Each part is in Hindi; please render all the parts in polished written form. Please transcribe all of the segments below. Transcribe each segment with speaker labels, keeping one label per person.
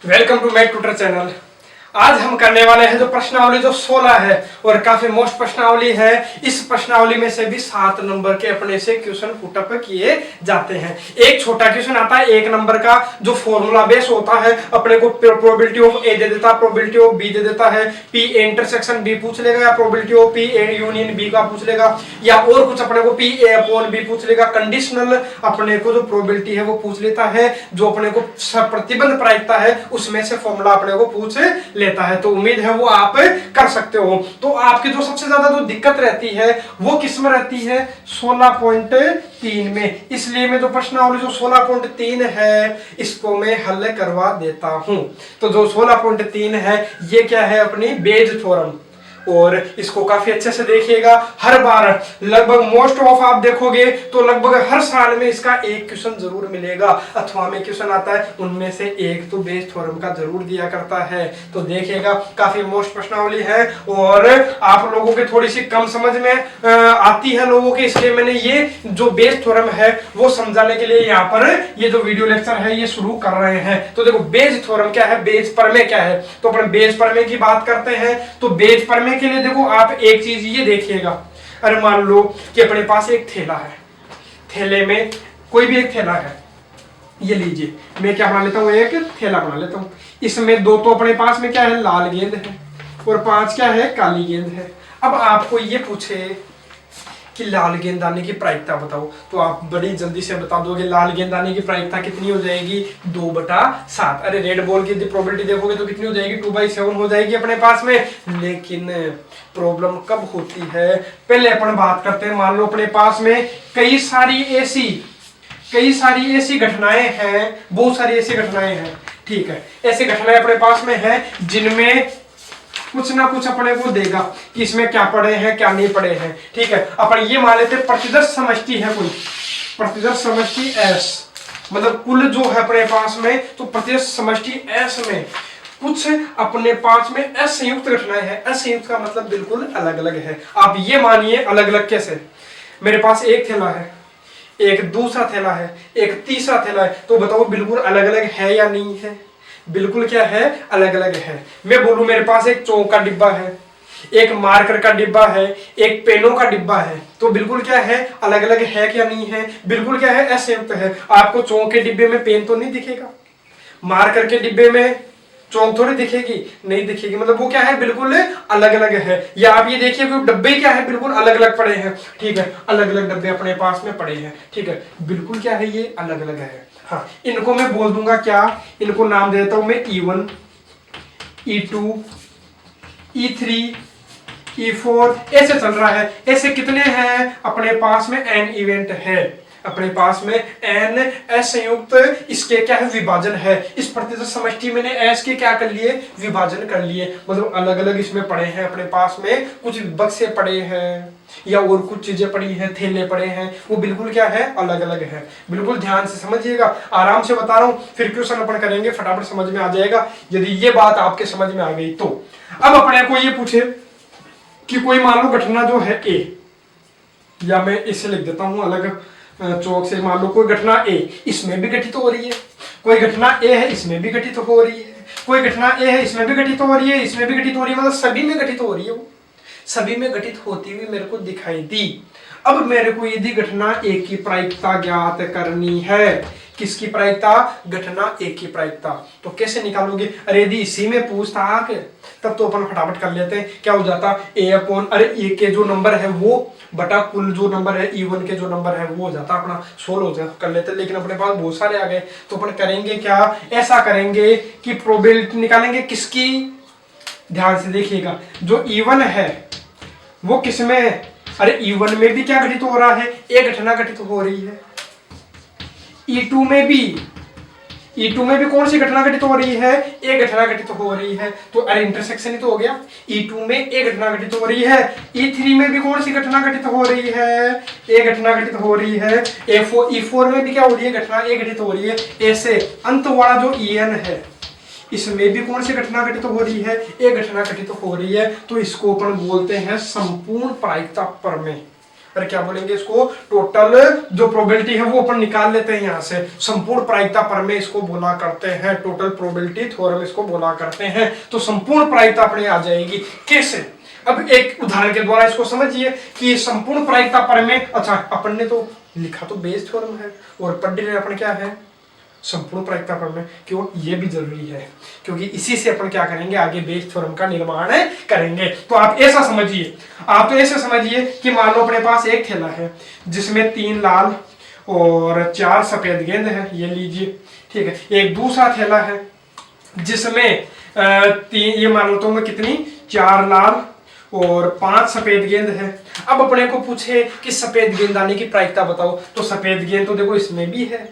Speaker 1: Welcome to my tutor channel. आज हम करने वाले हैं जो प्रश्नावली जो 16 है और काफी मोस्ट प्रश्नावली है। इस प्रश्नावली में से भी 7 नंबर के अपने से क्वेश्चन पुटअप किए जाते हैं। एक छोटा क्वेश्चन आता है 1 नंबर का जो फॉर्मूला बेस होता है, अपने को प्रोबेबिलिटी ऑफ ए दे देता है, प्रोबेबिलिटी ऑफ बी दे देता है, पी ए इंटरसेक्शन बी पूछ लेगा या probability of P A union B का पूछ लेगा या और कुछ अपने को पी ए अपॉन बी पूछ लेगा। कंडीशनल अपने को जो प्रोबेबिलिटी है वो पूछ लेता है, जो अपने को प्रतिबंध प्रायिकता है उसमें से फॉर्मूला अपने को पूछ लेता है। तो उम्मीद है वो आप कर सकते हो। तो आपकी जो सबसे ज्यादा जो दिक्कत रहती है वो किस में रहती है? 16.3 में। इसलिए मैं जो प्रश्नावली जो 16.3 है इसको मैं हल करवा देता हूं। तो जो 16.3 है ये क्या है? अपनी बेज थ्योरम। और इसको काफी अच्छे से देखिएगा। हर बार लगभग मोस्ट ऑफ आप देखोगे तो लगभग हर साल में इसका एक क्वेश्चन जरूर मिलेगा, अथवा में क्वेश्चन आता है उनमें से एक तो बेस थ्योरम का जरूर दिया करता है। तो देखिएगा काफी मोस्ट प्रश्नावली है और आप लोगों के थोड़ी सी कम समझ में आती है लोगों के, इसलिए मैंने ये जो बेस थ्योरम है वो समझाने के लिए यहाँ पर ये जो वीडियो लेक्चर है ये शुरू कर रहे हैं। तो देखो बेस थ्योरम क्या है, बेस प्रमेय क्या है। तो अपन बेस प्रमेय की बात करते हैं। तो बेस प्रमेय के लिए देखो आप एक चीज ये देखिएगा। अरे मान लो कि अपने पास एक थैला है, थैले में कोई भी एक थैला है, ये लीजिए मैं क्या बना लेता हूं, एक थैला बना लेता हूं। इसमें दो तो अपने पास में क्या है, लाल गेंद है और 5 क्या है, काली गेंद है। अब आपको ये पूछे कि लाल गेंद आने की प्रायिकता बताओ, तो आप बड़ी जल्दी से बता दोगे लाल गेंद आने की प्रायिकता कितनी हो जाएगी, 2/7। अरे रेड बॉल की प्रोबेबिलिटी देखोगे तो कितनी हो जाएगी, 2/7 हो जाएगी अपने पास में। लेकिन प्रॉब्लम कब होती है, पहले अपन बात करते हैं। मान लो अपने पास में कई सारी ऐसी घटनाएं हैं, बहुत सारी ऐसी घटनाएं हैं, ठीक है। ऐसी घटनाएं अपने पास में है जिनमें कुछ ना कुछ अपने को देगा कि इसमें क्या पड़े हैं क्या नहीं पड़े हैं, ठीक है। अपन ये मान लेते प्रतिदर्श समष्टि है कोई, प्रतिदर्श समष्टि एस, मतलब कुल जो है अपने पास में, तो प्रतिदर्श समष्टि एस में कुछ अपने पास में असंयुक्त घटनाएं हैं। असंयुक्त का मतलब बिल्कुल अलग अलग है। आप ये मानिए अलग अलग कैसे, मेरे पास एक थैला है, एक दूसरा थैला है, एक तीसरा थैला है, तो बताओ बिल्कुल अलग अलग है या नहीं है? बिल्कुल क्या है, अलग अलग है। मैं बोलूं मेरे पास एक चौक का डिब्बा है, एक मार्कर का डिब्बा है, एक पेनों का डिब्बा है, तो बिल्कुल क्या है, अलग अलग है क्या नहीं है? बिल्कुल क्या है, असंयुक्त है। आपको चौक के डिब्बे में पेन तो नहीं दिखेगा, मार्कर के डिब्बे में चौक थोड़ी दिखेगी, नहीं दिखेगी, मतलब वो क्या है, बिल्कुल अलग अलग है। या आप ये देखिए कि डब्बे क्या है, बिल्कुल अलग अलग पड़े हैं, ठीक है। अलग अलग डब्बे अपने पास में पड़े हैं, ठीक है, बिल्कुल क्या है, ये अलग अलग है। हाँ, इनको मैं बोल दूंगा क्या, इनको नाम दे देता हूं मैं E1, E2, E3, E4, ऐसे चल रहा है। ऐसे कितने हैं अपने पास में, n इवेंट है अपने पास में, n असंयुक्त इसके क्या है, विभाजन है। इस प्रतिशत समष्टि मैंने s के क्या कर लिए, विभाजन कर लिए, मतलब अलग अलग इसमें पड़े हैं अपने पास में। कुछ बक्से पड़े हैं या और कुछ चीजें पड़ी हैं, थैले पड़े हैं, वो बिल्कुल क्या है, अलग अलग है। बिल्कुल ध्यान से समझिएगा, आराम से बता रहा हूं, फिर क्वेश्चन अपन करेंगे, फटाफट समझ में आ जाएगा यदि ये बात आपके समझ में आ गई तो। अब अपने को ये पूछे कि कोई मान लो घटना जो है ए, या मैं इसे लिख देता हूं अलग चौक से, मान लो कोई घटना ए इसमें भी घटित हो रही है, कोई घटना ए है इसमें भी घटित हो रही है, कोई घटना ए है इसमें भी घटित हो रही है, इसमें भी घटित हो रही है, मतलब सभी में घटित हो रही है, वो सभी में घटित होती हुई मेरे को दिखाई दी। अब मेरे को यदि घटना एक की प्रायिकता ज्ञात करनी है, किसकी प्रायिकता, घटना एक की प्रायिकता, तो कैसे निकालोगे? अरे यदि इसी में पूछता आके तब तो अपन फटाफट कर लेते हैं। क्या हो जाता, ए अपॉन, अरे ए के जो नंबर है वो बटा कुल जो नंबर है E1 के जो नंबर है वो हो जाता, अपना 16 हो जाता, कर लेते। लेकिन अपने पास बहुत सारे आ गए, तो अपन करेंगे क्या, ऐसा करेंगे कि प्रोबेबिलिटी निकालेंगे किसकी, ध्यान से देखिएगा, जो E1 है वो किसमें, अरे E1 में भी क्या घटित हो रहा है, एक घटना घटित हो रही है। E2 में भी कौन सी घटना घटित हो रही है, एक घटना घटित हो रही है, तो अरे इंटरसेक्शन ही तो हो गया। E2 में एक घटना घटित हो रही है, E3 में भी कौन सी घटना घटित हो रही है, एक घटना घटित हो रही है, E4 में भी क्या हो रही है, घटना एक घटित हो रही है। ऐसे अंत वाला जो En है इसमें भी कौन सी घटना घटित हो रही है, एक घटना घटित हो रही है। तो इसको अपन बोलते हैं संपूर्ण प्रायिकता प्रमेय। अरे क्या बोलेंगे इसको, टोटल जो प्रोबेबिलिटी है वो अपन निकाल लेते हैं यहाँ से, संपूर्ण प्रायिकता प्रमेय इसको बोला करते हैं, टोटल प्रोबेबिलिटी थ्योरम इसको बोला करते हैं। तो संपूर्ण प्रायिकता अपने आ जाएगी कैसे, अब एक उदाहरण के द्वारा इसको समझिए कि संपूर्ण प्रायिकता प्रमेय, अच्छा अपन ने तो लिखा तो बेस थ्योरम है और पढ़ रहे अपन क्या है, संपूर्ण प्रायिकता प्रमेय। क्यों, ये भी जरूरी है क्योंकि इसी से अपन क्या करेंगे, आगे बेस थ्योरम का निर्माण करेंगे। तो आप ऐसा समझिए, आप तो ऐसे समझिए कि मान लो अपने पास एक थैला है जिसमें 3 लाल और 4 सफेद गेंद है, ये लीजिए, ठीक है। एक दूसरा थैला है जिसमें ये मान लो तो मैं कितनी, 4 लाल और 5 सफेद गेंद है। अब अपने को पूछे कि सफेद गेंद आने की प्रायिकता बताओ, तो सफेद गेंद तो देखो इसमें भी है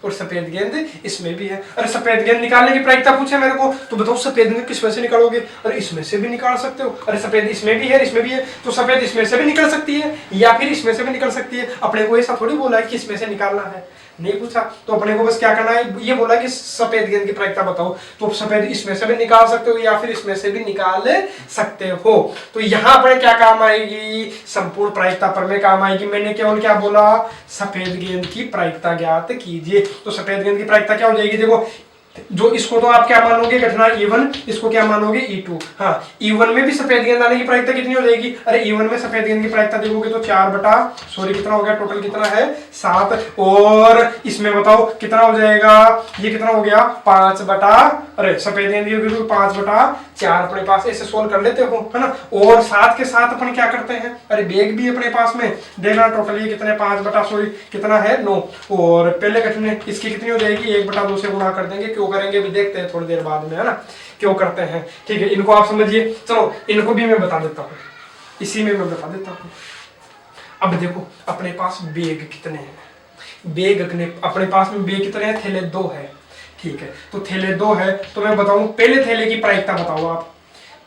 Speaker 1: और सफेद गेंद इसमें भी है। अरे सफेद गेंद निकालने की प्रायिकता पूछे मेरे को, तो बताओ सफेद गेंद किस में से निकालोगे, अरे इसमें से भी निकाल सकते हो, अरे सफेद इसमें भी है इसमें भी है, तो सफेद इसमें से भी निकल सकती है या फिर इसमें से भी निकल सकती है। अपने को ऐसा थोड़ी बोला है कि इसमें से निकालना है, नहीं पूछा, तो अपने को बस क्या करना है, ये बोला कि सफेद गेंद की प्रायिकता बताओ, तो सफेद इसमें से भी निकाल सकते हो या फिर इसमें से भी निकाल सकते हो। तो यहाँ पर क्या काम आएगी, संपूर्ण प्रायिकता प्रमेय काम आएगी। मैंने केवल क्या बोला, सफेद गेंद की प्रायिकता ज्ञात कीजिए। तो सफेद गेंद की प्रायिकता क्या हो जाएगी, देखो जो इसको तो आप क्या मानोगे घटना E1, इसको क्या मानोगे E2। हाँ, E1 में भी सफेद गेंद आने की प्रायिकता कितनी हो जाएगी, अरे E1 में सफेद गेंद की प्रायिकता देखोगे तो 4 बटा कितना हो गया, टोटल कितना है 7, और इसमें बताओ कितना हो जाएगा, ये कितना हो गया 5 बटा, अरे सफेद गेंद की होगी तो 5 बटा 4 अपने पास, ऐसे सोल्व कर लेते हो, है ना। और साथ के साथ अपन क्या करते हैं, अरे बेग भी अपने पास में देना, टोटल ये कितने 5 बटा कितना है 9, और पहले घटने इसकी कितनी हो जाएगी 1 बटा 2 से गुणा कर देंगे। क्यों करेंगे भी देखते हैं थोड़ी देर बाद में, है ना, क्यों करते हैं, ठीक है। इनको आप समझिए, चलो इनको भी मैं बता देता हूँ, इसी में मैं बता देता हूँ। अब देखो अपने पास बेग कितने हैं, बेग अपने पास में बेग कितने हैं, थैले 2 है, ठीक है। तो थैले 2 है, तो मैं बताऊं पहले थैले की प्रायिकता बताओ आप,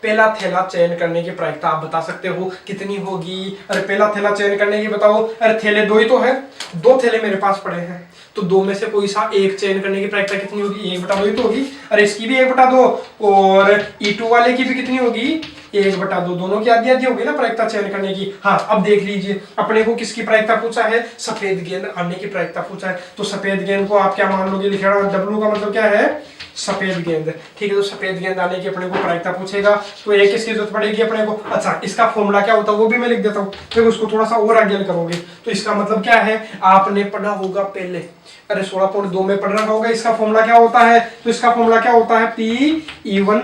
Speaker 1: पहला थैला चयन करने की प्रायिकता आप बता सकते हो कितनी होगी, अरे पहला थैला चयन करने की बताओ, अरे थैले 2 ही तो है, 2 थैले मेरे पास पड़े हैं, तो 2 में से कोई सा एक चयन करने की प्रायिकता कितनी होगी, 1 बटा 2 ही तो होगी, अरे इसकी भी 1 बटा 2 और E2 वाले की भी कितनी होगी 1 बटा 2, दोनों की आधी आधी होगी ना प्रायिकता चयन करने की। हाँ, अब देख लीजिए अपने को किसकी प्रायिकता पूछा है, सफेद गेंद आने की प्रायिकता पूछा है, तो सफेद गेंद को आप क्या मान लोगे, लिखेगा W का मतलब क्या है सफेद गेंद, ठीक है। तो सफेद गेंद आने की अपने को प्रायिकता पूछेगा, तो एक किसकी जरूरत पड़ेगी अपने को, अच्छा इसका फॉर्मूला क्या होता है वो भी मैं लिख देता हूँ, फिर उसको थोड़ा सा और आगे करोगे। तो इसका मतलब क्या है, आपने पढ़ा होगा पहले, अरे 16.2 में पढ़ रखा होगा, इसका फॉर्मूला क्या होता है, तो इसका फॉर्मूला क्या होता है P(E1)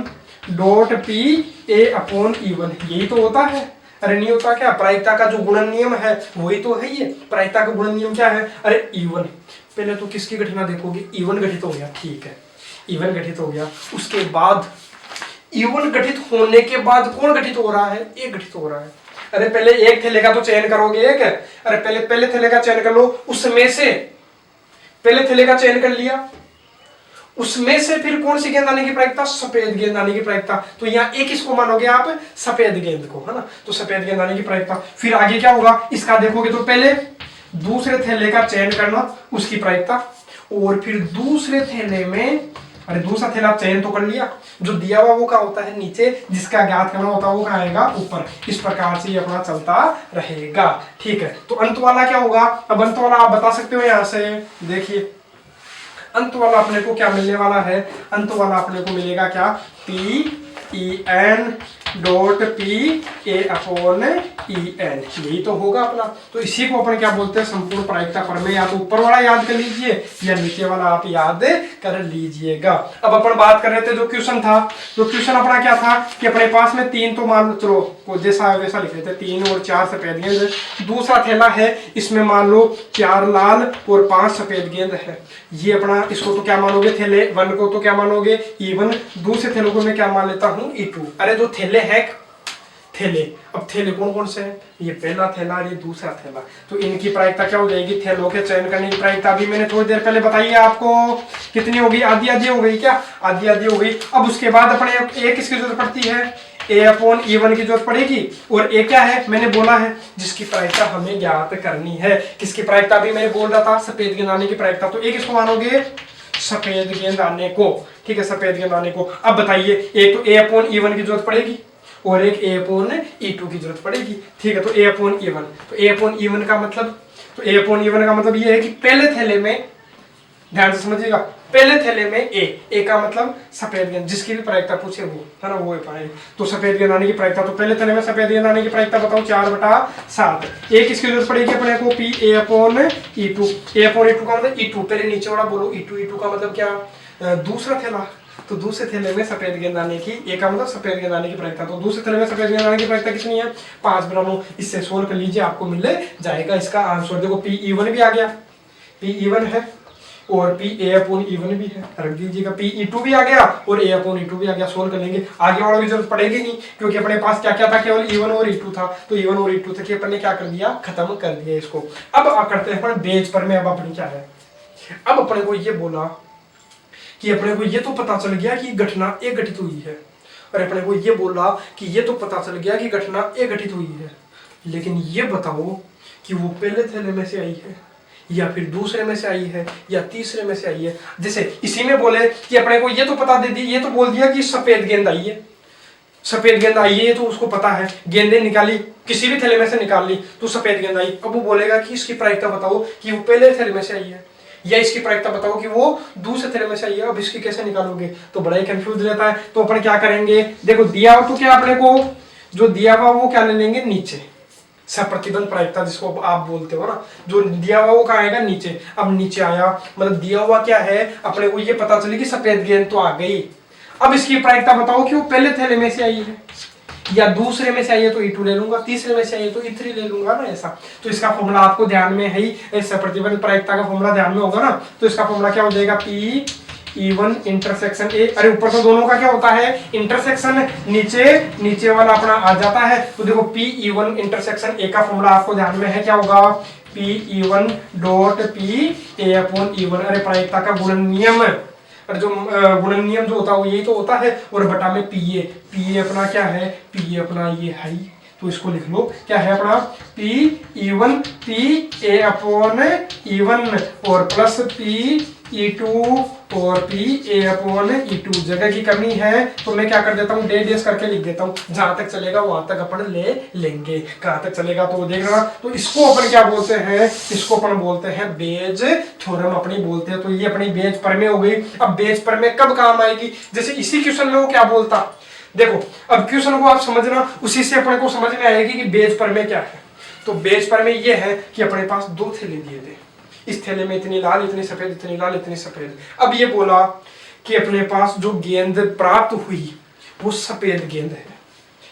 Speaker 1: डॉट P(A)/E1, यही तो होता है, अरे नहीं होता क्या, प्रायिकता का जो गुणन नियम है वही तो है ये, प्रायिकता का गुणन नियम क्या है, अरे E1, पहले तो किसकी घटना देखोगे, E1 घटित हो गया, ठीक है, E1 घटित हो गया, उसके बाद E1 घटित होने के बाद कौन घटित हो रहा है, A घटित हो रहा है। अरे पहले एक थैले का तो चयन करोगे एक, अरे पहले थैले का चयन कर लो, उसमें से पहले थैले का चयन कर लिया, उसमें से फिर कौन सी गेंद आने की प्रायिकता, सफेद गेंद आने की प्रायिकता, तो यहाँ एक इसको मानोगे आप सफेद गेंद को, है ना, तो सफेद गेंद आने की प्रायिकता। फिर आगे क्या होगा, इसका देखोगे तो पहले दूसरे थैले का चयन करना, उसकी प्रायिकता, और फिर दूसरे थैले में, अरे दूसरा थैला चयन तो कर लिया, जो दिया हुआ वो क्या होता है नीचे, जिसका ज्ञात करना होता है वो कहाँ आएगा ऊपर, इस प्रकार से ये अपना चलता रहेगा, ठीक है। तो अंत वाला क्या होगा, अब अंत वाला आप बता सकते हो यहाँ से, देखिए अंत वाला अपने को क्या मिलने वाला है, अंत वाला अपने को मिलेगा क्या, P(E_N) डॉट P(A)/E_N, यही तो होगा अपना। तो इसी को अपन क्या बोलते हैं, संपूर्ण प्रायिकता प्रमेय। या तो ऊपर वाला याद कर लीजिए या नीचे वाला आप याद कर लीजिएगा। अब अपन बात कर रहे थे जो क्वेश्चन था, जो क्वेश्चन अपना क्या था कि अपने पास में 3 तो मान लो, चलो जैसा वैसा लिख लेते, 3 और 4 सफेद गेंद, दूसरा थैला है इसमें मान लो 4 लाल और 5 सफेद गेंद है, ये अपना, इसको तो क्या मानोगे, थैले 1 को तो क्या मानोगे E1, दूसरे थैले को मैं क्या मान लेता हूँ E2। अरे जो थैले है, थैले, अब थैले कौन कौन से हैं, ये पहला थैला और ये दूसरा थैला, तो इनकी प्रायिकता क्या हो जाएगी, थैलों के चयन करने की प्रायिकता भी मैंने थोड़ी देर पहले बताई है आपको, कितनी होगी, आधी आधी हो गई क्या, आधी आधी हो गई। अब उसके बाद अपने एक किसकी जरूरत पड़ती है, A/E1 की जरूरत पड़ेगी, और एक क्या है मैंने बोला है जिसकी प्रायिकता हमें ज्ञात करनी है, किसकी प्रायिकता भी मैंने बोल रहा था, सफेद गेंद आने की प्रायिकता, तो एक इसको मानोगे सफेद गेंद आने को, ठीक है, सफेद गेंद आने को। अब बताइए, एक तो A/E1 की जरूरत पड़ेगी और एक ए अपॉन E2 की जरूरत पड़ेगी। ठीक है, तो ए अपॉन E1, तो ए अपॉन E1 का मतलब, तो ए अपॉन E1 का मतलब ये है कि पहले थैले में, ध्यान से समझिएगा, पहले थैले में ए का मतलब सफेद गेंद, जिसकी भी प्रायिकता पूछे वो है ना, वो पाए। तो सफेद गेंद आने की प्रायिकता, तो पहले थैले में सफेद गेंद आने की प्रायिकता बताओ 4/7। एक किसकी जरूरत पड़ेगी अपने को, P A upon E2। A upon E2 का मतलब E2, पहले नीचे वाला बोलो E2। E2 का मतलब क्या, दूसरा थैला। तो दूसरे थैले में सफेद गेंद आने की, ए का मतलब सफेद गेंद आने की प्रायिकता, तो दूसरे थैले में सफेद गेंद आने की प्रायिकता कितनी है, 5/9। इससे सोल्व कर लीजिए, आपको मिल जाएगा इसका आंसर। देखो पी E1 भी आ गया, पी E1 है, और पी ए अपॉन E1 भी है, रख दीजिएगा। पी E2 भी आ गया और ए अपॉन E2 भी आ गया। सोल्व कर लेंगे, आगे वाला भी जरूरत पड़ेगी नहीं, क्योंकि अपने पास क्या क्या था, केवल E1 और E2 था। तो E1 और E2 तक अपन ने क्या कर दिया, खत्म कर दिया इसको। अब करते हैं अपन बेस पर में। अब अपनी क्या है, अब अपने को ये बोला कि अपने को ये तो पता चल गया कि घटना ए घटित हुई है, और अपने को ये बोला कि ये तो पता चल गया कि घटना ए घटित हुई है, लेकिन ये बताओ कि वो पहले थैले में से आई है, या फिर दूसरे में से आई है, या तीसरे में से आई है। जैसे इसी में बोले कि अपने को ये तो पता दे दी, ये तो बोल दिया कि सफेद गेंद आई है, सफेद गेंद आई है, तो उसको पता है, गेंदें निकाली, किसी भी थैले में से निकाल ली तो सफेद गेंद आई। अब वो बोलेगा कि इसकी प्रायिकता बताओ कि वो पहले थैले में से आई है, या इसकी प्रायिकता बताओ कि वो दूसरे थैले में से आई है। अब इसकी कैसे निकालोगे, तो बड़ा ही कंफ्यूज रहता है। तो अपन क्या करेंगे, देखो दिया हुआ तो क्या अपने को, जो दिया हुआ वो क्या ले लेंगे, नीचे, सप्रतिबंध प्रायिकता जिसको आप बोलते हो ना, जो दिया हुआ वो कहाँ आएगा, नीचे। अब नीचे आया मतलब दिया हुआ क्या है, अपने को ये पता चली कि सफेद गेंद तो आ गई। अब इसकी प्रायिकता बताओ कि वो पहले थैले में से आई है या दूसरे में से आई है, तो E2 ले लूंगा, तीसरे में से आई है तो E3 ले लूंगा ना, ऐसा। तो इसका फॉर्मूला आपको ध्यान में है ही, सप्रतिबंध प्रायिकता का फॉर्मूला ध्यान में होगा ना। तो इसका फॉर्मूला क्या हो जाएगा, पी E1 इंटरसेक्शन ए, अरे ऊपर तो दोनों का क्या होता है, इंटरसेक्शन, नीचे वाला अपना आ जाता है। तो देखो पी E1 इंटरसेक्शन ए का फॉर्मूला आपको ध्यान में है, क्या होगा, P E1 dot P A upon E1। अरे प्रायिकता का गुणन नियम, और जो गुणन नियम जो होता है वो यही तो होता है, और बटा में पी ए अपना क्या है, पी ए अपना ये है, तो इसको लिख लो, क्या है अपना, P E1 P A upon E1 और प्लस पी E2 और पी ए अपॉन E2। जगह की कमी है तो मैं क्या कर देता हूँ, डेस करके लिख देता हूँ, जहां तक चलेगा वहां तक अपन ले लेंगे, कहां तक चलेगा तो देखना। तो इसको अपन क्या बोलते हैं, इसको अपन बोलते हैं बेज थ्योरम अपनी बोलते हैं। तो ये अपनी बेज प्रमेय हो गई। अब बेज प्रमेय कब काम आएगी, जैसे इसी क्वेश्चन में वो क्या बोलता, देखो अब क्वेश्चन को आप समझना, उसी से अपने को समझ में आएगी कि बेज प्रमेय क्या है। तो बेज प्रमेय ये है कि अपने पास दो थैले दिए थे, इस थैले में इतनी लाल, इतनी सफेद, इतनी लाल, इतनी सफेद। अब ये बोला कि अपने पास जो गेंद प्राप्त हुई वो सफेद गेंद है,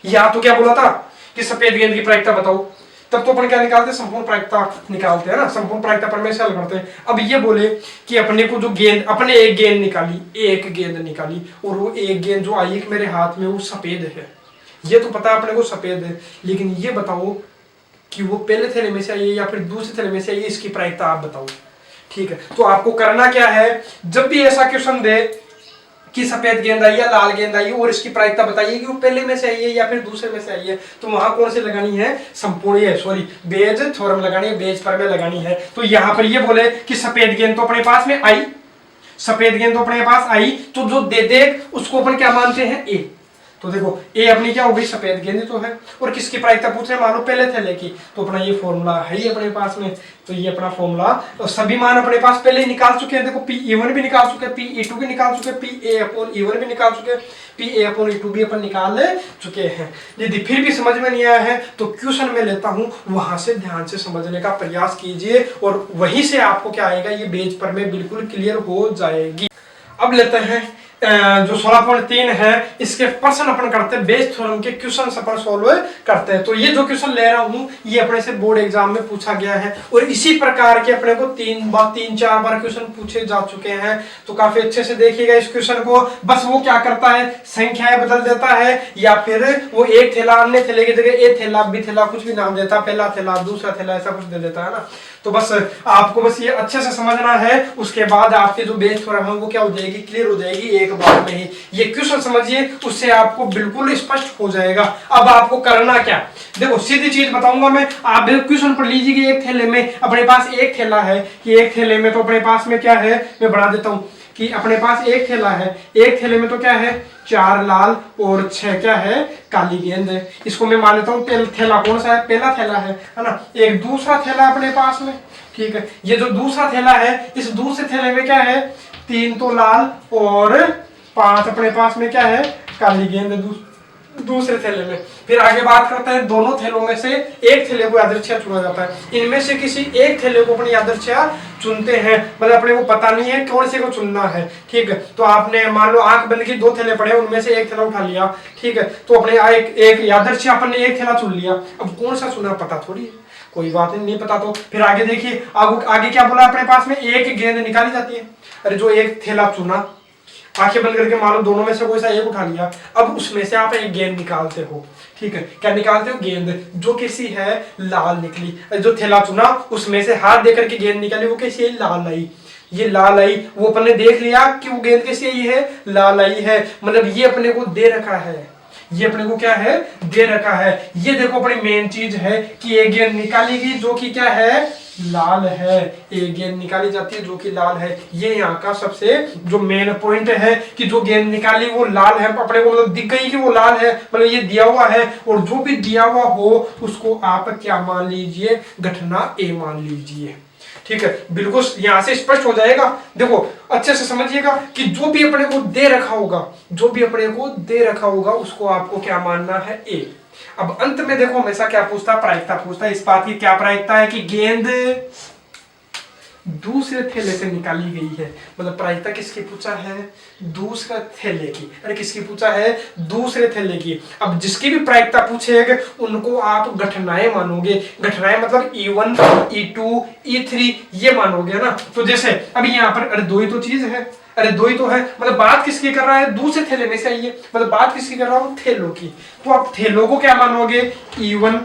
Speaker 1: या तो क्या बोला था कि सफेद गेंद की प्रायिकता बताओ, तब तो अपन क्या निकालते हैं, संपूर्ण प्रायिकता निकालते हैं ना, संपूर्ण प्रायिकता प्रमेय से हल करते हैं। अब ये बोले कि अपने को जो गेंद, अपने एक गेंद निकाली और वो एक गेंद जो आई मेरे हाथ में वो सफेद है, ये तो पता है अपने को सफेद है, लेकिन ये बताओ कि वो पहले थैले में से आई है या फिर दूसरे थैले में से आई है, इसकी प्रायिकता आप बताओ। ठीक है, तो आपको करना क्या है, जब भी ऐसा क्वेश्चन दे कि सफेद गेंद आई या लाल गेंद आई और इसकी प्रायिकता बताइए कि वो पहले में से आई है या फिर दूसरे में से आई है, तो वहां कौन सी लगानी है, संपूर्ण बेज थ्योरम लगानी है, बेज प्रमेय लगानी है। तो यहाँ पर ये बोले कि सफेद गेंद तो अपने पास में आई, सफेद गेंद तो अपने पास आई, तो जो दे उसको अपन क्या मानते हैं, ए। तो देखो ए अपनी क्या हो गई, सफेद गेंद तो है, और किसकी प्रायिकता पूछ रहे हैं, मान लो पहले थैले की, तो अपना ये फॉर्मूला है ही अपने पास में। तो ये अपना फॉर्मूला, और सभी मान अपने पास पहले ही निकाल चुके हैं। देखो पी E1 भी निकाल चुके हैं, पी E2 भी निकाल चुके हैं, पी ए अपॉन E1 भी निकाल चुके हैं, पी ए अपॉन E2 भी अपन निकाल चुके हैं। यदि फिर भी समझ में नहीं आया है तो क्वेश्चन में लेता हूँ, वहां से ध्यान से समझने का प्रयास कीजिए, और वहीं से आपको क्या आएगा, ये बेज प्रमेय बिल्कुल क्लियर हो जाएगी। अब लेते हैं जो 16.3 है, इसके प्रश्न अपन करते हैं, बेस थ्योरम के क्वेश्चन अपन सॉल्व करते हैं। तो ये जो क्वेश्चन ले रहा हूँ ये अपने से बोर्ड एग्जाम में पूछा गया है, और इसी प्रकार के अपने को 3-4 बार क्वेश्चन पूछे जा चुके हैं। तो काफी अच्छे से देखिएगा इस क्वेश्चन को। बस वो क्या करता है, संख्याएं बदल देता है, या फिर वो एक थैला अन्य थैले की जगह एक थैला भी थैला कुछ भी नाम देता, पहला थैला दूसरा थैला ऐसा कुछ दे देता है ना। तो बस आपको बस ये अच्छे से समझना है, उसके बाद आपकी जो बेस थ्योरम है वो क्या हो जाएगी, क्लियर हो जाएगी एक बार में ही। ये क्वेश्चन समझिए, उससे आपको बिल्कुल स्पष्ट हो जाएगा। अब आपको करना क्या, देखो सीधी चीज बताऊंगा मैं, आप क्वेश्चन पढ़ लीजिए कि एक थैले में अपने पास एक थैला है, कि एक थैले में तो अपने पास में क्या है, मैं बढ़ा देता हूं कि अपने पास एक थैला है, एक थैले में तो क्या है 4 लाल और 6 क्या है काली गेंद है। इसको मैं मान लेता हूँ थैला कौन सा है, पहला थैला है ना। एक दूसरा थैला अपने पास में, ठीक है। ये जो दूसरा थैला है, इस दूसरे थैले में क्या है 3 तो लाल और 5 अपने पास में क्या है काली गेंद है दूसरे थैले में। फिर आगे बात करते हैं दोनों थैलों में से एक थैले को यादृच्छिक चुना जाता है। इनमें से किसी एक थैले को अपनी यादृच्छिक चुनते हैं, मतलब अपने को पता नहीं है कौन से को चुनना है, ठीक है। तो आपने मान लो आंख बंद की 2 थैले पड़े, उनमें से एक थैला उठा लिया, ठीक है। तो अपने एक यादृच्छिक अपन ने एक थैला चुन लिया। अब कौन सा चुना पता थोड़ी है, कोई बात नहीं पता। तो फिर आगे देखिए, आगे क्या बोला अपने पास में एक गेंद निकाली जाती है। अरे जो एक थैला चुना, आंखें बंद करके मान लो दोनों में से कोई सा एक उठा लिया, अब उसमें से आप एक गेंद निकालते हो, ठीक है। क्या निकालते हो गेंद, जो किसी है लाल निकली। जो थैला चुना उसमें से हाथ देकर के गेंद निकाली, वो कैसी है लाल आई। ये लाल आई, वो अपन ने देख लिया कि वो गेंद कैसी आई है लाल आई है, मतलब ये अपने को दे रखा है, ये अपने को क्या है दे रखा है। ये देखो अपनी मेन चीज है कि एक गेंद निकाली गई जो कि क्या है लाल है, एक गेंद निकाली जाती है जो कि लाल है। ये यहाँ का सबसे जो मेन पॉइंट है कि जो गेंद निकाली वो लाल है, अपने को मतलब दिख गई कि वो लाल है, मतलब ये दिया हुआ है। और जो भी दिया हुआ हो उसको आप क्या मान लीजिए घटना ए मान लीजिए, ठीक है। बिल्कुल यहां से स्पष्ट हो जाएगा। देखो अच्छे से समझिएगा कि जो भी अपने को दे रखा होगा, जो भी अपने को दे रखा होगा उसको आपको क्या मानना है ए। अब अंत में देखो हमेशा क्या पूछता है प्रायिकता पूछता है। इस बात की क्या प्रायिकता है कि गेंद दूसरे थैले से निकाली गई है, मतलब प्रायिकता किसकी पूछा है दूसरे थैले की। अरे किसकी पूछा है दूसरे थैले की। अब जिसकी भी प्रायिकता पूछेगा उनको आप घटनाएं मानोगे, घटनाएं मतलब E1 E2 E3 ये मानोगे ना। तो जैसे अभी यहाँ पर अरे दो ही तो चीज है, अरे दो ही तो है, मतलब बात किसकी कर रहा है दूसरे थैले में से आई है, मतलब बात किसकी कर रहा हूं थैलों की। तो आप थैलों को क्या मानोगे E1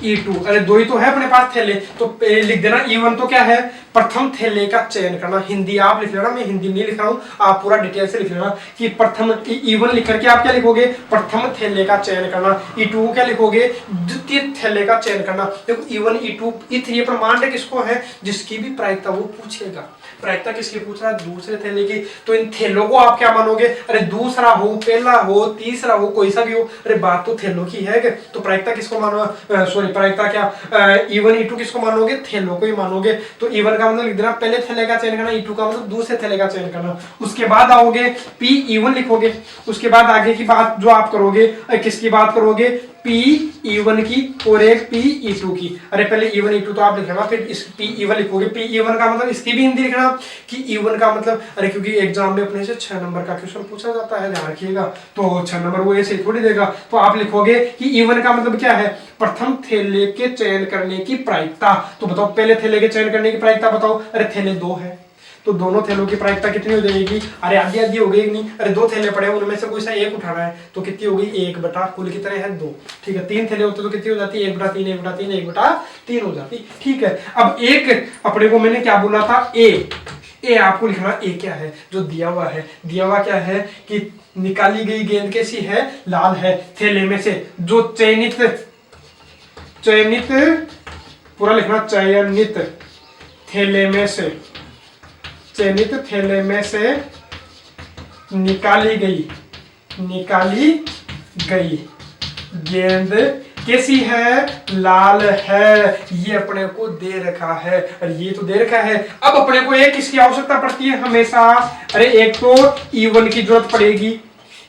Speaker 1: E2, अरे दो ही तो है अपने पास थैले, तो लिख देना E1 तो क्या है प्रथम थैले का चयन करना। हिंदी आप लिख लेना, मैं हिंदी नहीं लिख रहा हूँ, आप पूरा डिटेल से लिख लेना कि प्रथम E1 लिख करके आप क्या लिखोगे प्रथम थैले का चयन करना। E2 को क्या लिखोगे द्वितीय थैले का चयन करना। देखो E1 E2 E3 प्रमाण किसको है जिसकी भी प्रायिकता वो पूछेगा। प्रायिकता किसकी पूछ रहा है दूसरे थैले की। तो इन थैलों को आप क्या मानोगे, अरे दूसरा हो पहला हो तीसरा हो कोई सा भी हो, अरे बात तो थैलों की है। तो प्रायिकता किसको मानो, सॉरी प्रायिकता क्या E1 E2 किसको मानोगे थैलों को ही मानोगे। तो E1 का मतलब लिख देना पहले थैले का चयन करना, E2 का मतलब दूसरे थैले का चयन करना। उसके बाद आओगे P E1 लिखोगे, उसके बाद आगे की बात जो आप करोगे किसकी बात करोगे P E1 की और एक P E2 की। अरे पहले E1 E2 तो आप लिखना, फिर इस P E1 लिखोगे। P E1 का मतलब इसकी भी हिंदी लिखना कि E1 का मतलब, अरे क्योंकि एग्जाम में अपने से 6 नंबर का क्वेश्चन पूछा जाता है ध्यान रखिएगा, तो 6 नंबर वो ऐसे थोड़ी देगा। तो आप लिखोगे कि E1 का मतलब क्या है प्रथम थैले के चयन करने की प्रायिकता। तो बताओ पहले थैले के चयन करने की प्रायिकता बताओ, अरे थैले 2 है तो दोनों थैलों की प्रायिकता कितनी हो जाएगी, अरे आधी आधी हो गई नहीं, अरे 2 थैले पड़े उनमें से कोई सा एक उठाना है तो कितनी हो गई 1 बटा कुल कितने हैं 2, ठीक है। 3 थैले होते तो कितनी हो जाती 1 बटा 3 1 बटा 3 1 बटा 3 हो जाती, ठीक है। अब एक अपने को मैंने क्या बोला था ए आपको लिखना ए क्या है जो दिया हुआ है। दिया हुआ क्या है कि निकाली गई गेंद कैसी है लाल है, थैले में से जो चयनित पूरा लिखना चयनित थैले में से निकाली गई गेंद कैसी है लाल है, ये अपने को दे रखा है। और ये तो दे रखा है, अब अपने को एक किसकी आवश्यकता पड़ती है हमेशा, अरे एक तो E1 की जरूरत पड़ेगी,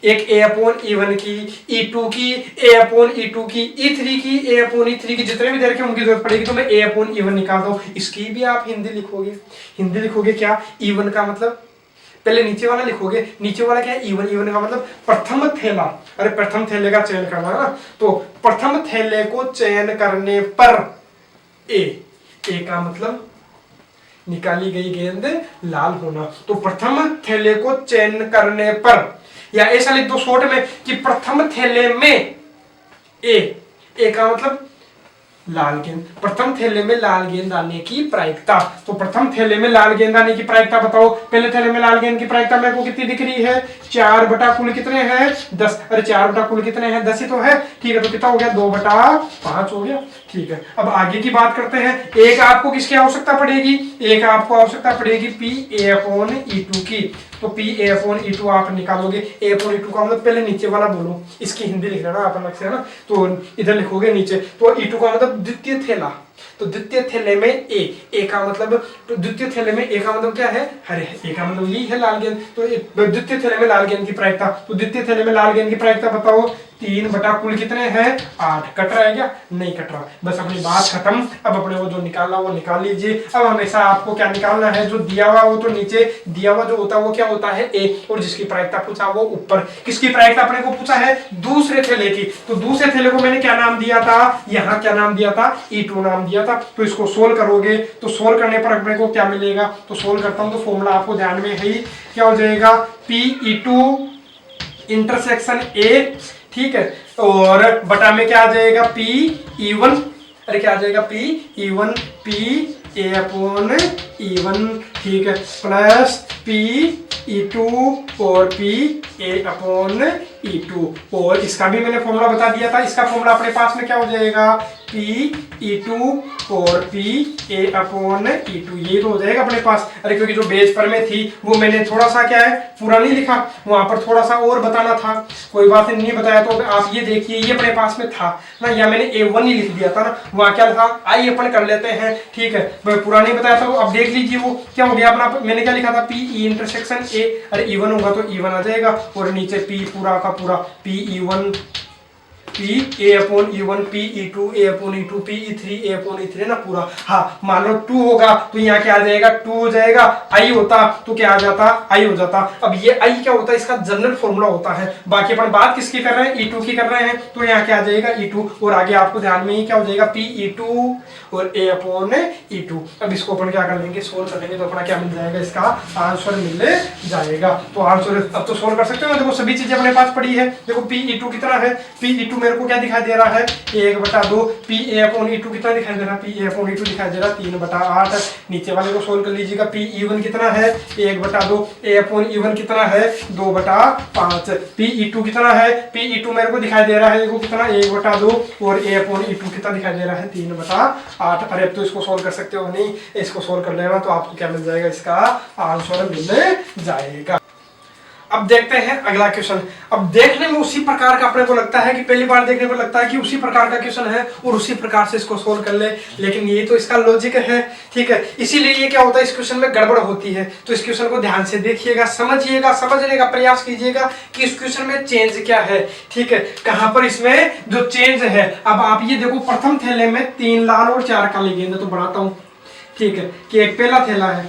Speaker 1: एक A/E1 की, E2 की, A/E2 की, E3 की, A/E3 की, जितने भी दे रखे उनकी जरूरत पड़ेगी। तो मैं A/E1 निकालता हूं, इसकी भी आप हिंदी लिखोगे क्या E1 का मतलब पहले नीचे वाला लिखोगे, नीचे वाला क्या है E1 का मतलब प्रथम थैला, अरे प्रथम थैले का चयन करना है ना। तो प्रथम थैले को चयन करने पर ए का मतलब निकाली गई गेंद लाल होना। तो प्रथम थैले को चयन करने पर, या ऐसा लिख दो शॉर्ट में कि प्रथम थैले में ए का मतलब लाल गेंद, प्रथम थैले में लाल गेंद आने की प्रायिकता। तो प्रथम थैले में लाल गेंद आने की प्रायिकता बताओ। पहले थैले में लाल गेंद की प्रायिकता मेरे को कितनी दिख रही है, 4 बटा कुल कितने हैं 10। अरे 4 बटा कुल कितने हैं 10 ही तो है। ठीक है, तो कितना हो गया 2 बटा 5 हो गया। ठीक है, अब आगे की बात करते हैं। एक आपको किसकी आवश्यकता पड़ेगी, एक आपको आवश्यकता पड़ेगी P A upon E two की। तो P A upon E two आप निकालोगे। ए अपॉन ई टू का मतलब पहले नीचे वाला बोलो, इसकी हिंदी लिख लेना आप अलग से, है ना। तो इधर लिखोगे नीचे, तो ई टू का मतलब द्वितीय थैला। तो द्वितीय थैले में ए का मतलब, तो द्वितीय थैले में ए का मतलब क्या है, हरे। ए का मतलब यही है लाल गेंद। तो द्वितीय थैले में लाल गेंद की प्रायिकता, तो द्वितीय थैले में लाल गेंद की प्रायिकता बताओ। 3 बटा कुल कितने हैं 8। कट रहा है क्या, नहीं कट रहा। बस अपनी बात खत्म। अब अपने वो जो निकालना वो निकाल लीजिए। अब हमेशा आपको क्या निकालना है, जो दिया हुआ वो तो नीचे, दिया हुआ जो होता है वो क्या होता है ए, और जिसकी प्रायिकता पूछा वो ऊपर। किसकी प्रायिकता अपने को पूछा है, दूसरे थैले की। तो दूसरे थैले को मैंने क्या नाम दिया था, यहाँ क्या नाम दिया था, E2 नाम दिया था। तो इसको सोल्व करोगे, तो सोल्व करने पर अपने को क्या मिलेगा, तो सोल्व करता हूं तो फॉर्मूला आपको ध्यान में है ही, क्या हो जाएगा Pe2 इंटरसेक्शन ए। ठीक है, और बटा में क्या आ जाएगा Pe1। अरे क्या आ जाएगा Pe1 Pe अपॉन E1। ठीक है, प्लस Pe2 और Pe अपॉन E2। और इसका भी मैंने फॉर्मूला बता दिया था। इसका फॉर्मूला अपने पास में क्या हो जाएगा, Pe2 और Pa अपॉन E2। ये तो हो जाएगा अपने पास। अरे क्योंकि जो पेज पर में थी वो मैंने थोड़ा सा क्या है पूरा नहीं लिखा, वहां पर थोड़ा सा और बताना था। कोई बात नहीं बताया तो आप ये देखिए, ये अपने पास में था ना, या मैंने A1 ही लिख दिया था ना, वहां क्या था आई अपन कर लेते हैं। ठीक है, मैं पूरा नहीं बताया था, अब देख लीजिए वो क्या हो गया अपना। मैंने क्या लिखा था Pe इंटरसेक्शन A। अरे E1 होगा तो E1 आ जाएगा, और नीचे P पूरा का पूरा Pe1 P A upon E1 Pe2 A upon E2 Pe3 A upon E3 ना पूरा। हाँ, मान लो 2 होगा तो यहाँ क्या आ जाएगा 2 हो जाएगा। I होता तो क्या आ जाता, I हो जाता। अब ये I क्या होता है, इसका जनरल फॉर्मूला होता है। बाकी अपन बात किसकी कर रहे हैं, E2 की कर रहे हैं, तो यहाँ क्या आ जाएगा E2। और आगे आपको ध्यान में ही क्या हो जाएगा Pe2 और A अपॉन E2। अब इसको अपन क्या कर लेंगे, सोल्व कर लेंगे, तो अपना क्या मिल जाएगा, इसका आंसर मिल जाएगा। तो आंसर अब तो सोल्व कर सकते हो। देखो सभी चीजें अपने पास पड़ी है। देखो Pe2 कितना है, Pe2 मेरे को क्या दिखाई दे रहा है 1/2। Pa अपॉन E2 कितना दिखाई दे रहा है, Pa अपॉन E2 दिखाई दे रहा है 3/8। नीचे वाले को सोल्व कर लीजिएगा। Pe1 कितना है 1/2। A अपॉन E1 कितना है 2/5। Pe2 कितना है, Pe2 मेरे को दिखाई दे रहा है देखो कितना 1/2, और A अपॉन E2 कितना दिखाई दे रहा है 3/8। अरे अब तो इसको सोल्व कर सकते हो, नहीं इसको सोल्व कर लेना तो आपको क्या मिल जाएगा, इसका आंसर मिल जाएगा। अब देखते हैं अगला क्वेश्चन। अब देखने में उसी प्रकार का अपने को लगता है कि पहली बार देखने पर लगता है कि उसी प्रकार का क्वेश्चन है और उसी प्रकार से इसको सोल्व कर ले, लेकिन ये तो इसका लॉजिक है। ठीक है, इसीलिए ये क्या होता है, इस क्वेश्चन में गड़बड़ होती है। तो इस क्वेश्चन को ध्यान से देखिएगा, समझिएगा, समझने का प्रयास कीजिएगा कि इस क्वेश्चन में चेंज क्या है। ठीक है, कहां पर इसमें जो चेंज है। अब आप ये देखो, प्रथम थैले में 3 लाल और 4 काली गेंद, तो बढ़ाता हूं। ठीक है, कि एक पहला थैला है,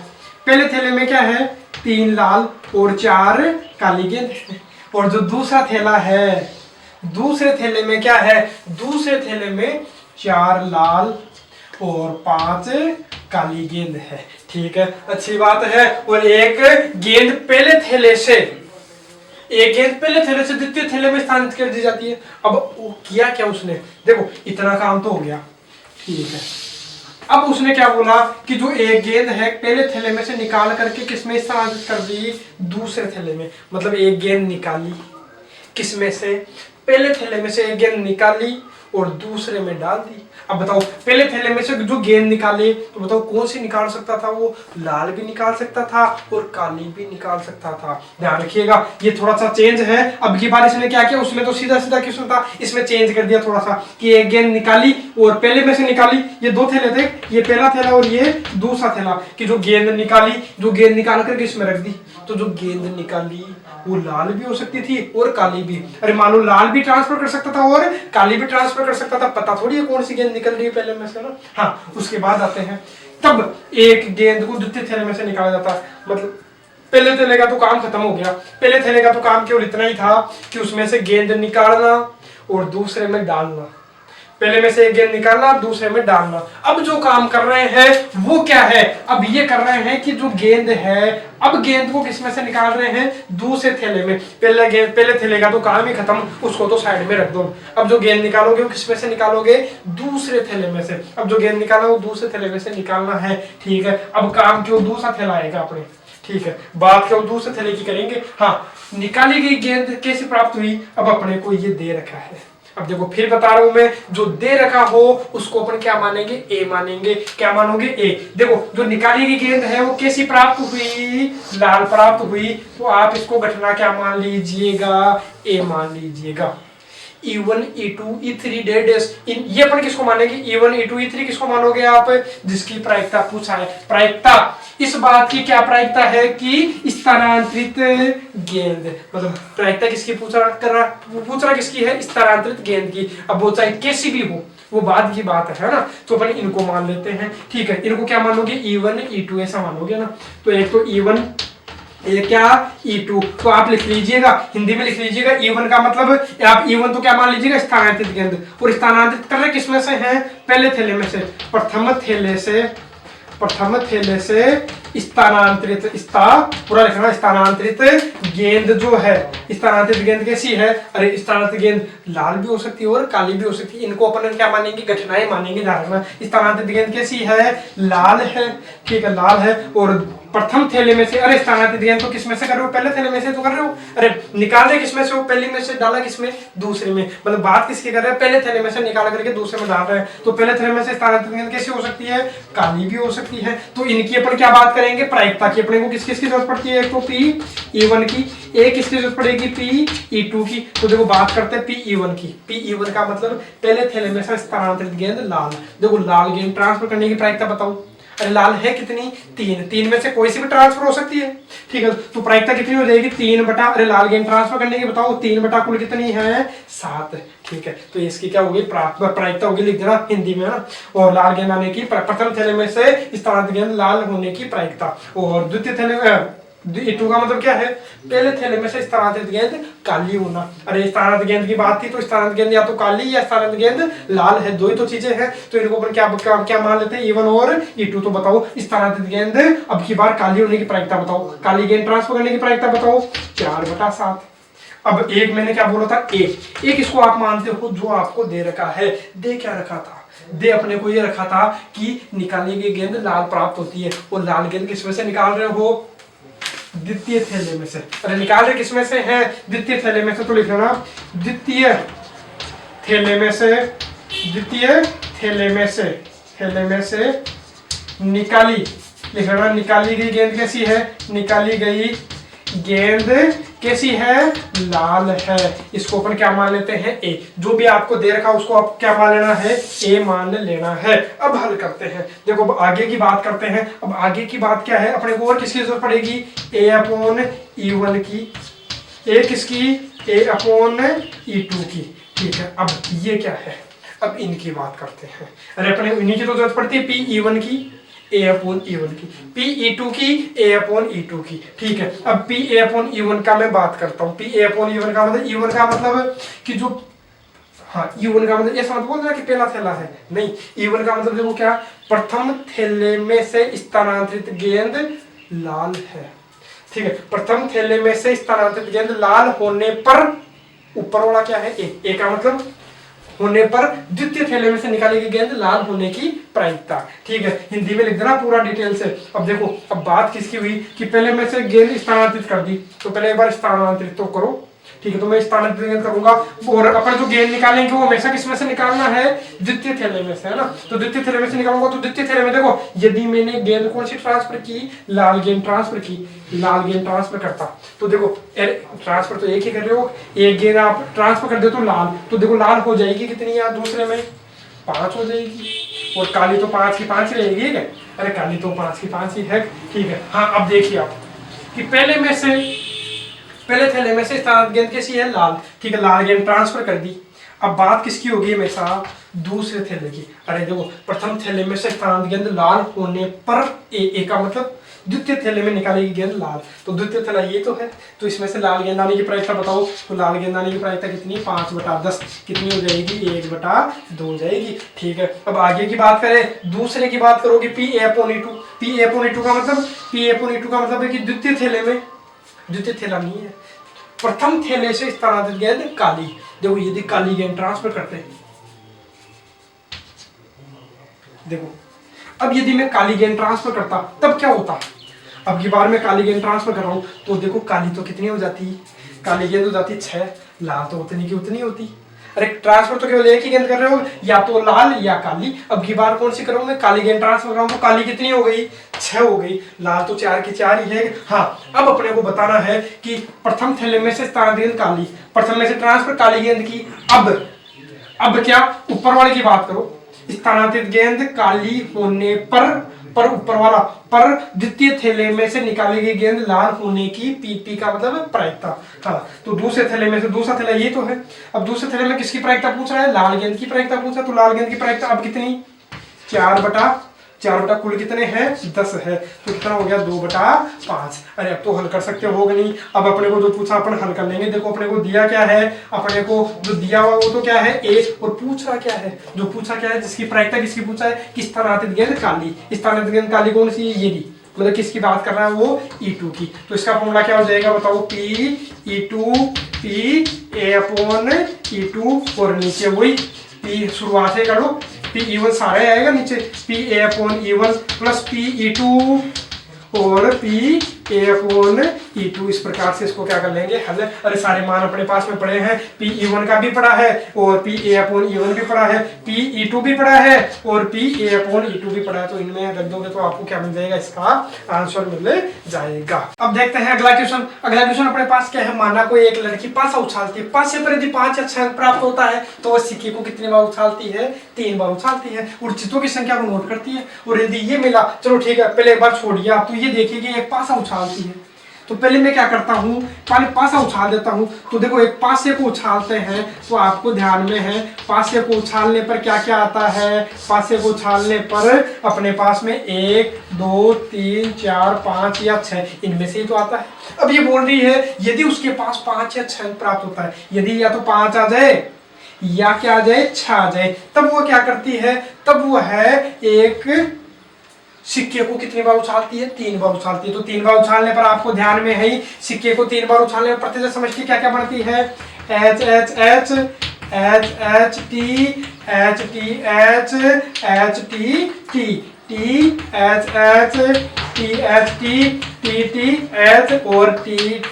Speaker 1: पहले थैले में क्या है 3 लाल और 4 काली गेंद है। और जो दूसरा थैला है, दूसरे थैले में क्या है, दूसरे थैले में 4 लाल और 5 काली गेंद है। ठीक है, अच्छी बात है। और एक गेंद पहले थैले से, एक गेंद पहले थैले से द्वितीय थैले में स्थानांतरित कर दी जाती है। अब वो किया क्या उसने, देखो इतना काम तो हो गया। ठीक है, अब उसने क्या बोला कि जो एक गेंद है पहले थैले में से निकाल करके किसमें स्थानांतरित कर दी, दूसरे थैले में। मतलब एक गेंद निकाली किसमें से, पहले थैले में से एक गेंद निकाली और दूसरे में डाल दी। अब बताओ पहले थैले में से जो गेंद निकाले, तो बताओ कौन सी निकाल सकता था, वो लाल भी निकाल सकता था और काली भी निकाल सकता था। ध्यान रखिएगा, ये थोड़ा सा चेंज है। अब की बार इसने क्या किया, उसमें तो सीधा सीधा क्वेश्चन था, इसमें चेंज कर दिया थोड़ा सा कि एक गेंद निकाली और पहले में से निकाली। ये 2 थैले थे, ये पहला थैला और ये दूसरा थैला, कि जो गेंद निकाली, जो गेंद निकाल करके इसमें रख दी। तो जो गेंद निकाली वो लाल भी हो सकती थी और काली भी। अरे मान लो लाल भी ट्रांसफर कर सकता था और काली भी ट्रांसफर कर सकता था, पता थोड़ी है कौन सी गेंद निकल रही है पहले में से ना। हाँ, उसके बाद आते हैं, तब एक गेंद को द्वितीय थैले में से निकाला जाता है। मतलब पहले थैले का तो काम खत्म हो गया। पहले थैले का तो काम केवल इतना ही था कि उसमें से गेंद निकालना और दूसरे में डालना। पहले में से एक गेंद निकालना, दूसरे में डालना। अब जो काम कर रहे हैं वो क्या है, अब ये कर रहे हैं कि जो गेंद है, अब गेंद को किस में से निकाल रहे हैं, दूसरे थैले में। पहले थैले का तो काम ही खत्म, उसको तो साइड में रख दो। अब जो गेंद निकालोगे वो किस में से निकालोगे, दूसरे थैले में से। अब जो गेंद निकाला वो दूसरे थैले में से निकालना है, ठीक है। अब काम क्यों, दूसरा थैला आएगा अपने, ठीक है। बात क्यों दूसरे थैले की करेंगे। हाँ, निकाली गई गेंद कैसे प्राप्त हुई, अब अपने को ये दे रखा है। अब देखो फिर बता रहा हूं मैं, जो दे रखा हो उसको अपन क्या मानेंगे, ए मानेंगे। क्या मानोगे, ए। देखो जो निकाली गई गेंद है वो कैसी प्राप्त हुई, लाल प्राप्त हुई, तो आप इसको घटना क्या मान लीजिएगा, ए मान लीजिएगा। E1 E2 E3 डेश इन, ये अपन किसको मानेंगे, E1 E2 E3 किसको मानोगे आप, जिसकी प्रायिकता पूछा है। प्रायिकता, इस बात की क्या प्रायिकता है कि स्थानांतरित गेंद, मतलब प्रायिकता किसकी पूछ रहा किसकी है, स्थानांतरित गेंद की। अब वो चाहे कैसी भी हो, वो बाद की बात है ना। तो अपन इनको मान लेते हैं, ठीक है। इनको क्या मानोगे, E1 E2 ऐसा मानोगे ना। तो एक तो E1, ये क्या, E2, तो आप लिख लीजिएगा, हिंदी में लिख लीजिएगा E1 का मतलब, आप E1 तो क्या मान लीजिएगा, स्थानांतरित गेंद। और स्थानांतरित कर रहे किसमें से हैं, पहले थैले में से, प्रथम थैले से स्थानांतरित, पूरा लिखना, स्थानांतरित गेंद जो है, स्थानांतरित गेंद कैसी है, अरे स्थानांतरित गेंद लाल भी हो सकती है और काली भी हो सकती है। इनको अपन क्या मानेंगे, घटनाएं मानेंगे। ध्यान रखना, स्थानांतरित गेंद कैसी है, लाल है, ठीक है, लाल है। और प्रथम थैले में से, अरे स्थानांतरित गेंद तो किसमें से कर रहे हो, पहले थैले में से तो कर रहे हो। अरे निकाल रहे किसमें से हो, पहले में से डाला किसमें, दूसरे में। मतलब बात किसकी कर रहे हैं, पहले थैले में से निकाल करके दूसरे में डाल रहे हैं। तो पहले थैले में से स्थानांतरित गेंद कैसी हो सकती है, काली भी हो सकती है। तो इनकी अपन क्या बात करेंगे, प्रायिकता की। अपने को किस किस की जरूरत पड़ती है, एक तो P E1 की, एक किसकी जरूरत पड़ेगी, P E2 की। तो देखो बात करते हैं P E1 की। P E1 का मतलब पहले थैले में से स्थानांतरित गेंद लाल। देखो लाल गेंद ट्रांसफर करने की प्रायिकता बताओ। अरे लाल है कितनी, 3, 3 में से कोई सी भी ट्रांसफर हो सकती है, ठीक है। तो प्रायिकता कितनी हो जाएगी, 3 बटा, अरे लाल गेंद ट्रांसफर करने की बताओ, 3 बटा कुल कितनी है, 7, ठीक है। तो इसकी क्या होगी, प्रायिकता होगी, लिख देना हिंदी में, है ना। और लाल गेंद आने की, प्रथम थैले में से स्थानांतरित गेंद लाल होने की प्रायिकता। और द्वितीय थैले में E2 का मतलब क्या है, पहले थैले में से स्थानांतरित गेंद काली होना। अरे स्थानांतरित गेंद की बात थी, तो स्थानांतरित गेंद या तो काली या स्थानांतरित गेंद लाल है, दो ही तो चीजें हैं। तो इनको अपन क्या मान लेते हैं, E1 और E2। तो बताओ स्थानांतरित गेंद अब की बार काली होने की प्रायिकता बताओ, काली गेंद ट्रांसफर करने की प्रायिकता बताओ, 4/7। अब एक मैंने क्या बोला था, एक इसको आप मानते हो जो आपको दे रखा है। दे क्या रखा था, दे अपने को ये रखा था कि निकाली गई गेंद लाल प्राप्त होती है। और लाल गेंद किसमें से निकाल रहे हो, द्वितीय थैले में से। अरे निकाल रहे किसमें से है, द्वितीय थैले में से। तो लिख लेना द्वितीय थैले में से निकाली, लिख लेना निकाली गई गेंद कैसी है, निकाली गई गेंद कैसी है, लाल है। इसको अपन क्या मान लेते हैं, ए। जो भी आपको दे रखा उसको आप क्या मान लेना है, ए मान लेना है। अब हल करते हैं, देखो अब आगे की बात करते हैं। अब आगे की बात क्या है, अपने को और किसकी जरूरत पड़ेगी, A/E1 की, ए किसकी, A/E2 की, ठीक है। अब ये क्या है, अब इनकी बात करते हैं। अरे अपने इन्हीं की तो जरूरत पड़ती है, P/E1 की, A/E1 की, P/E2 की, A/E2 की, ठीक है। अब P/E1 का मैं बात करता हूँ। P/E1 का मतलब, E1 का मतलब कि जो, हाँ E1 का मतलब ऐसा मत बोलना कि पहला थैला है, नहीं। E1 का मतलब देखो क्या, प्रथम थैले में से स्थानांतरित गेंद लाल है, ठीक है। प्रथम थैले में से स्थानांतरित गेंद लाल होने पर, ऊपर वाला क्या है, ए का मतलब होने पर द्वितीय थैले में से निकाली गई गेंद लाल होने की प्रायिकता, ठीक है। हिंदी में लिख देना पूरा डिटेल से। अब देखो अब बात किसकी हुई कि पहले में से गेंद स्थानांतरित कर दी, तो पहले एक बार स्थानांतरित तो करो, ठीक है। तो मैं स्थानांतरित गेंद करूंगा, और अपन जो गेंद निकालेंगे वो हमेशा किसमें से निकालना है, द्वितीय थैले में से, है ना। तो द्वितीय थैले में से निकालूंगा, तो द्वितीय थैले में देखो, यदि मैंने गेंद कौन सी ट्रांसफर की, लाल गेंद ट्रांसफर की, लाल गेंद ट्रांसफर करता, तो देखो ट्रांसफर तो एक ही कर रहे हो, एक गेंद आप ट्रांसफर कर दे तो लाल, तो देखो लाल हो जाएगी कितनी, यहाँ दूसरे में 5 हो जाएगी, और काली तो 5 की 5 रहेगी, ठीक है। अरे काली तो 5 की 5 ही है, ठीक है। हाँ अब देखिए आप कि पहले थैले में से स्थानांतरित गेंद कैसी है, लाल, ठीक है। लाल गेंद ट्रांसफर कर दी। अब बात किसकी होगी हमेशा? दूसरे थैले की। अरे देखो, प्रथम थैले में से स्थानांतरित गेंद लाल होने पर ए का मतलब द्वितीय थैले में निकालेगी गेंद लाल। तो द्वितीय थैला ये तो है, तो इसमें से लाल गेंद आने की प्रायिकता बताओ। तो लाल गेंद आने की प्रायिकता कितनी? 5/10। कितनी हो जाएगी? 1/2 हो जाएगी। ठीक है, अब आगे की बात करें, दूसरे की बात करोगे PA/E2। PA/E2 का मतलब, PA/E2 का मतलब है कि द्वितीय थैले में, द्वितीय थैला नहीं है, प्रथम थैले से स्थानांतरित गेंद काली। देखो यदि काली गेंद ट्रांसफर करते हैं, देखो अब यदि मैं काली गेंद ट्रांसफर करता तब क्या होता? अब की बार मैं काली गेंद ट्रांसफर कर रहा हूं तो देखो काली तो कितनी हो जाती? काली गेंद हो जाती 6, लाल तो उतनी की उतनी होती। अरे ट्रांसफर तो केवल एक ही गेंद कर रहे हो, या तो लाल या काली। अब की बार कौन सी करूंगा? काली गेंद ट्रांसफर कर रहा हूं तो काली कितनी हो गई? 6 हो गई। लाल तो 4 की 4 ही है। हाँ, अब अपने को बताना है कि प्रथम थैले में से स्थानांतरित गेंद काली, प्रथम में से ट्रांसफर काली गेंद की। अब क्या? ऊपर वाले की बात करो, स्थानांतरित गेंद काली होने पर ऊपर वाला पर द्वितीय थैले में से निकाली गई गेंद लाल होने की पी का मतलब प्रायिकता। हाँ, तो दूसरे थैले में से, दूसरा थैला ये तो है। अब दूसरे थैले में किसकी प्रायिकता पूछ रहा है? लाल गेंद की प्रायिकता पूछा। तो लाल गेंद की प्रायिकता अब कितनी? 4/4 कुल कितने हैं? 10 है। तो कितना हो गया? 2/5। अरे अब तो हल कर सकते हो नहीं। अब अपने को जो पूछा अपन हल कर लेंगे। देखो अपने को दिया क्या है? अपने को जो दिया हुआ वो तो क्या है? A। और पूछ रहा क्या है? जो पूछा क्या है? जिसकी प्रायिकता किसकी पूछा है? कि स्थानांतरित गेंद काली। स्थानांतरित गेंद काली कौन सी है? ये दी, मतलब किसकी बात कर रहा है वो? E2 की। तो इसका फॉर्मूला क्या हो जाएगा बताओ? PE2 PA/E2 और नीचे वही P शुरुआत से करो, PE1 सारे आएगा नीचे, PA/E1 प्लस PE2 और PA/E2। इस प्रकार से इसको क्या कर लेंगे? हल। अरे सारे मान अपने पास में पड़े हैं। PE1 का भी पड़ा है और PA/E1 भी पड़ा है, PE2 भी पड़ा है और PA/E2 भी पड़ा है। तो इनमें रख दोगे तो आपको क्या मिल जाएगा? इसका आंसर मिल जाएगा। अब देखते हैं अगला क्वेश्चन। अगला क्वेश्चन अपने पास क्या है? माना कोई एक लड़की पासा उछालती है, पासे पर यदि 5 या 6 अंक प्राप्त होता है तो वह सिक्के को कितनी बार उछालती है? 3 बार उछालती है और चित्तों की संख्या को नोट करती है। और यदि ये मिला, चलो ठीक है, पहले एक बार छोड़िए आप, तो ये देखिए कि एक पासा उछालती है। तो पहले मैं क्या करता हूँ? पहले पासा उछाल देता हूँ। तो देखो एक पासे को उछालते हैं तो आपको ध्यान में है, पासे को उछालने पर क्या क्या आता है? पासे को उछालने पर अपने पास में 1 2 3 4 5 या 6 इनमें से ही तो आता है। अब ये बोल रही है यदि उसके पास 5 या 6 प्राप्त होता है, यदि या तो 5 आ जाए या क्या आ जाए? 6 आ जाए, तब वो क्या करती है? तब वो है एक सिक्के को कितनी बार उछालती है? 3 बार उछालती है। तो 3 बार उछालने पर आपको ध्यान में है ही, सिक्के को 3 बार उछालने पर प्रतिशत समष्टि क्या क्या बनती है? H H H H H T H T H H T T T H H T H T T T H और T T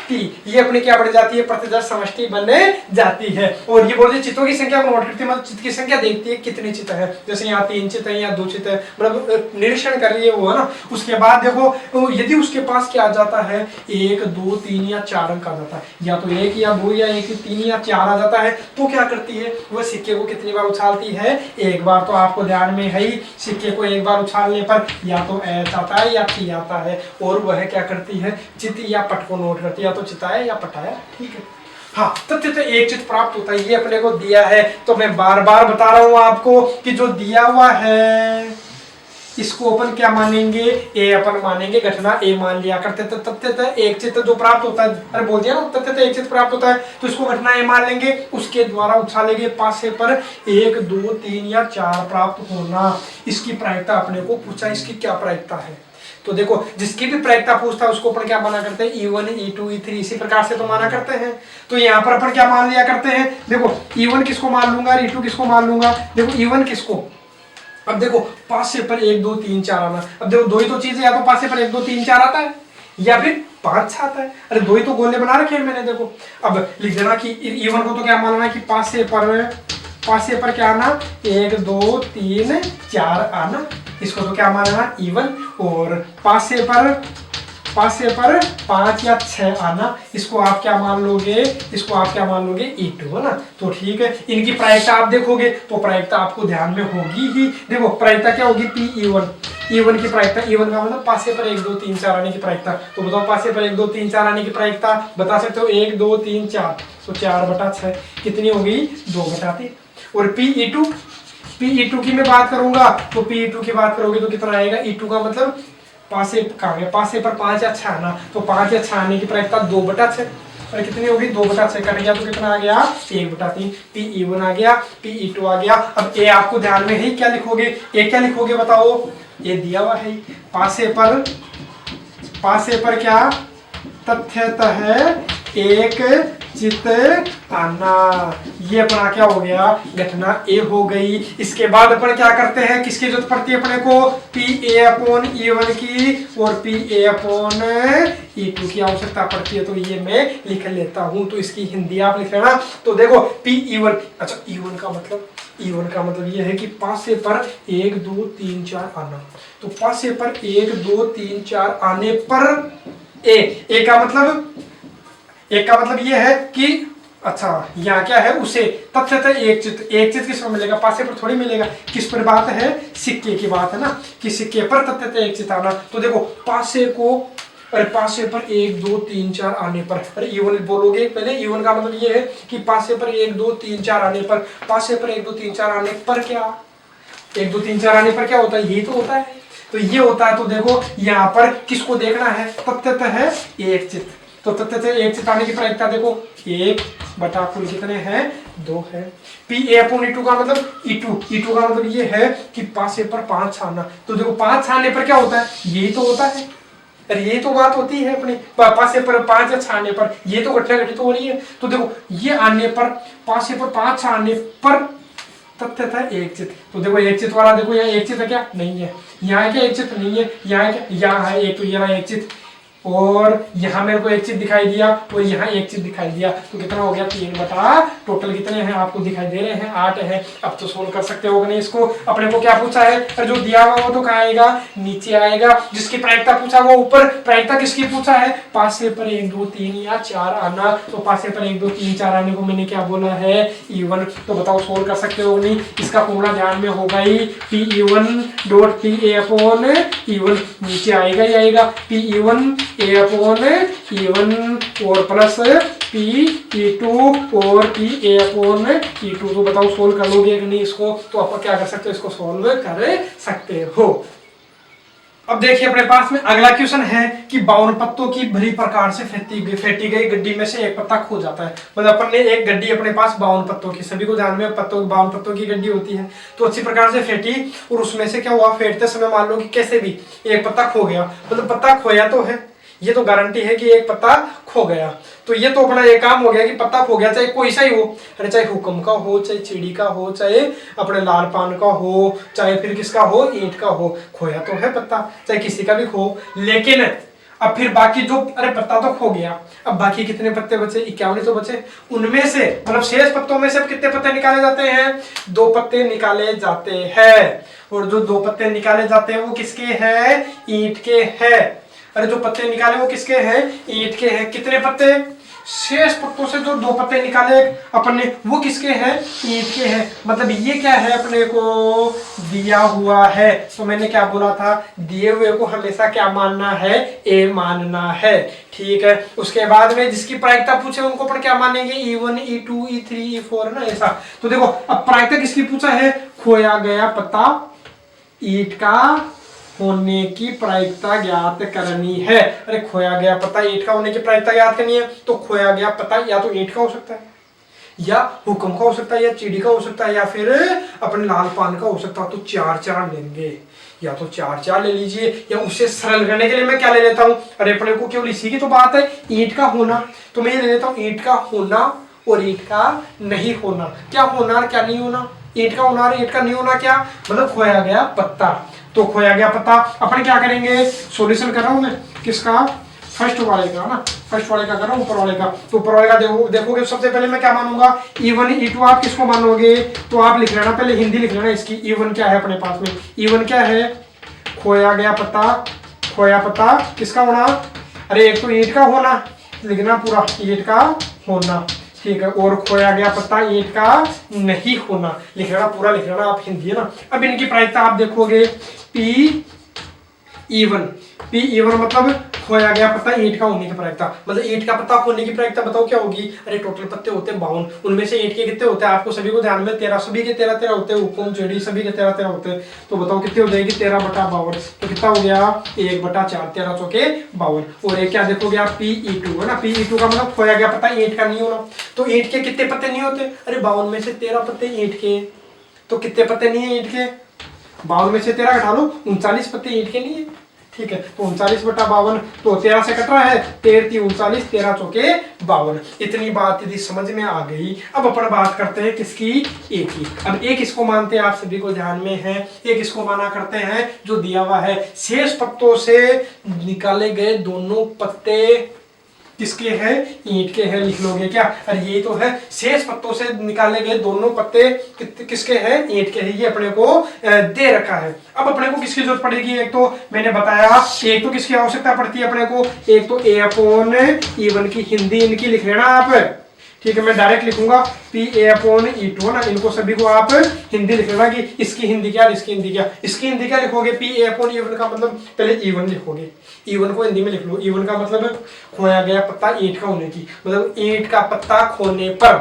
Speaker 1: T। ये अपनी क्या बन जाती है? प्रतिशत समष्टि बनने जाती है। और ये बोलते चित्तों की संख्या को नोट करती है, मतलब चित्त की संख्या देखती है कितने चित्त है। जैसे यहाँ 3 चित्त है, यहाँ 2 चित्त है, मतलब निरीक्षण कर रही है वो, है ना। उसके बाद देखो यदि उसके पास क्या आ जाता है? 1 2 3 या 4 अंक आ जाता है, या तो 1 या 2 या 1 3 या 4 आ जाता है, तो क्या करती है? वह सिक्के को कितनी बार उछालती है? 1 बार। तो आपको ध्यान में है ही, सिक्के को 1 बार उछालने पर या तो H आता है या T आता है, और वह क्या करती है? चित्त या पट को नोट करती है, या तो चिताया या पटाया। ठीक है, हाँ, तथ्य तो एक चित्त प्राप्त होता है, ये अपने को दिया है। तो मैं बार बार बता रहा हूं आपको कि जो दिया हुआ है इसको अपन क्या मानेंगे? ए अपन मानेंगे, घटना ए मान लिया करते थे। तथ्य एक चित्त जो प्राप्त होता है, अरे बोल दिया ना, तथ्य एक चित्त प्राप्त होता है तो इसको घटना ए मान लेंगे, उसके द्वारा उछालेंगे पासे पर 1 2 3 या 4 प्राप्त होना। इसकी प्रायिकता अपने को पूछा, इसकी क्या प्रायिकता है? तो देखो जिसकी भी प्रायिकता पूछता है उसको अपन क्या माना करते हैं? E1 E2 E3 इसी प्रकार से तो माना करते हैं। तो यहाँ पर अपन क्या मान लिया करते हैं? देखो E1 किसको मान लूंगा, E2 किसको मान लूंगा? देखो E1 किसको, अब देखो पासे पर 1 2 3 4 आना। अब देखो दो ही तो चीजें, या तो पासे पर 1 2 3 4 आता है या फिर 5 6 आता है। अरे दो ही तो गोले बना रखे हैं मैंने। देखो अब लिख देना कि E1 को तो क्या मानना है कि पासे पर क्या आना? 1 2 3 4 आना। इसको तो क्या मानना? E1। और पासे पर पासे पर 5 या 6 आना, इसको आप क्या मान लोगे, इसको आप क्या मान लोगे, E2 है ना। तो ठीक है, इनकी प्रायिकता आप देखोगे तो प्रायिकता आपको ध्यान में होगी ही। देखो प्रायिकता क्या होगी, P E1 की प्रायिकता, E1 का मतलब पासे पर 1 2 3 4 आने की प्रायिकता। तो बताओ पासे पर 1 2 3 4 आने की प्रायिकता बता सकते हो, 1 2 3 4, तो 4/6 कितनी होगी, 2/3। और P E2 की मैं बात करूंगा तो P E2 की बात करोगे तो कितना आएगा, E2 का मतलब पासे कहाँ गया, पासे पर 5 या 6 आना, तो 5 या 6 आने की प्रायिकता 2/6 और कितनी होगी, 2/6 कट गया तो कितना आ गया, 1/3। Pe1 आ गया, Pe2 आ गया। अब ए आपको ध्यान में है, क्या लिखोगे, ए क्या लिखोगे बताओ, ये दिया हुआ है, पासे पर क्या तथ्यतः एक चित आना, ये अपना क्या हो गया, घटना ए हो गई। इसके बाद अपन क्या करते हैं, किसकी जरूरत पड़ती है अपने को, Pa/E1 की और Pa/E2 की आवश्यकता पड़ती है। तो ये मैं लिख लेता हूं, तो इसकी हिंदी आप लिख लेना। तो देखो Pe1, अच्छा E1 का मतलब ये है कि पासे पर 1 2 3 4 आना, तो पासे पर 1 2 3 4 आने पर ए का मतलब ये है कि अच्छा यहाँ क्या है, उसे तथ्यतः एक चित किस पर मिलेगा, पासे पर थोड़ी मिलेगा। किस पर बात है, सिक्के की बात है ना, कि सिक्के पर तथ्यतः एक चित आना। तो देखो पासे पर 1 2 3 4 आने पर, अरे E1 बोलोगे पहले, E1 का मतलब ये है कि पासे पर 1 2 3 4 आने पर, पासे पर 1 2 3 4 आने पर क्या, 1 2 3 4 आने पर क्या होता है, यही तो होता है, तो ये होता है। तो देखो यहाँ पर किसको देखना है, तथ्यतः एक चित, तो तथ्यतः एक चित आने की प्रायिकता देखो, 1 बटा कुल कितने हैं, 2 है। Pa/E2 का मतलब E2 का मतलब ये है कि पासे पर 5 आना, तो देखो 5 आने पर क्या होता है, यही तो होता है, अरे ये तो बात होती है अपनी, पासे पर 5 या 6 आने पर ये तो घटना घटित हो रही है। तो देखो ये आने पर, पासे पर 5 आने पर तथ्यतः एक चित, तो देखो एक चित वाला, देखो यहाँ एक चित है क्या, नहीं है, यहाँ क्या एक चित नहीं है, यहाँ क्या, यहाँ है एक, तो यहाँ एक चित, और यहाँ मेरे को एक चित दिखाई दिया और यहाँ एक चित दिखाई दिया, तो कितना हो गया, 3 बटा टोटल कितने हैं आपको दिखाई दे रहे हैं, 8 है। अब तो सोल्व कर सकते हो नहीं इसको, अपने को क्या पूछा है, और जो दिया हुआ वो तो कहाँ आएगा, नीचे आएगा। जिसकी प्रायिकता पूछा वो ऊपर, प्रायिकता किसकी पूछा है, पासे पर 1 2 3 या 4 आना, तो पासे पर 1 2 3 4 आने को मैंने क्या बोला है, E1। तो बताओ सोल्व कर सकते हो नहीं, इसका फॉर्मूला ध्यान में होगा ही, Pe1.Pa/E1 नीचे आएगा ही आएगा, Pe1 A/E1 और प्लस Pe2 और Pa/E2। तो बताओ सोल्व कर लोगे कि नहीं इसको, तो आप क्या कर सकते हो, इसको सोल्व कर सकते हो। अब देखिए अपने पास में अगला क्वेश्चन है कि 52 पत्तों की भली प्रकार से फेंटी गई गड्डी में से एक पत्ता खो जाता है। मतलब अपन ने एक गड्डी अपने पास 52 पत्तों की, सभी को ध्यान में 52 पत्तों की गड्डी होती है, तो अच्छी प्रकार से फेंटी और उसमें से क्या हुआ, फेंटते समय मान लो कि कैसे भी एक पत्ता खो गया, मतलब पत्ता खोया तो है, ये तो गारंटी है कि एक पत्ता खो गया। तो ये तो अपना एक काम हो गया कि पत्ता खो गया, चाहे कोई सा ही हो, अरे चाहे हुक्म का हो, चाहे चिड़ी का हो, चाहे अपने लाल पान का हो, चाहे फिर किसका हो, ईंट का हो, खोया तो है पत्ता, चाहे किसी का भी खो। लेकिन अब फिर बाकी जो, अरे पत्ता तो खो गया, अब बाकी कितने पत्ते बचे, 51 तो बचे, उनमें से मतलब शेष पत्तों में से अब कितने पत्ते निकाले जाते हैं, 2 पत्ते निकाले जाते हैं। और जो 2 पत्ते निकाले जाते हैं वो किसके हैं, ईंट के हैं। अरे जो पत्ते निकाले वो किसके हैं, ईंट के हैं। कितने पत्ते, शेष पत्तों से जो 2 पत्ते निकाले अपन ने वो किसके हैं, ईंट के हैं। मतलब ये क्या है, अपने को दिया हुआ है, तो मैंने क्या बोला था, दिए हुए को हमेशा क्या मानना है, ए मानना है, ठीक है। उसके बाद में जिसकी प्रायिकता पूछे उनको अपन क्या मानेंगे, E1 E2 E3 E4 है ना, ऐसा। तो देखो अब प्रायिकता किसकी पूछा है, खोया गया पत्ता ईंट का होने की प्रायिकता ज्ञात करनी है। अरे खोया गया पता ईंट का होने की प्रायिकता ज्ञात करनी है, तो खोया गया पता या तो ईंट का हो सकता है, या हुक्म का हो सकता है, या चिड़ी का हो सकता है, या फिर अपने लाल पान का हो सकता है। तो 4 लेंगे, या तो 4 ले लीजिए, या उससे सरल करने के लिए मैं क्या ले लेता हूँ, अरे अपने को केवल इसी की तो बात है, ईंट का होना, तो मैं ये ले लेता हूँ ईंट का होना और ईंट का नहीं होना। क्या होना और क्या नहीं होना, ईंट का होना और ईंट का नहीं होना, क्या मतलब खोया गया पत्ता। तो खोया गया पत्ता अपन क्या करेंगे, सॉल्यूशन कर रहा हूं मैं किसका, फर्स्ट वाले का ना, फर्स्ट वाले का कर रहा हूं, ऊपर वाले का। तो ऊपर वाले का देखोगे सबसे पहले मैं क्या मानूंगा, E1 E2 आप किसको मानोगे, तो आप लिख लेना, पहले हिंदी लिख लेना इसकी। E1 क्या है अपने पास में, E1 क्या है, खोया गया पत्ता, खोया पत्ता किसका होना, अरे एक तो ईंट का होना लिखना पूरा, ईंट का होना, ठीक है। और खोया गया पत्ता ईंट का नहीं होना लिखना पूरा, लिखना आप हिंदी है ना। अब इनकी प्रायिकता आप देखोगे पी इवन, पी इवन मतलब खोया गया पत्ता ईंट का होने की प्रायिकता, मतलब ईंट का पत्ता होने की प्रायिकता बताओ क्या होगी। अरे टोटल पत्ते होते हैं 52, उनमें से ईंट के कितने होते हैं आपको सभी को ध्यान में 13, सभी के 13 13 होते हैं, उपम जेडी सभी के 13 13 होते हैं। तो बताओ कितने हो जाएगी 13/52, तो कितना हो गया 1/4, 13 चौके 52। और एक क्या देखोगे आप Pe2 है ना, Pe2 का मतलब खोया गया पत्ता ईंट का नहीं होना। तो ईंट के कितने पत्ते नहीं होते, अरे 52 में से 13 पत्ते ईंट के, तो कितने पत्ते नहीं है ईंट के, 52 में से 13 घटा लो, 39 पत्ते ईंट के नहीं है, ठीक है। तो 39/52, तो 13 से कट रहा है, 13 3 39, 13 चौके 52। इतनी बात यदि समझ में आ गई, अब अपन बात करते हैं किसकी, एक की। अब एक इसको मानते हैं, आप सभी को ध्यान में है, एक इसको माना करते हैं जो दिया हुआ है शेष पत्तों से निकाले गए दोनों पत्ते किसके हैं, ईंट के हैं, लिख लोगे क्या। अरे ये तो है शेष पत्तों से निकाले गए दोनों पत्ते किसके हैं, ईंट के हैं, ये अपने को दे रखा है। अब अपने को किसकी जरूरत पड़ेगी, एक तो मैंने बताया, एक तो किसकी आवश्यकता पड़ती है अपने को, एक तो A/E1 की हिंदी इनकी लिख लेना आप, ठीक है। मैं डायरेक्ट लिखूंगा PA/E2 है ना, इनको सभी को आप हिंदी लिख लेना कि इसकी हिंदी क्या, इसकी हिंदी क्या। इसकी हिंदी क्या लिखोगे, PA/E1 का मतलब पहले E1 लिखोगे, E1 को हिंदी में लिख लो। E1 का मतलब खोया गया पत्ता ईंट का होने की, मतलब ईंट का पत्ता खोने पर,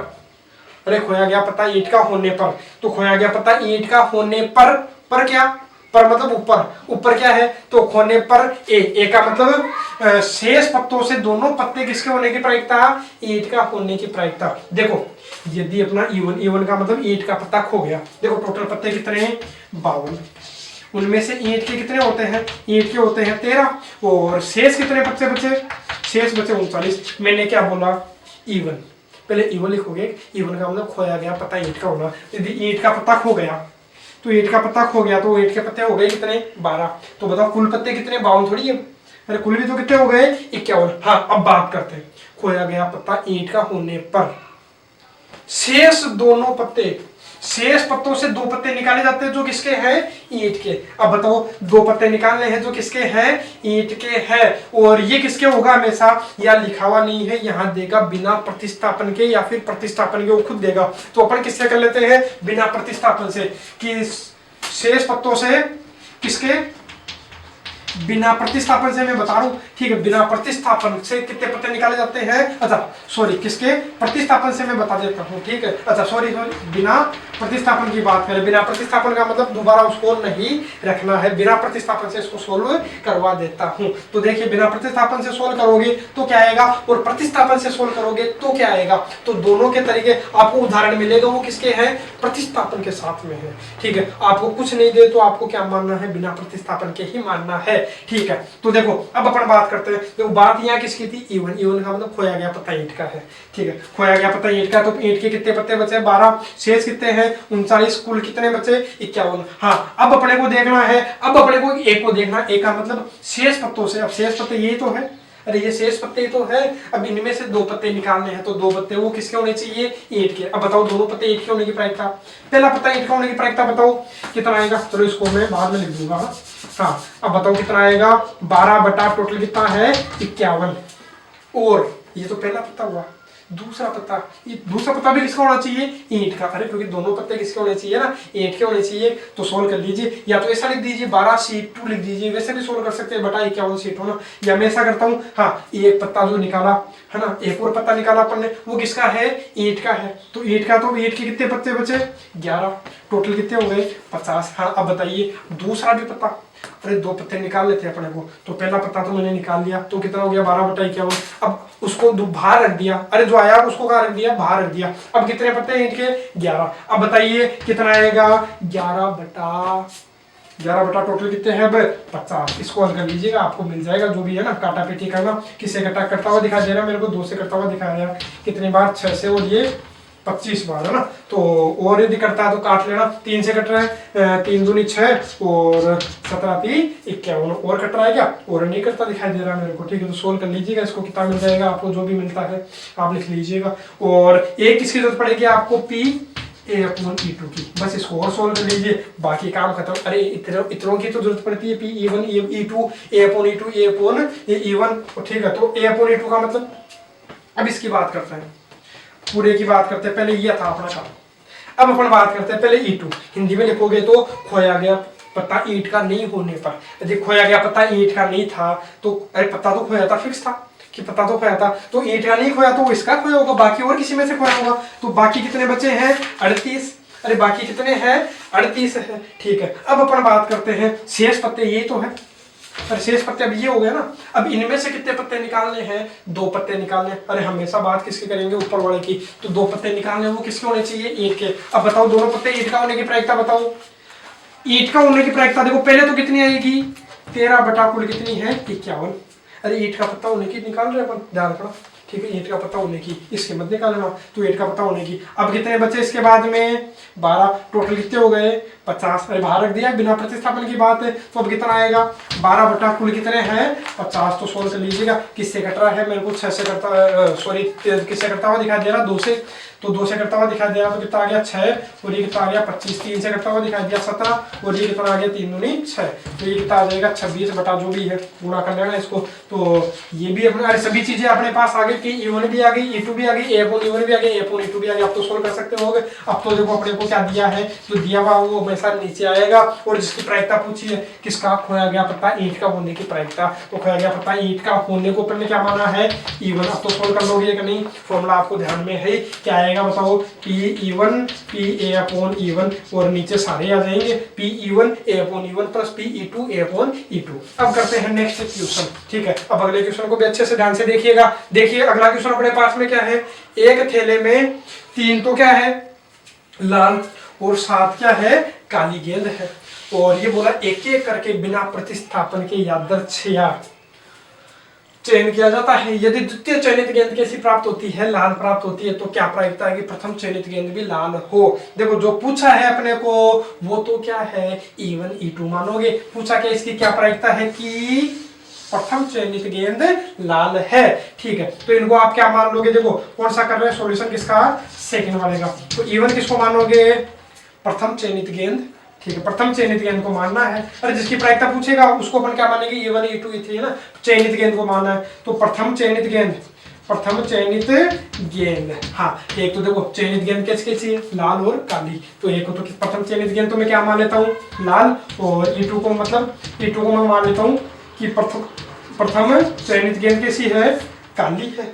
Speaker 1: अरे खोया गया पत्ता ईंट का होने पर, तो खोया गया पत्ता ईंट का होने पर क्या, पर मतलब ऊपर, ऊपर क्या है, तो खोने पर ए का मतलब शेष पत्तों से दोनों पत्ते किसके होने की प्रायिकता, ईंट का होने की प्रायिकता। देखो यदि अपना E1 का मतलब ईंट का पत्ता खो गया, देखो टोटल पत्ते कितने हैं 52, उनमें से ईंट के कितने होते हैं, ईंट के होते हैं 13, और शेष कितने पत्ते बचे, शेष बचे 39। मैंने क्या बोला E1, पहले E1 लिखोगे, E1 का मतलब खोया गया पत्ता ईंट का होना। यदि ईंट का पत्ता खो गया, तो ईंट का पत्ता खो गया, तो ईंट के पत्ते हो गए कितने 12, तो बताओ कुल पत्ते कितने 52 थोड़ी है, अरे कुल भी तो कितने हो गए 51। हाँ अब बात करते हैं खोया गया पत्ता ईंट का होने पर शेष दोनों पत्ते, शेष पत्तों से दो पत्ते निकाले जाते हैं जो किसके हैं, ईंट के। अब बताओ दो पत्ते निकालने हैं जो किसके हैं, ईंट के हैं, और ये किसके होगा हमेशा, या लिखा हुआ नहीं है, यहाँ देगा बिना प्रतिस्थापन के या फिर प्रतिस्थापन के, वो खुद देगा। तो अपन किससे कर लेते हैं, बिना प्रतिस्थापन से, कि शेष पत्तों से किसके, बिना प्रतिस्थापन से मैं बता रहा हूं, ठीक है। बिना प्रतिस्थापन से कितने पत्ते निकाले जाते हैं, अच्छा सॉरी किसके, प्रतिस्थापन से मैं बता देता हूं, ठीक है। अच्छा सॉरी बिना प्रतिस्थापन की बात करें, बिना प्रतिस्थापन का मतलब दोबारा उसको नहीं रखना है, बिना प्रतिस्थापन से इसको सोल्व करवा देता हूं। तो देखिए बिना प्रतिस्थापन से सोल्व करोगे तो क्या आएगा, और प्रतिस्थापन से सोल्व करोगे तो क्या आएगा, तो दोनों के तरीके आपको उदाहरण मिलेगा, वो किसके हैं, प्रतिस्थापन के साथ में है, ठीक है। आपको कुछ नहीं दे तो आपको क्या मानना है, बिना प्रतिस्थापन के ही मानना है, ठीक है। तो देखो अब अपन बात करते हैं, तो बात यहाँ किसकी थी, E1 का मतलब खोया गया पत्ता ईंट का है, ठीक है। खोया गया पत्ता ईंट का, तो ईंट के कितने पत्ते बचे 12, शेष कितने हैं 39, कुल कितने बचे 51। हाँ अब अपने को देखना है, अब अपने को एक को देखना, एक का मतलब शेष पत्तों से, अब शेष पत्ते ये तो है, अरे ये शेष पत्ते तो है, अब इनमें से दो पत्ते निकालने हैं, तो दो पत्ते वो किसके होने चाहिए, ईंट के। अब बताओ दोनों पत्ते ईंट के होने की प्रायिकता, पहला पत्ता ईंट का होने की प्रायिकता बताओ कितना आएगा, चलो इसको मैं बाद में लिख दूंगा। हाँ अब बताओ कितना आएगा, 12 बटा टोटल कितना है 51, और ये तो पहला पत्ता हुआ, दूसरा पत्ता, ये दूसरा पत्ता भी किसका होना चाहिए, ईंट का। अरे क्योंकि दोनों पत्ते किसके होने चाहिए ना, ईंट के होने चाहिए। तो सोल्व कर लीजिए, या तो ऐसा लिख दीजिए 12C2 लिख दीजिए, वैसे भी सोल्व कर सकते हैं, बटा 51C2 ना, या मैं ऐसा करता हूँ, हाँ एक पत्ता जो निकाला है ना, एक और पत्ता निकाला अपन ने, वो किसका है, ईंट का है। तो ईंट का, तो ईंट के कितने पत्ते बचे 11, टोटल कितने हो गए 50। हाँ अब बताइए दूसरा भी पत्ता, अरे दो पत्ते निकाल लेते हैं अपने को, तो पहला पत्ता तो मैंने निकाल लिया, तो कितना हो गया 12 बटा 51। अब उसको बाहर रख दिया, अरे जो आया उसको कहाँ रख दिया, बाहर रख दिया। अब कितने पत्ते हैं इनके 11, अब बताइए कितना आएगा 11 बटा टोटल कितने हैं अब 50। इसको हल कर लीजिएगा, आपको मिल जाएगा जो भी है ना, काटा पीटी करना, किससे करता हुआ दिखाई दे रहा है मेरे को, 2 से करता हुआ दिखाया जा रहा है, कितनी बार 6 से, और ये 25 बार है ना। तो और यदि करता है तो काट लेना, 3 से कट रहा है, 3 दूनी 6 और 17 3 51, और कट रहा है क्या, और नहीं करता दिखाई दे रहा है मेरे को, ठीक है। तो सोल्व कर लीजिएगा, इसको कितना मिल जाएगा आपको, जो भी मिलता है आप लिख लीजिएगा। और एक किसकी जरूरत पड़ेगी आपको, ए अपॉन ई टू की, बस इसको और सोल्व कर लीजिए, बाकी काम खत्म। अरे इतनों की तो जरूरत पड़ती है, P E one E two A upon E two A upon E one, ठीक है। तो ए अपॉन ई टू का मतलब, अब इसकी बात करते हैं, पूरे की बात करते हैं, पहले ये था अपना काम। अब अपन बात करते हैं पहले ई टू, हिंदी में लिखोगे तो खोया गया पत्ता ईंट का नहीं होने पर, यदि खोया गया पत्ता ईंट का नहीं था तो, अरे पत्ता तो खोया था, फिक्स था कि पत्ता तो खोया था, तो ईंट का नहीं खोया तो इसका खोया होगा, बाकी और किसी में से खोया होगा। तो बाकी कितने बचे हैं? 38। अरे बाकी कितने हैं? 38 है, ठीक है। अब अपन बात करते हैं शेष पत्ते, ये तो है, अरे शेष पत्ते अब ये हो गया ना। अब इनमें से कितने पत्ते निकालने हैं? 2 पत्ते निकालने। अरे हमेशा बात किसकी करेंगे? ऊपर वाले की। तो 2 पत्ते निकालने, वो किसके होने चाहिए? ईंट के। अब बताओ दोनों पत्ते ईंट का होने की प्रायिकता बताओ। ईंट का होने की प्रायिकता देखो, पहले तो कितनी आएगी? 13 बटा कुल कितनी है? 51। अरे ईंट का पत्ता होने की निकाल रहे अपन, ध्यान रखना, ठीक है। ईंट का पत्ता होने की, इसकी मत निकालना, तो ईंट का पत्ता होने की। अब कितने बचे इसके बाद में? 12। टोटल कितने हो गए? 50। अरे बाहर रख दिया, बिना प्रतिस्थापन की बात है, तो अब कितना आएगा? 12 बटा कुल कितने हैं? 50। तो 16 से लीजिएगा। किससे कट रहा है? मेरे को 6 से करता, सॉरी किससे करता हुआ दिखाई दे रहा? 2 से, तो 2 से करता हुआ दिखाई दे रहा, तो कितना आ गया? 6। और ये कितना आ गया? 25। 3 से करता हुआ दिखाई दिया 17, और ये कितना आ गया? 3 दूनी 6। तो ये कितना आ जाएगा? 26 बटा जो भी है, गुणा कर लेना इसको। तो ये भी अपने, अरे सभी चीजें अपने पास आ गई, कि E1 भी आ गई, E2 भी आ गई, A अपॉन E1 भी आ गई, A अपॉन E2 भी आ गई। अब तो सोल्व कर सकते होगे। अब तो देखो अपने को क्या दिया है, जो दिया हुआ वो हमेशा नीचे आएगा, और जिसकी प्रायिकता पूछी है किसका? खोया गया पत्ता ईंट का होने की प्रायिकता। तो खोया गया पत्ता ईंट का होने को पहले क्या माना है? E1। अब तो सोल्व कर लोगे कि नहीं? फॉर्मूला आपको ध्यान में है, क्या आएगा बताओ? P P A upon E1, और नीचे सारे आ जाएंगे, P A upon E1 plus P A upon E2। अब करते हैं नेक्स्ट क्वेश्चन, ठीक है। अब अगले क्वेश्चन को भी अच्छे से ध्यान से देखिएगा। देखिए अगला क्वेश्चन अपने पास में क्या है? एक थैले में 3 तो क्या है? लाल, और 7 क्या है? काली गेंद है। और ये बोला एक एक करके बिना प्रतिस्थापन के यादृच्छिया चयन किया जाता है। यदि द्वितीय चयनित गेंद कैसी प्राप्त होती है? लाल प्राप्त होती है। तो क्या प्रायिकता है कि प्रथम चयनित गेंद भी लाल हो? देखो जो पूछा है अपने को वो तो क्या है? E1 E2 मानोगे। पूछा क्या, इसकी क्या प्रायिकता है कि प्रथम चयनित गेंद लाल है, ठीक है। तो इनको आप क्या मान लोगे? देखो कौन सा कर रहे हैं सॉल्यूशन, किसका? सेकंड वाले का। तो E1 किसको मानोगे? प्रथम चयनित गेंद, ठीक है। प्रथम चयनित गेंद को मानना है। अरे जिसकी प्रायिकता पूछेगा उसको अपन क्या मानेंगे? E1 E2 E3 है ना, चयनित गेंद को मानना है। तो प्रथम चयनित गेंद, प्रथम चयनित गेंद, हाँ। एक तो देखो चयनित गेंद कैसी कैसी है? लाल और काली। तो एक तो प्रथम चयनित गेंद तो मैं क्या मान लेता हूँ? लाल। और E2 को, मतलब E2 को मैं मान लेता हूँ कि प्रथम चयनित गेंद कैसी है? काली है।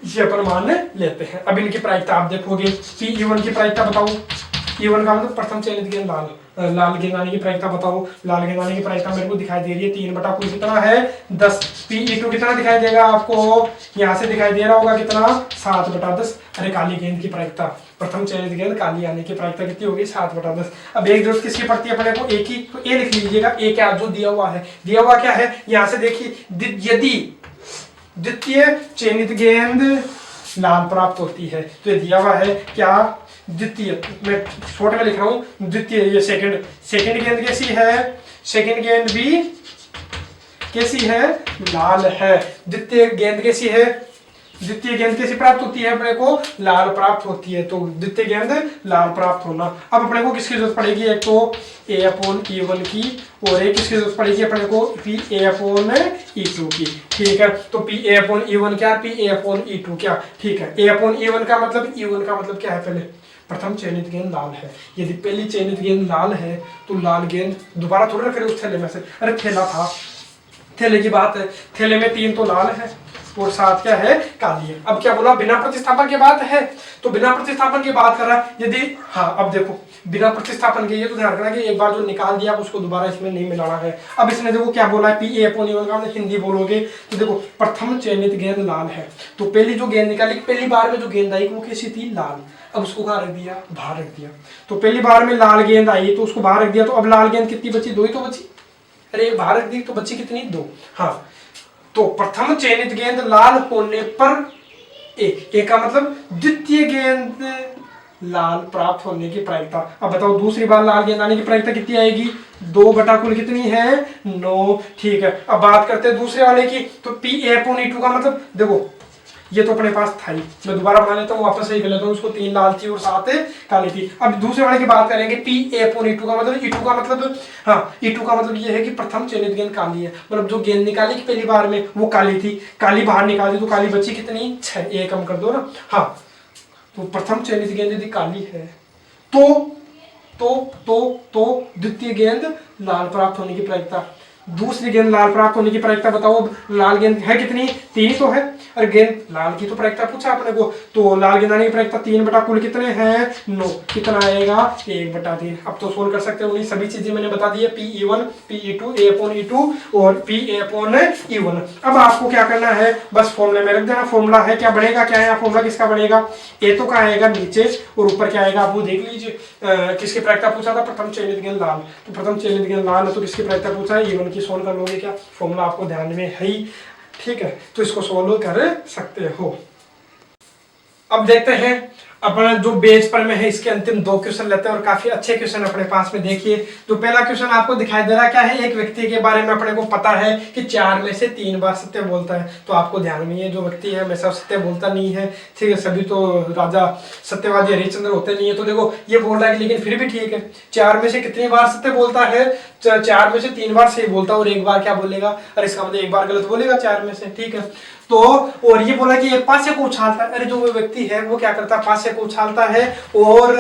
Speaker 1: ये अपन मान लेते हैं। अब इनकी प्रायिकता आप देखोगे, E1 की प्रायिकता बताओ। E1 का मतलब प्रथम चयनित गेंद लाल, लाल गेंद आने की प्रायिकता बताओ। लाल गेंद आने की प्रायिकता मेरे को दिखाई दे रही है 3 बटा कुल कितना है? 10। P2 कितना दिखाई देगा आपको? यहाँ से दिखाई दे रहा होगा कितना? 7 बटा 10। अरे काली गेंद की प्रायिकता, प्रथम चयनित गेंद काली आने की प्रायिकता कितनी होगी? 7 बटा 10। अब एक जरूरत किसकी पड़ती है अपने को? एक ही, तो ए लिख लीजिएगा। ए क्या जो दिया हुआ है? दिया हुआ क्या है? यहाँ से देखिए, यदि द्वितीय चयनित गेंद लाल प्राप्त होती है, तो ये दिया हुआ है क्या? द्वितीय, मैं छोटे में लिख रहा हूँ, द्वितीय, ये सेकंड, सेकंड गेंद कैसी है? सेकंड गेंद भी कैसी है? लाल है। द्वितीय गेंद कैसी है? द्वितीय गेंद कैसी प्राप्त होती है अपने को? लाल प्राप्त होती है। तो द्वितीय गेंद लाल प्राप्त होना। अब अपने को किसकी जरूरत पड़ेगी? एक तो A अपॉन E1 की, और एक किसकी जरूरत पड़ेगी अपने को? PA अपॉन E2 की, ठीक है। तो PA अपॉन E1 क्या? PA अपॉन E2 क्या, ठीक है। A अपॉन E1 का मतलब, E1 का मतलब क्या है? पहले प्रथम चयनित गेंद लाल है। यदि पहली चयनित गेंद लाल है तो लाल गेंद दोबारा थोड़ी रख रहे उस थैले में से, अरे थैला था, थैले की बात है। थैले में 3 तो लाल है और 7 क्या है? काली है। अब क्या बोला? बिना प्रतिस्थापन की बात है, तो बिना प्रतिस्थापन की बात कर रहा है। यदि, हाँ अब देखो बिना प्रतिस्थापन के, ये तो ध्यान रखना कि एक बार जो निकाल दिया उसको दोबारा इसमें नहीं मिलाना है। अब इसने देखो क्या बोला है? PA अपॉन E1 का हिंदी बोलोगे तो देखो प्रथम चयनित गेंद लाल है, तो पहली जो गेंद निकाली, पहली बार में जो गेंद आई वो कैसी थी? लाल। अब उसको कहाँ रख दिया? बाहर रख दिया। तो पहली बार में लाल गेंद आई तो उसको बाहर रख दिया। तो अब लाल गेंद कितनी बची? 2 ही तो बची। अरे बाहर रख दी तो बची कितनी? 2। हाँ, तो प्रथम चयनित गेंद लाल होने पर ए का मतलब द्वितीय गेंद लाल प्राप्त होने की प्रायिकता। अब बताओ दूसरी बार लाल गेंद आने की प्रायिकता कितनी आएगी? 2 बटा कुल कितनी है? 9, ठीक है। अब बात करते हैं दूसरे वाले की। तो PA अपॉन E2 का मतलब देखो ये तो अपने पास था ही। मैं दोबारा बना लेता हूँ, वापस सही कर लेता हूँ उसको। 3 लाल थी और 7 काली थी। अब दूसरे वाले की बात करेंगे। P A upon E two का मतलब, ई टू का मतलब, हाँ ई टू का मतलब ये है कि प्रथम चयनित गेंद काली है। मतलब जो गेंद निकाली कि पहली बार में वो काली थी, काली बाहर निकाली तो काली बची कितनी, 6। ए कम कर दो ना। हाँ तो प्रथम चयनित गेंद यदि काली है तो द्वितीय गेंद लाल प्राप्त होने की प्रायिकता, दूसरी गेंद लाल प्राप्त होने की प्रायिकता बताओ। अब लाल गेंद है कितनी, 3 तो है, और गेंद लाल की तो प्रायिकता पूछा अपने को, तो लाल गेंद आने की प्रायिकता 3 बटा कुल कितने हैं 9, कितना आएगा 1/3। अब तो सोल्व कर सकते हो, सभी चीजें मैंने बता दी है। P E one, P E two, A upon E two और P A upon E one. अब आपको क्या करना है, बस फॉर्मूले में रख देना। फॉर्मूला है क्या बनेगा, क्या है फॉर्मूला, किसका बनेगा, ए तो का आएगा नीचे और ऊपर क्या आएगा आप वो देख लीजिए। किसकी प्रायिकता पूछा था, प्रथम चयनित गेंद लाल, तो प्रथम चयनित गेंद लाल है तो किसकी प्रायिकता पूछा है, ई1 की। सोल्व कर लोगे क्या, फॉर्मूला आपको ध्यान में है ही, ठीक है, तो इसको सोल्व कर सकते हो। अब देखते हैं अपना जो बेस पर में है, इसके अंतिम 2 क्वेश्चन लेते हैं और काफी अच्छे क्वेश्चन अपने पास में। देखिए जो पहला क्वेश्चन आपको दिखाई दे रहा क्या है, एक व्यक्ति के बारे में अपने को पता है कि 4 में से 3 बार सत्य बोलता है। तो आपको ध्यान में, ये जो व्यक्ति है हमेशा सत्य बोलता नहीं है, ठीक है, सभी तो राजा सत्यवादी हरिश्चंद्र होते नहीं है। तो देखो ये बोल रहा है कि लेकिन फिर भी ठीक है, 4 में से कितनी बार सत्य बोलता है, 4 में से 3 बार सही बोलता है और 1 बार क्या बोलेगा, और इसका मतलब 1 बार गलत बोलेगा 4 में से, ठीक है। तो और ये बोला कि एक पासे को उछालता है, अरे जो वो व्यक्ति है वो क्या करता है, पासे को उछालता है और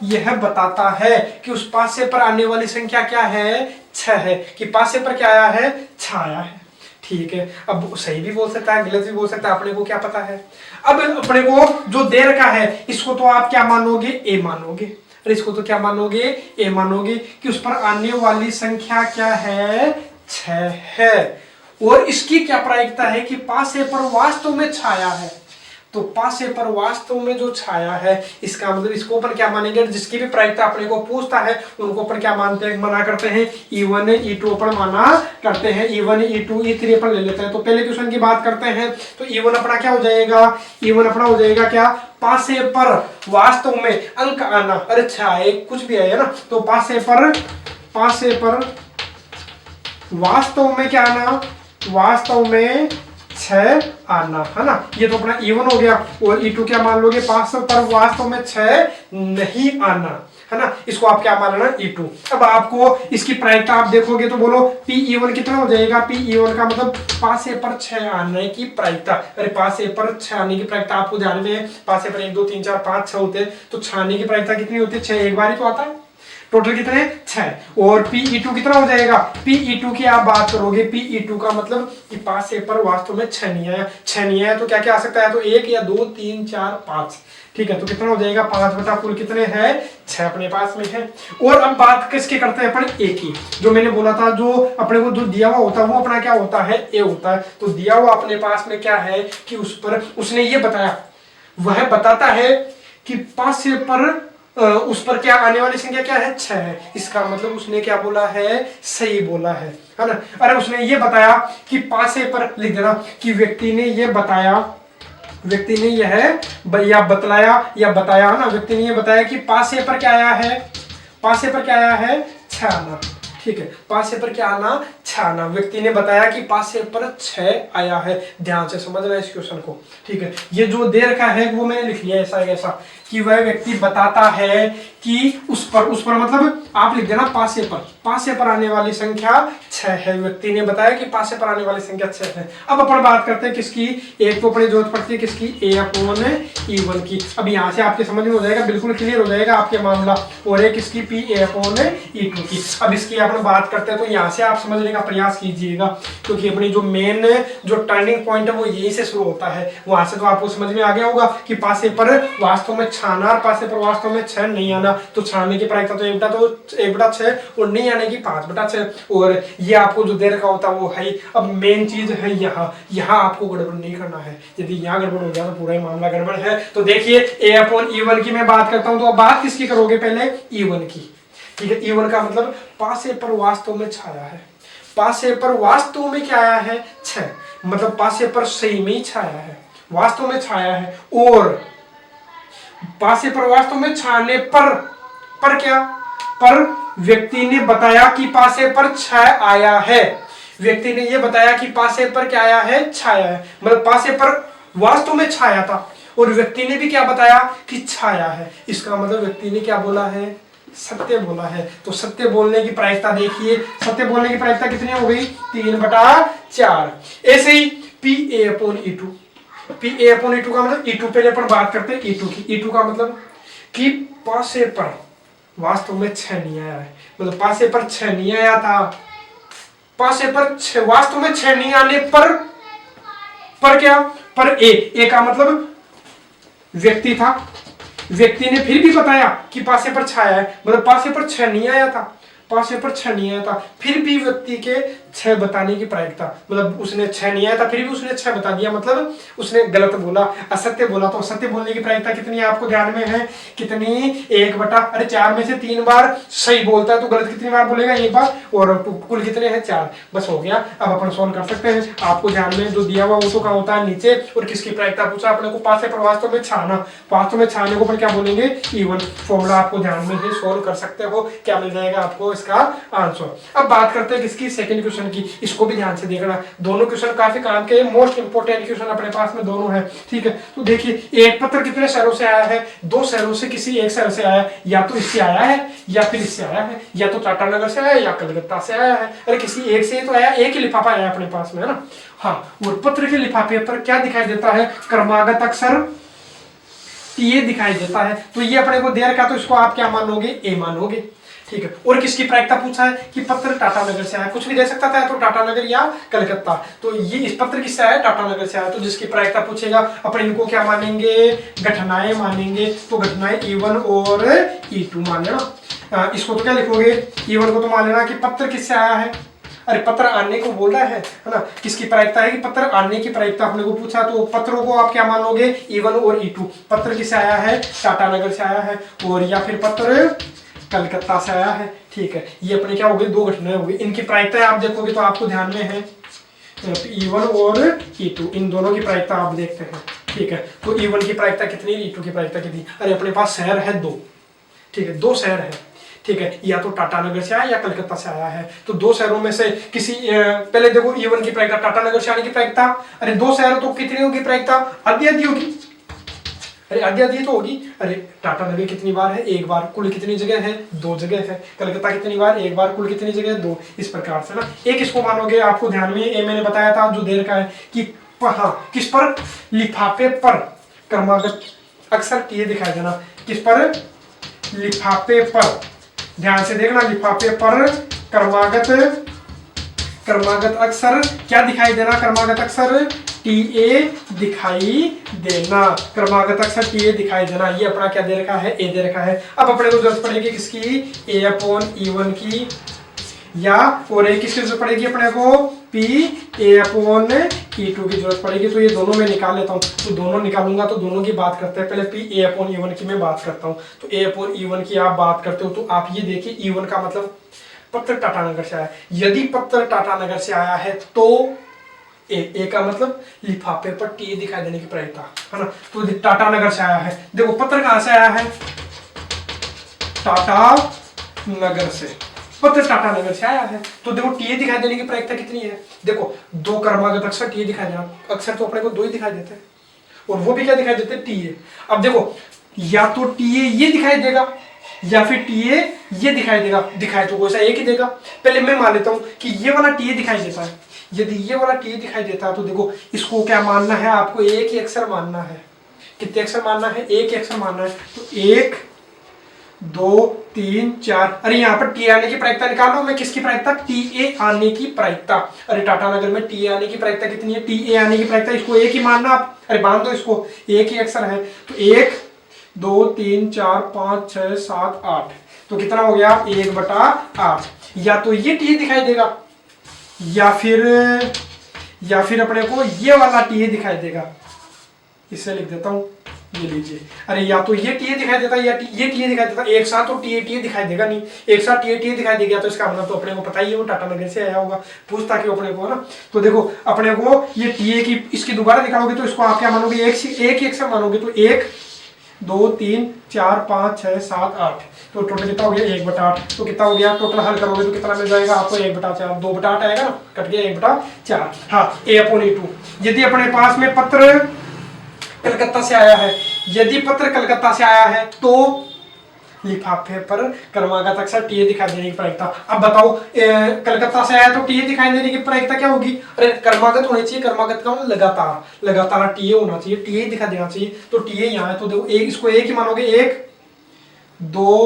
Speaker 1: यह बताता है कि उस पासे पर आने वाली संख्या क्या है, 6 है, कि पासे पर क्या आया है, 6 आया है, ठीक है। अब सही भी बोल सकता है, गलत भी बोल सकता है, अपने को क्या पता है। अब अपने को जो दे रखा है इसको तो आप क्या मानोगे, ए मानोगे, और इसको तो क्या मानोगे, ए मानोगे, कि उस पर आने वाली संख्या क्या है, 6 है। और इसकी क्या प्रायिकता है कि पासे पर वास्तव में छाया है। तो पासे पर वास्तव में जो छाया है, इसका मतलब इसको अपन क्या मानेंगे, जिसकी भी प्रायिकता अपने को पूछता है उनको अपन क्या मानते हैं, मना करते हैं, E1 E2 अपन माना करते हैं, E1 E2 E3 अपन ले लेते हैं। तो पहले क्वेश्चन की बात करते हैं, तो E1 अपना क्या हो जाएगा, E1 अपना हो जाएगा क्या, पासे पर वास्तव में अंक आना, अरे छाए कुछ भी है ना, तो पासे पर वास्तव में क्या आना, वास्तव में 6 आना, है ना। ये तो अपना E1 हो गया। और E2 क्या मान लोगे, पासे पर वास्तव में 6 नहीं आना, है ना, इसको आप क्या मान लेना, E2। अब आपको इसकी प्रायिकता आप देखोगे तो बोलो PE1 कितना हो जाएगा, PE1 का मतलब पासे पर 6 आने की प्रायिकता। अरे पासे पर 6 आने की प्रायिकता आपको ध्यान में है, पासे पर 1 2 3 4 5 6 होते हैं, तो 6 आने की प्रायिकता कितनी होती है, 6 एक बार ही तो आता है, टोटल कितने 6। और PE2 कितना हो जाएगा, PE2 की आप बात करोगे, PE2 का मतलब कि पासे पर वास्तव में 6 नहीं आया, 6 नहीं आया तो क्या क्या आ सकता है, तो 1 या 2 3 4 5, ठीक है। तो कितना हो जाएगा, 5 बटा कुल कितने हैं, 6 अपने पास में है। और अब बात किसकी करते हैं अपन, ए की। जो मैंने बोला था, जो अपने को जो दिया हुआ होता है वो अपना क्या होता है, ए होता है। तो दिया हुआ अपने पास में क्या है कि उस पर उसने ये बताया, वह बताता है कि पासे पर उस पर क्या आने वाली संख्या क्या है, 6 है। इसका मतलब उसने क्या बोला है, सही बोला है ना। अरे उसने ये बताया कि पासे पर, लिख देना कि व्यक्ति ने ये बताया, व्यक्ति ने यह या बतलाया या बताया, है ना, व्यक्ति ने ये बताया कि पासे पर क्या आया है, पासे पर क्या आया है, 6 आना, ठीक है। पासे पर क्या आना, 6 आना, व्यक्ति ने बताया कि पासे पर 6 आया है। ध्यान से समझना इस क्वेश्चन को, ठीक है। ये जो दे रखा है वो मैंने लिख लिया ऐसा कि वह व्यक्ति बताता है कि उस पर मतलब आप लिख देना पासे पर आने वाली संख्या 6 है। व्यक्ति ने बताया कि पासे पर आने वाली संख्या 6 है। अब अपन बात करते हैं किसकी, एक तो अपनी जरूरत पड़ती है किसकी, A/E1 की। अब यहाँ से आपके समझ में हो जाएगा, बिल्कुल क्लियर हो जाएगा आपके मामला। और एक किसकी, PA/E2 की। अब इसकी अपन बात करते हैं तो यहाँ से आप समझने का प्रयास कीजिएगा, क्योंकि अपनी जो मेन जो टर्निंग पॉइंट है वो यहीं से शुरू होता है। वहां से तो आपको समझ में आ गया होगा कि पासे पर वास्तव में छाना और पासे पर वास्तव में 6 नहीं आना। तो छाने की प्रायिकता तो 1/6 और नहीं आने की 5/6। और ये आपको जो दे रखा होता है वो है। अब मेन चीज है यहाँ आपको गड़बड़ नहीं करना है। यदि यहाँ गड़बड़ हो गया तो पूरा ही मामला गड़बड़ है। तो देखिए A/E1 की मैं बात करता हूँ, तो अब बात किसकी करोगे, पहले E1 की, ठीक है। E1 का मतलब पासे पर वास्तव में छाया है, पासे पर वास्तव में क्या आया है, 6, मतलब पासे पर सही में छाया है, वास्तव में छाया है। और पासे पर वास्तव में छाने पर क्या, पर व्यक्ति ने बताया कि पासे पर 6 आया है। व्यक्ति ने यह बताया कि पासे पर क्या आया है, 6 आया है, मतलब पासे पर वास्तव में छाया था, और व्यक्ति ने भी क्या बताया कि छाया है। इसका मतलब व्यक्ति ने क्या बोला है, सत्य बोला है। तो सत्य बोलने की प्रायिकता देखिए, सत्य बोलने की प्रायिकता कितनी हो गई, 3/4। ऐसे ही PA/E2, PA/E2 का मतलब E2 पहले अपन बात करते हैं E2 की। E2 का मतलब कि पासे पर वास्तव में 6 नहीं आया है, मतलब पासे पर 6 नहीं आया था, पासे पर 6 वास्तव में 6 नहीं आने पर क्या, पर ए का मतलब व्यक्ति था, व्यक्ति ने फिर भी बताया कि पासे पर 6 आया है, मतलब पासे पर 6 नहीं आया था, पासे पर 6 नहीं आया था, फिर भी व्यक्ति के 6 बताने की प्रायिकता, मतलब उसने 6 नहीं आया था फिर भी उसने 6 बता दिया, मतलब उसने गलत बोला, असत्य बोला। तो सत्य बोलने की प्रायिकता कितनी है आपको ध्यान में है, कितनी, 1/4 में से 3 बार सही बोलता है तो गलत कितनी बार बोलेगा, 1 बार, और कुल कितने हैं, 4, बस हो गया। अब अपन सॉल्व कर सकते हैं। आपको ध्यान में जो दिया हुआ वो तो कहाँ होता है, नीचे, और किसकी प्रायिकता पूछा अपने को, पासे पर वास्तव में छाना, वास्तव में छाने को अपन क्या बोलेंगे, E1। फॉर्मूला आपको ध्यान में ही सोल्व कर सकते हो, क्या मिल जाएगा आपको इसका आंसर। अब बात करते हैं किसकी, सेकंड क्वेश्चन की। इसको भी ध्यान से देखना, दोनों क्वेश्चन काफी काम के, मोस्ट इंपोर्टेंट क्वेश्चन अपने पास में दोनों है, ठीक है। तो देखिए एक पत्र कितने शहरों से आया है, 2 शहरों से किसी एक शहर से आया है, या तो इससे आया है या फिर इससे आया है, या तो टाटानगर से आया है या कलकत्ता से आया है। अरे किसी एक से तो आया, एक ही लिफाफा आया अपने पास में, है ना। हाँ, और पत्र के लिफाफे पर क्या दिखाई देता है, क्रमागत अक्षर TA दिखाई देता है। तो ये अपने को दे रखा, तो इसको आप क्या मानोगे, A मानोगे, ठीक है। और किसकी प्रायिकता पूछा है कि पत्र टाटानगर से आया, कुछ भी दे सकता था, तो टाटानगर या कलकत्ता। तो ये इस पत्र किससे आया, टाटानगर से आया, तो जिसकी प्रायिकता पूछेगा अपन इनको क्या मानेंगे, घटनाएं मानेंगे। तो घटनाएं E1 और E2 मान लेना। इसको तो क्या लिखोगे, E1 को तो मान लेना कि पत्र किससे आया है, अरे पत्र आने को बोल रहा है ना। किसकी प्रायिकता है कि पत्र आने की प्रायिकता अपने को पूछा, तो पत्रों को आप क्या मानोगे, E1 और E2। पत्र किससे आया है, टाटानगर से आया है, और या फिर पत्र कलकत्ता से आया है, ठीक है। ये अपने क्या हो गई, 2 घटनाएं हो गई। इनकी प्रायिकता आप देखोगे तो आपको ध्यान में है E1 और E2, इन दोनों की प्रायिकता आप देखते हैं, ठीक है। तो E1 की प्रायिकता कितनी, E2 की प्रायिकता कितनी। अरे अपने पास शहर है 2, ठीक है, 2 शहर है, ठीक है, या तो टाटानगर से आया या कलकत्ता से आया है। तो 2 शहरों में से किसी, पहले देखो E1 की प्रायिकता, टाटानगर से आने की प्रायिकता, अरे 2 शहर तो कितनी होगी प्रायिकता, आधी आधी होगी, अरे आधी आधी तो होगी। अरे टाटानगर कितनी बार है, 1 बार, कुल कितनी जगह है, 2 जगह है। कलकत्ता कितनी बार, 1 बार, कुल कितनी जगह है, 2। इस प्रकार से ना, एक इसको मानोगे, आपको ध्यान में ये मैंने बताया था जो दे रखा है कि हाँ, किस पर, लिफाफे पर क्रमागत अक्सर TA दिखाई देना, किस पर, लिफाफे पर, ध्यान से देखना, लिफाफे पर क्रमागत अक्षर क्या दिखाई देना, क्रमागत अक्षर TA दिखाई देना, क्रमागत अक्षर TA दिखाई देना। ये अपना क्या दे रखा है, A दे रखा है। अब अपने को जरूरत पड़ेगी किसकी, A/E1 की, या और एक किसकी जरूरत पड़ेगी अपने को, PA/E2 की जरूरत पड़ेगी। तो ये दोनों मैं निकाल लेता हूँ, तो दोनों निकालूंगा तो दोनों की बात करते हैं। पहले PA/E1 की मैं बात करता हूँ। तो A/E1 की आप बात करते हो तो आप ये देखिए, E1 का मतलब पत्र टाटानगर से आया। यदि पत्र टाटानगर से आया है तो ए का मतलब लिफाफे पर TA दिखाई देने की प्रायिकता, है ना। तो टाटानगर से आया है, देखो पत्र कहां से आया है, टाटानगर से, पत्र टाटानगर से आया है। तो देखो TA दिखाई देने की प्रायिकता कितनी है, देखो 2 क्रमागत अक्षर TA दिखाई देना, अक्षर तो अपने को 2 ही दिखाई देते हैं, और वो भी क्या दिखाई देते हैं, TA। अब देखो या तो TA ये दिखाई देगा या फिर TA ये दिखाई देगा, दिखाई तो वैसा एक ही देगा। पहले मैं मान लेता हूं कि ये वाला TA दिखाई देता है, यदि ये वाला TA दिखाई देता है तो देखो इसको क्या मानना है, आपको एक ही अक्षर मानना है। कितने अक्षर मानना है, एक ही अक्षर मानना है। तो 1 2 3 4, अरे यहाँ पर TA आने की प्रायिकता निकालो, मैं किसकी प्रायिकता, TA आने की प्रायिकता। अरे टाटानगर में TA आने की प्रायिकता कितनी है, TA आने की प्रायिकता, इसको एक ही मानना आप, अरे बांध दो इसको, एक ही अक्षर है। तो 1 2 3 4 5 6 7 8, तो कितना हो गया, 1/8। या तो ये TA दिखाई देगा या फिर अपने को ये वाला TA दिखाई देगा। इससे लिख देता हूं, ये लीजिए, अरे या तो ये TA दिखाई देता या ये TA दिखाई देता, एक साथ तो TA दिखाई देगा नहीं, एक साथ TA दिखाई देगा तो इसका मतलब तो अपने को पता ही है वो टाटानगर से आया होगा, पूछता कि अपने को ना। तो देखो अपने को ये TA की इसकी दोबारा निकालोगे तो इसको आप क्या मानोगे, एक ही अक्षर मानोगे। तो 1 2 3 4 5 6 7 8, तो टोटल कितना हो गया, 1/8। तो कितना हो गया, टोटल हल करोगे तो कितना मिल जाएगा आपको, 1/4, 2/8 आएगा ना, कट गया 1/4। हाँ, A/E2। यदि अपने पास में पत्र कलकत्ता से आया है, यदि पत्र कलकत्ता से आया है तो लिफाफे पर क्रमागत अक्षर टीए दिखाई देने की प्रायिकता। अब बताओ कलकत्ता से आया तो टीए दिखाई देने की प्रायिकता क्या होगी? अरे क्रमागत होनी चाहिए, क्रमागत का मतलब लगातार, लगातार टीए होना चाहिए, टीए दिखा देना चाहिए। तो टीए यहाँ है तो देखो इसको एक ही मानोगे, 1 2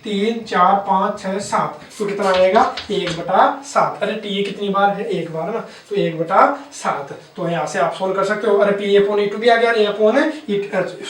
Speaker 1: 3 4 5 6 7, तो कितना आएगा 1/7। अरे टी कितनी बार है? एक बार ना, तो 1/7। तो यहाँ से आप सोल्व कर सकते हो। अरे पी अपॉन E2 भी आ गया,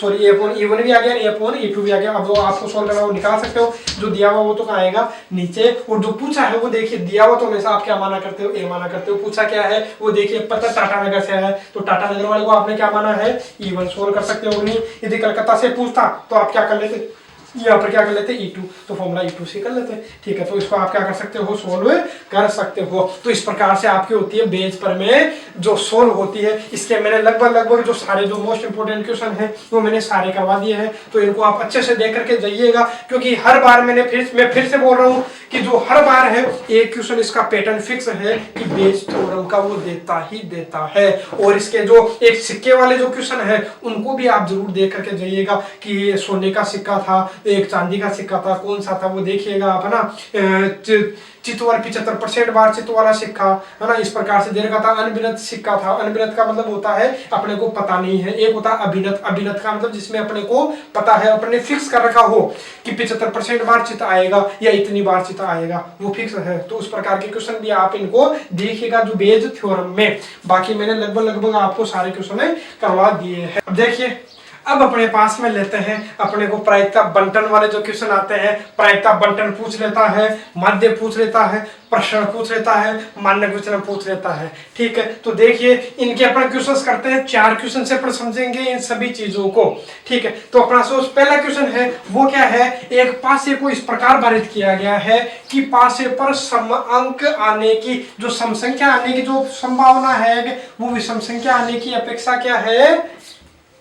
Speaker 1: सॉरी ए अपॉन E1 भी आ गया, ए अपॉन E2 भी आ गया। अब वो आपको सोल्व करना वो निकाल सकते हो। जो दिया हुआ वो तो कहाँ आएगा? नीचे। और जो पूछा है वो देखिए, दिया हुआ तो हमेशा आप क्या माना करते हो? ए माना करते हो। पूछा क्या है वो देखिए, पता टाटा नगर से है तो टाटा नगर वाले को आपने क्या माना है? E1 सोल्व कर सकते हो। नहीं यदि कलकत्ता से पूछता तो आप क्या कर लेते? यहाँ पर क्या कर लेते? E2, तो फॉर्मूला E2 से कर लेते हैं। ठीक है, तो इसको आप क्या कर सकते हो? सोल्व कर सकते हो। तो इस प्रकार से आपकी होती है बेस पर में जो सोल्व होती है। इसके मैंने लगभग जो सारे जो मोस्ट इंपोर्टेंट क्वेश्चन हैं वो मैंने सारे करवा दिए हैं। तो इनको आप अच्छे से देख करके जाइएगा, क्योंकि हर बार मैं फिर से बोल रहा हूँ कि जो हर बार है एक क्वेश्चन इसका पैटर्न फिक्स है कि बेस थ्योरम का वो देता ही देता है। और इसके जो एक सिक्के वाले जो क्वेश्चन है उनको भी आप जरूर देख करके जाइएगा कि सोने का सिक्का था, एक चांदी का सिक्का था, कौन सा था वो देखिएगा आप, है ना। चितवार 75% बार चित्त वाला सिक्का, है ना, इस प्रकार से दे रखा था। अनभिनत सिक्का था, अनभिनत का मतलब होता है अपने को पता नहीं है। एक होता है अभिनत, अभिनत का मतलब जिसमें अपने को पता है, अपने फिक्स कर रखा हो कि 75% बार चित्त आएगा या इतनी बार चित्त आएगा, वो फिक्स है। तो उस प्रकार के क्वेश्चन भी आप इनको देखिएगा जो बेस थ्योरम में। बाकी मैंने लगभग आपको सारे क्वेश्चन करवा दिए हैं। अब देखिए, अब अपने पास में लेते हैं अपने को प्रायिकता बंटन वाले जो क्वेश्चन आते हैं। प्रायिकता बंटन पूछ लेता है, माध्य पूछ लेता है, प्रश्न पूछ लेता है, मान्य क्वेश्चन पूछ लेता है। ठीक है, तो देखिए इनके अपन क्वेश्चंस करते हैं। 4 क्वेश्चन से अपन समझेंगे इन सभी चीजों को। ठीक है, तो अपना पहला क्वेश्चन है वो क्या है? एक पासे को इस प्रकार बारित किया गया है कि पासे पर सम अंक आने की, जो सम संख्या आने की जो संभावना है वो विषम संख्या आने की अपेक्षा क्या है?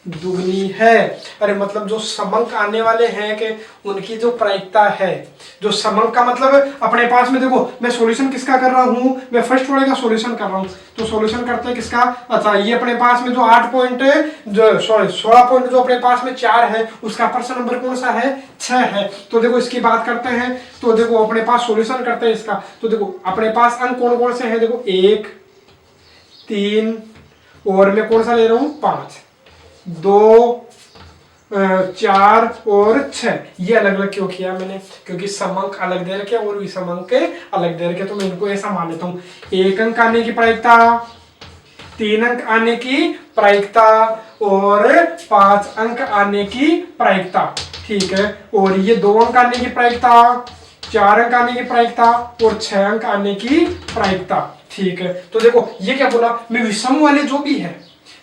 Speaker 1: दुगनी है। अरे मतलब जो समंक आने वाले हैं कि उनकी जो प्रायिकता है, जो समंक का मतलब अपने पास में देखो, मैं सॉल्यूशन किसका कर रहा हूं? मैं फर्स्ट वाले का सॉल्यूशन कर रहा हूं। तो सॉल्यूशन करते हैं किसका? अच्छा, ये अपने पास में जो 8 पॉइंट जो 16 पॉइंट जो अपने पास में 4 है उसका प्रश्न नंबर कौन सा है? 6 है। तो देखो इसकी बात करते हैं, तो देखो अपने पास सॉल्यूशन करते हैं इसका। तो देखो अपने पास अंक कौन कौन से हैं? देखो 1 3 और मैं कौन सा ले रहा हूं? 5 2 4 और 6। ये अलग अलग क्यों किया मैंने? क्योंकि समंक अलग दे रखे और विषमांक अलग दे रखे, तो मैं इनको ऐसा मान लेता हूँ। 1 अंक आने की प्रायिकता, 3 अंक आने की प्रायिकता और 5 अंक आने की प्रायिकता। ठीक है, और ये 2 अंक आने की प्रायिकता, 4 अंक आने की प्रायिकता और 6 अंक आने की प्रायिकता। ठीक है, तो देखो ये क्या बोला? मैं विषम वाले जो भी है,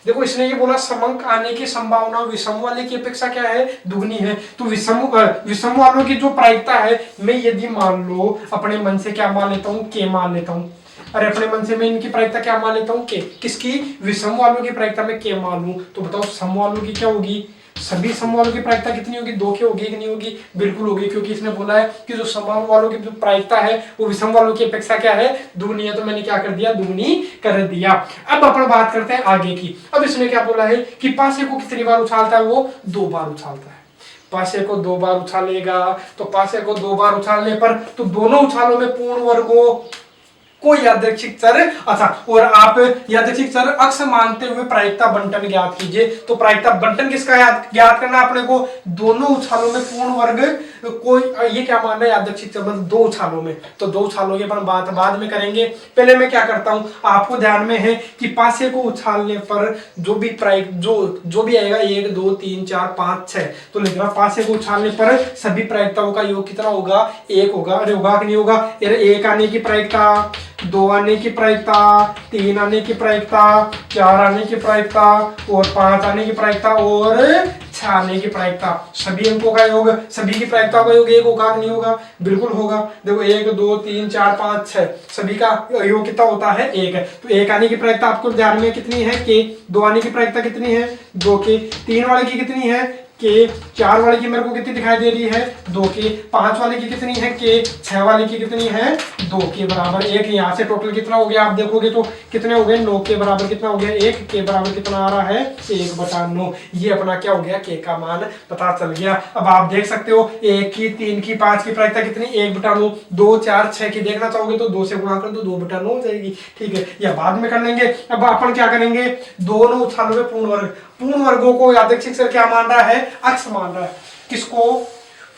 Speaker 1: देखो इसने ये बोला समंक आने की संभावना विषम वाले की अपेक्षा क्या है? दुगनी है। तो विषम वालों की जो प्रायिकता है, मैं यदि मान लो अपने मन से क्या मान लेता हूँ? के मान लेता हूँ। अरे अपने मन से मैं इनकी प्रायिकता क्या मान लेता हूँ? के। किसकी? विषम वालों की प्रायिकता में के मान लूं तो बताओ सम वालों की क्या होगी? सभी सम वालों की प्रायिकता कितनी होगी? 2 की होगी कि नहीं होगी? बिल्कुल होगी, क्योंकि इसने बोला है कि जो सम वालों की जो प्रायिकता है वो विषम वालों की अपेक्षा क्या है? दुगनी है। तो मैंने क्या कर दिया? दुगनी कर दिया। अब अपन बात करते हैं आगे की। अब इसने क्या बोला है कि पासे को कितनी बार उछालता है? वो 2 बार उछालता है। पासे को 2 बार उछालेगा, तो पासे को 2 बार उछालने पर तो दोनों उछालों में पूर्ण वर्गों को यादृच्छिक चर, अच्छा, और आप यादृच्छिक चर अक्ष मानते हुए प्रायिकता बंटन ज्ञात कीजिए। तो प्रायिकता बंटन किसका ज्ञात करना अपने को? दोनों उछालों में पूर्ण वर्ग कोई, ये क्या मान रहा है? यादृच्छिक चर मतलब 2 उछालों में। तो 2 उछालों की अपन बात बाद में करेंगे। पहले मैं क्या करता हूं, आपको ध्यान में है कि पासे को उछालने पर जो भी जो भी आएगा 1 2 3 4 5 6, तो लिखना पासे को उछालने पर सभी प्रायिकताओं का योग कितना होगा? 1 होगा। अरे होगा कि नहीं होगा? 1 आने की प्रायिकता, 2 आने की प्रायिकता, 3 आने की प्रायिकता, 4 आने की प्रायिकता और 5 आने की प्रायिकता और 6 आने की प्रायिकता। सभी अंकों का योग, सभी की प्रायिकता का योग 1 होगा नहीं होगा? बिल्कुल होगा। देखो 1 2 3 4 5 6 सभी का योग कितना होता है? 1 है। तो 1 आने की प्रायिकता आपको ध्यान में कितनी है? के। 2 आने की प्रायिकता कितनी है? 2 के। 3 वाले की कितनी है? के, 4 वाले की मेरे को कितनी दिखाई दे रही है 2 के, 5 वाले की कितनी है के, 6 वाले की कितनी है 2 के बराबर 1। यहाँ से टोटल कितना हो गया आप देखोगे तो कितने हो गए 9 के बराबर कितना हो गया 1 के बराबर कितना आ रहा है 1/9। ये अपना क्या हो गया के का मान पता चल गया। अब आप देख सकते हो 1 की, 3 की, 5 की प्रायिकता कितनी 1/9, 2, 4, 6 की देखना चाहोगे तो 2 से गुणा कर दो 2/9 हो जाएगी। ठीक है, या बाद में कर लेंगे। अब अपन क्या करेंगे दोनों उछालों में पूर्ण वर्गों को यादृच्छिक चर क्या मान रहा है अक्ष मान रहा है। किसको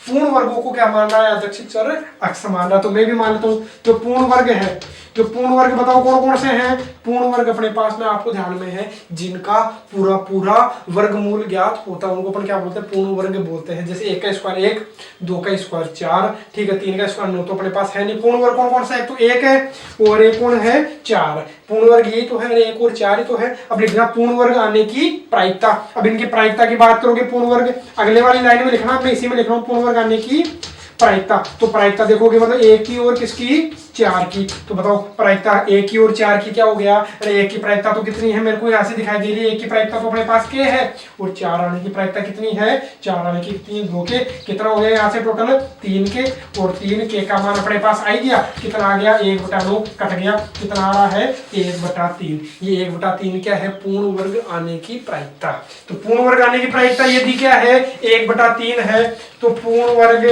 Speaker 1: पूर्ण वर्गों को क्या मान रहा है यादृच्छिक चर अक्ष मान रहा है। तो मैं भी मान लेता हूं जो पूर्ण वर्ग है, जो पूर्ण वर्ग बताओ कौन कौन से हैं। पूर्ण वर्ग अपने पास में आपको ध्यान में है जिनका पूरा वर्गमूल ज्ञात होता है उनको अपन क्या बोलते हैं पूर्ण वर्ग बोलते हैं। जैसे 1 का स्क्वायर 1, 2 का स्क्वायर 4, ठीक है, 3 का स्क्वायर 9 तो अपने पास है नहीं। पूर्ण वर्ग कौन कौन सा है, एक तो 1 है और एक कौन है 4। पूर्ण वर्ग यही तो है, 1 और 4 ही तो है। अब लिखना पूर्ण वर्ग आने की प्रायिकता। अब इनकी प्रायिकता की बात करोगे पूर्ण वर्ग अगले वाली लाइन में लिखना, मैं इसी में लिख रहा हूँ पूर्ण वर्ग आने की प्रायिकता। तो प्रायिकता देखोगे मतलब 1 की और किसकी 4 की। तो बताओ प्रायिकता 1 की और 4 की क्या हो गया। अरे 1 की प्रायिकता तो कितनी है मेरे को यहाँ से दिखाई दे रही है 1 की प्रायिकता तो अपने पास के है और 4 आने की प्रायिकता कितनी है 4 आने की कितनी है 2 के। कितना हो गया यहाँ से टोटल 3 के और 3 के का मान अपने पास आ गया कितना आ गया 1/9 कट गया कितना आ रहा है 1/3। ये 1/3 क्या है पूर्ण वर्ग आने की प्रायिकता। तो पूर्ण वर्ग आने की प्रायिकता यदि क्या है 1/3 है तो पूर्ण वर्ग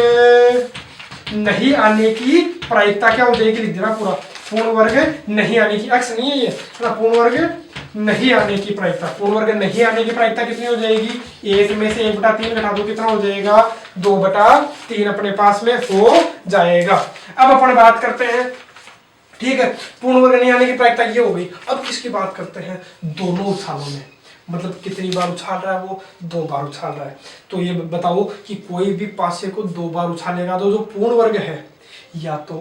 Speaker 1: नहीं आने की प्रायिकता क्या हो जाएगी लिख देना पूरा। पूर्ण वर्ग नहीं आने की अक्ष नहीं है ये ना, पूर्ण वर्ग नहीं आने की प्रायिकता। पूर्ण वर्ग नहीं आने की प्रायिकता कितनी हो जाएगी 1 में से 1/3 घटा दो कितना हो जाएगा 2/3 अपने पास में हो जाएगा। अब अपन बात करते हैं, ठीक है, पूर्ण वर्ग नहीं आने की प्रायिकता ये हो गई। अब किसकी बात करते हैं दोनों उछालों में, मतलब कितनी बार उछाल रहा है वो 2 बार उछाल रहा है। तो ये बताओ कि कोई भी पासे को 2 बार उछालेगा तो जो पूर्ण वर्ग है या तो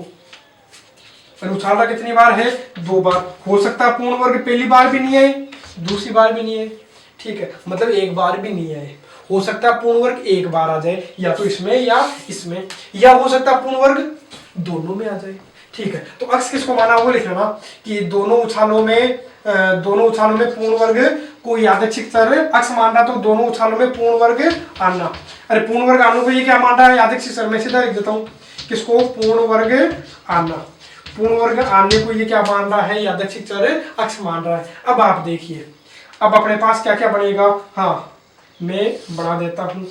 Speaker 1: उछाल रहा कितनी बार है 2 बार। हो सकता है पूर्ण वर्ग पहली बार भी नहीं आए दूसरी बार भी नहीं आए, ठीक है, मतलब 1 बार भी नहीं आए। हो सकता है पूर्ण वर्ग 1 बार आ जाए या तो इसमें या इसमें, या हो सकता है पूर्ण वर्ग दोनों में आ जाए। ठीक है, तो अक्ष किसको माना वो लिख लेना कि दोनों उछालों में पूर्ण वर्ग को यादृच्छिक चर अक्ष मान रहा तो दोनों उछालों में पूर्ण वर्ग आना। अरे पूर्ण वर्ग आने को ये क्या मान रहा है यादृच्छिक चर, मैं सीधा लिख देता हूँ किसको पूर्ण वर्ग आना। पूर्ण वर्ग आने को ये क्या मान रहा है यादृच्छिक चर अक्ष मान रहा है। अब आप देखिए अब अपने पास क्या क्या बनेगा, हाँ मैं बढ़ा देता हूँ,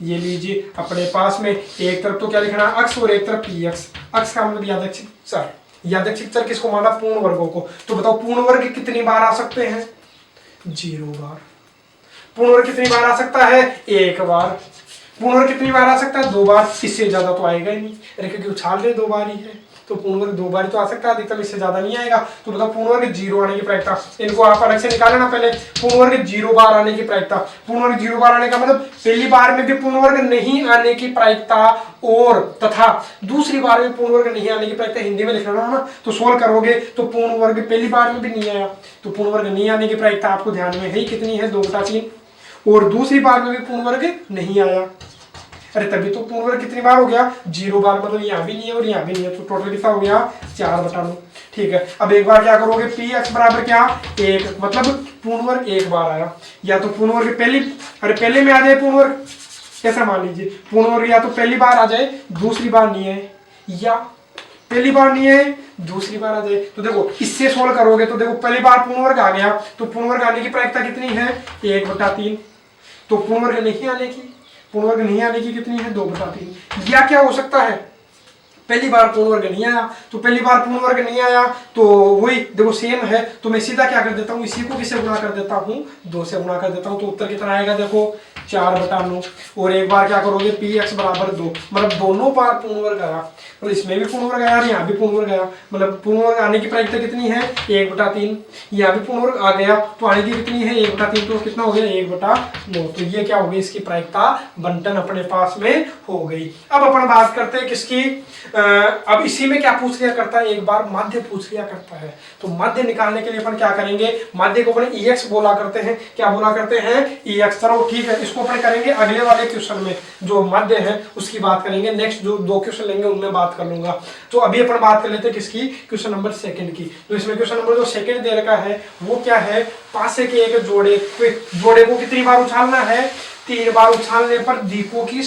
Speaker 1: ये लीजिए अपने पास में एक तरफ तो क्या लिखना है अक्ष और एक तरफ पी अक्ष। अक्ष का मतलब यादृच्छिक चर, यादृच्छिक चर किसको माना पूर्ण वर्गों को। तो बताओ पूर्ण वर्ग कितनी बार आ सकते हैं 0 बार। पूर्ण वर्ग कितनी बार आ सकता है 1 बार। पूर्ण वर्ग कितनी बार आ सकता है 2 बार, इससे ज्यादा तो आएगा ही नहीं। अरे क्योंकि उछाल रहे 2 बार ही है तो पूर्ण वर्ग 2 बार ही तो आ सकता है, अधिकतम इससे ज्यादा नहीं आएगा। तो बताओ पूर्ण वर्ग 0 आने की प्रायिकता, इनको आप अलग से निकाल लेना पहले। पूर्ण वर्ग 0 बार आने की प्रायिकता, पूर्ण वर्ग 0 बार आने का मतलब पहली बार में भी पूर्ण वर्ग नहीं आने की प्रायिकता और तथा दूसरी बार में पूर्ण वर्ग नहीं आने की प्रायिकता हिंदी में लिखना है ना। तो सोल्व करोगे तो पूर्ण वर्ग पहली बार में भी नहीं आया तो पूर्ण वर्ग नहीं आने की प्रायिकता आपको ध्यान में है कितनी है 2/3 और दूसरी बार में भी पूर्ण वर्ग नहीं आया। अरे तभी तो पूर्ण वर्ग कितनी बार हो गया 0 बार, मतलब यहाँ भी नहीं है और यहाँ भी नहीं है तो टोटल कितना हो गया 4/9। ठीक है, अब एक बार क्या करोगे पी एक्स बराबर क्या 1, मतलब पूर्ण वर्ग 1 बार आया। या तो पूर्ण वर्ग पहले में आ जाए पूर्ण वर्ग, कैसा मान लीजिए पूर्ण वर्ग या तो पहली बार आ जाए दूसरी बार नहीं आए, या पहली बार नहीं है दूसरी बार आ जाए। तो देखो इससे सोल्व करोगे तो देखो पहली बार पूर्ण वर्ग आ गया तो पूर्ण वर्ग आने की प्रायिकता कितनी है 1/3। तो पूर्ण वर्ग नहीं आने की कितनी है 2/3। या क्या हो सकता है पहली बार पूर्ण वर्ग नहीं आया तो पहली बार पूर्ण वर्ग नहीं आया तो वही देखो सेम है तो मैं सीधा क्या कर देता हूँ इसी को किससे गुणा कर देता हूँ 2 से गुणा कर देता हूँ। तो उत्तर कितना आएगा देखो 4/9 और एक बार क्या करोगे पी एक्स बराबर 2, मतलब दोनों बार पूर्ण वर्ग आया, मतलब इसमें भी पूर्ण वर्ग आया और यहाँ भी पूर्ण वर्ग आया, मतलब पूर्ण वर्ग आने की प्रायिकता कितनी है 1/3। यहाँ भी पूर्ण वर्ग आ गया तो आने की कितनी है 1/3 तो कितना हो गया 1/9। तो ये क्या हो गई इसकी प्रायिकता बंटन अपने पास में हो गई। अब अपन बात करते हैं किसकी, अब इसी में क्या पूछ लिया करता है एक बार माध्य पूछ लिया करता है। तो माध्य निकालने के लिए अपन क्या करेंगे माध्य को अपन EX बोला करते हैं, क्या बोला करते हैं EX। चलो ठीक है, इसको अपन करेंगे अगले वाले क्वेश्चन में जो माध्य है उसकी बात करेंगे, नेक्स्ट जो 2 क्वेश्चन लेंगे उनमें बात कर लूंगा। तो अभी अपन बात कर लेते हैं किसकी क्वेश्चन नंबर 2 की। तो इसमें क्वेश्चन नंबर जो 2 दे रखा है वो क्या है पासे के एक जोड़े को कितनी बार उछालना है 3 बार उछालने पर दिकों की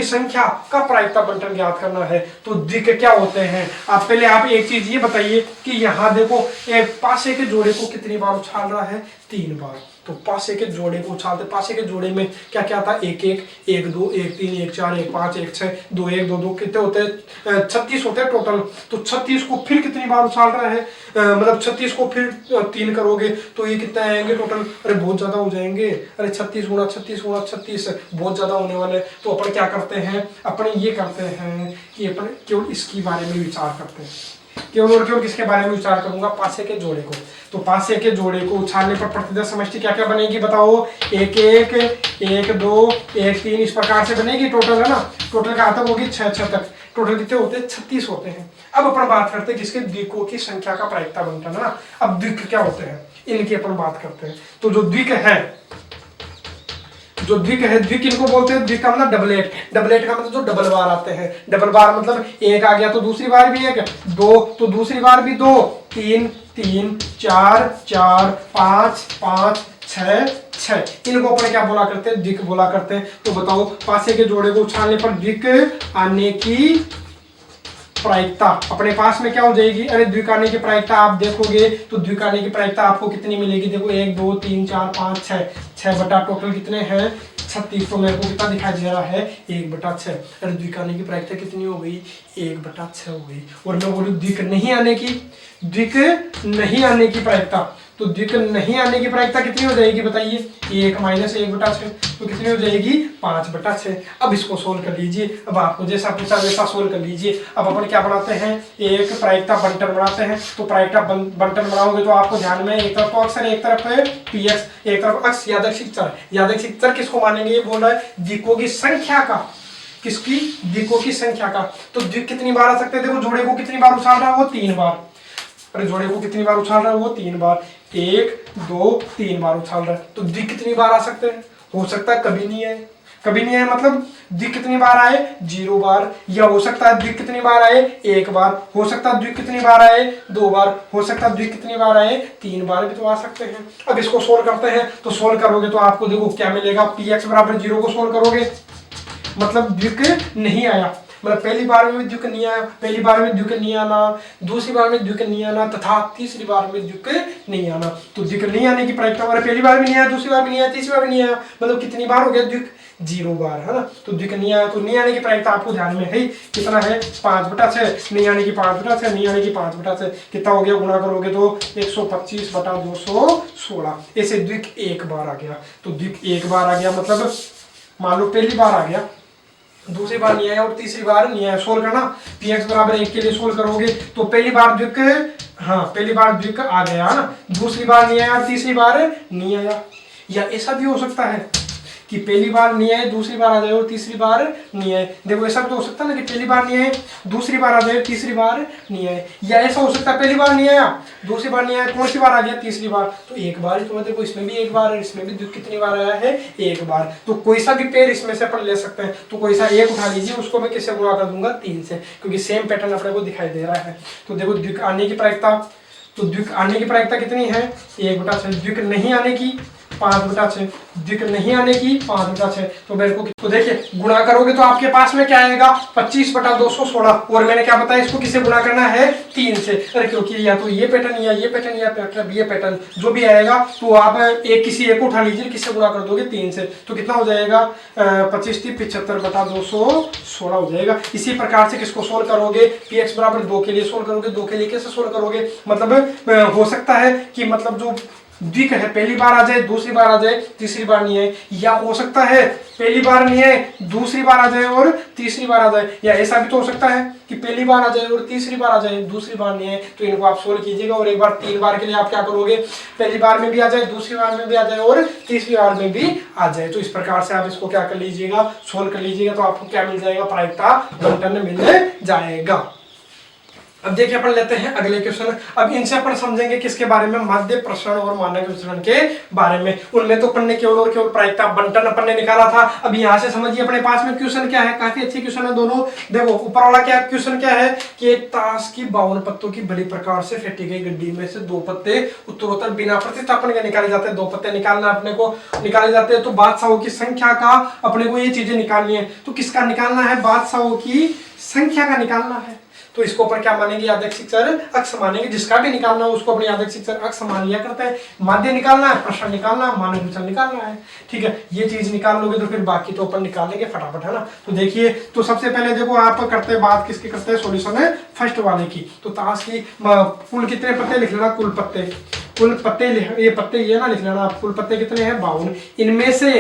Speaker 1: संख्या का प्रायिकता बंटन ज्ञात करना है। तो दिक क्या होते हैं, आप पहले आप एक चीज ये बताइए कि यहाँ देखो एक पासे के जोड़े को कितनी बार उछाल रहा है, 3 बार। तो पासे के जोड़े को उछालते, पासे के जोड़े में क्या क्या था, 1 1 1 2 1 3 1 4 1 5 1 6 2 1 2 2 कितने होते हैं, 36 होते हैं टोटल। तो 36 को फिर कितनी बार उछाल रहा है, मतलब 36 को फिर 3 करोगे तो ये कितने आएंगे टोटल, अरे बहुत ज्यादा हो जाएंगे, अरे 36 गुणा 36 गुणा 36 बहुत ज्यादा होने वाले। तो अपन क्या करते हैं, अपन ये करते हैं कि अपन केवल इसके बारे में विचार करते हैं, केवल और केवल किसके बारे में विचार करूंगा, पासे के जोड़े को। तो पासे के जोड़े को उछालने पर प्रतिदय समष्टि क्या क्या बनेगी बताओ, 1 1 1 2 1 3 इस प्रकार से बनेगी टोटल, है ना। टोटल कहाँ तक होगी, 6 6 तक। टोटल कितने होते हैं, 36 होते हैं। अब अपन बात करते हैं किसके, द्विकों की संख्या का प्रायिकता बंटन, है ना। अब द्विक क्या होते हैं, इनकी अपन बात करते हैं। तो जो द्विक है, द्विक इनको बोलते हैं, द्विक का मतलब डबलेट, डबलेट का मतलब जो डबल बार आते हैं। डबल बार मतलब एक आ गया तो दूसरी बार भी एक, 2 तो दूसरी बार भी 2, 3 3 4 4 5 5 6 6। इनको अपन क्या बोला करते हैं, द्विक बोला करते हैं। तो बताओ पासे के जोड़े को उछालने पर द्विक आने की प्रायिकता अपने पास में क्या हो जाएगी, अरे द्विकाने की प्रायिकता आप देखोगे तो द्विकाने की प्रायिकता आपको कितनी मिलेगी, देखो 1 2 3 4 5 6 6 बटा टोटल कितने हैं 36। तो मेरे को कितना दिखाई दे रहा है, 1/6। अरे द्विकाने की प्रायिकता कितनी हो गई, 1/6 हो गई। और मैं बोलूँ द्विक नहीं आने की, द्विक नहीं आने की प्रायिकता, तो द्विक नहीं आने की प्रायिकता कितनी हो जाएगी बताइए, 1 - 1/6 तो कितनी हो जाएगी, 5/6। अब इसको सोल्व कर लीजिए, अब आपको जैसा पूछा वैसा सोल्व कर लीजिए। अब अपन क्या बनाते हैं, एक प्रायिकता बंटन बनाते हैं। तो प्रायिकता बंटन बनाओगे तो आपको ध्यान में एक तरफ तो अक्सर, एक तरफ है पीएक्स, एक तरफ अक्स, यादृच्छिक चर। यादृच्छिक चर किसको मानेंगे, ये बोल रहा है द्विकों की संख्या का, किसकी, द्विकों की संख्या का। तो द्विक कितनी बार आ सकते हैं, देखो जोड़े को कितनी बार उछाल रहा है वो 3 बार, अरे जोड़े को कितनी बार उछाल रहा है वो 3 बार, 1 2 3 बार उछाल रहा है। तो द्विक कितनी बार आ सकते हैं, हो सकता है कभी नहीं आए, कभी नहीं आए मतलब द्विक कितनी बार आए, 0 बार। या हो सकता है द्विक कितनी बार आए, 1 बार। हो सकता है द्विक कितनी बार आए, 2 बार। हो सकता है द्विक कितनी बार आए, 3 बार भी तो आ सकते हैं। अब इसको सोल्व करते हैं, तो सोल्व करोगे तो आपको देखो क्या मिलेगा, px बराबर 0 को सोल्व करोगे मतलब द्विक नहीं आया, मतलब पहली बार में द्विक नहीं आया, पहली बार में द्विक नहीं आना, दूसरी बार में द्विक नहीं आना तथा तीसरी बार में द्विक नहीं आना। तो द्विक नहीं आने की प्रायिकता हमारे पहली बार भी नहीं आया, दूसरी बार भी नहीं आया, तीसरी बार भी नहीं आया, मतलब कितनी बार हो गया द्विक, 0 बार, है ना। तो द्विक नहीं आया, तो नहीं आने की प्रायिकता आपको ध्यान में है कितना है, 5/6। नहीं आने की 5/6, नहीं आने की 5/6 कितना हो गया, गुणा करोगे तो 125/216। ऐसे द्विक 1 बार आ गया। तो द्विक 1 बार आ गया मतलब मान लो पहली बार आ गया, दूसरी बार नहीं आया और तीसरी बार नहीं आया। सोल्व करना, px बराबर 1 के लिए सोल्व करोगे तो पहली बार द्विक, हाँ पहली बार द्विक आ गया ना, दूसरी बार नहीं आया और तीसरी बार नहीं आया। या ऐसा भी हो सकता है कि पहली बार नहीं आए, दूसरी बार आ जाए और तीसरी बार नहीं आए। देखो ऐसा भी तो हो सकता है ना कि पहली बार नहीं आए, दूसरी बार आ जाए, तीसरी बार नहीं आए। या ऐसा हो सकता है पहली बार नहीं आया, दूसरी बार नहीं आया, कौन सी बार आ गया, तीसरी बार। तो 1 बार ही, तो देखो इसमें भी 1 बार है, इसमें भी कितनी बार आया है, 1 बार। तो कोई सा भी पेयर इसमें से अपन ले सकते हैं। तो कोई सा एक उठा लीजिए, उसको मैं किससे गुणा कर दूंगा, 3 से, क्योंकि सेम पैटर्न अपने को दिखाई दे रहा है। तो देखो द्विक आने की प्रायिकता, तो द्विक आने की प्रायिकता कितनी है, 1/6। द्विक नहीं आने की 5/6, द्विक नहीं आने की 5/6। तो मेरे को तो देखिए गुणा करोगे तो आपके पास में क्या आएगा, 25/216। और मैंने क्या बताया, इसको किसे गुणा करना है, 3 से। अरे क्योंकि या तो ये पैटर्न या ये पैटर्न या ये पैटर्न जो भी आएगा, तो आप एक किसी एक को उठा लीजिए, किससे गुणा कर दोगे, 3 से। तो कितना हो जाएगा, 25 × 75/216 हो जाएगा। इसी प्रकार से किसको सोल्व करोगे, px बराबर 2 के लिए सोल्व करोगे। 2 के लिए कैसे सोल्व करोगे, मतलब हो सकता है कि मतलब जो द्विक है पहली बार आ जाए, दूसरी बार आ जाए, तीसरी बार नहीं आए। या हो सकता है पहली बार नहीं आए, दूसरी बार आ जाए और तीसरी बार आ जाए। या ऐसा भी तो हो सकता है कि पहली बार आ जाए और तीसरी बार आ जाए, दूसरी बार नहीं आए। तो इनको आप सोल्व कीजिएगा और एक बार 3 बार के लिए आप क्या करोगे, पहली बार में भी आ जाए, दूसरी बार में भी आ जाए और तीसरी बार में भी आ जाए। तो इस प्रकार से आप इसको क्या कर लीजिएगा, सोल्व कर लीजिएगा। तो आपको क्या मिल जाएगा, प्रायिकता बंटन मिल जाएगा। अब देखिए अपन लेते हैं अगले क्वेश्चन। अब इनसे अपन समझेंगे किसके बारे में, मध्य प्रसरण और मानक विचलन के बारे में। उनमें तो अपन ने केवल और केवल प्रायिकता बंटन अपन ने निकाला था। अब यहाँ से समझिए अपने पास में क्वेश्चन क्या है, काफी अच्छे क्वेश्चन है दोनों। देखो ऊपर वाला क्या क्वेश्चन क्या है कि एक ताश की 52 पत्तों की भली प्रकार से फेंटी गई गड्डी में से 2 पत्ते उत्तरोत्तर बिना प्रतिस्थापन के निकाले जाते हैं। 2 पत्ते निकालना अपने को, निकाले जाते हैं तो बादशाहों की संख्या का अपने को ये चीजें निकालनी है। तो किसका निकालना है, बादशाहों की संख्या का निकालना है। तो इसको ऊपर क्या मानेंगे, यादृच्छिक चर अक्ष मानेंगे। जिसका भी निकालना हो उसको अपने यादृच्छिक चर अक्ष मान लिया करते हैं। माध्य निकालना है, प्रश्न निकालना है, मानक विचलन निकालना है। ठीक है, ये चीज निकाल लोगे तो फिर बाकी तो अपन निकाल लेंगे फटाफट, है ना। तो देखिए, तो सबसे पहले देखो आप करते हैं बात किसकी करते हैं, सॉल्यूशन है फर्स्ट वाले की। तो ताश की कुल कितने पत्ते लिख लेना, कुल पत्ते, कुल पत्ते ये पत्ते ये ना लिख लेना आप, कुल पत्ते कितने हैं 52। इनमें से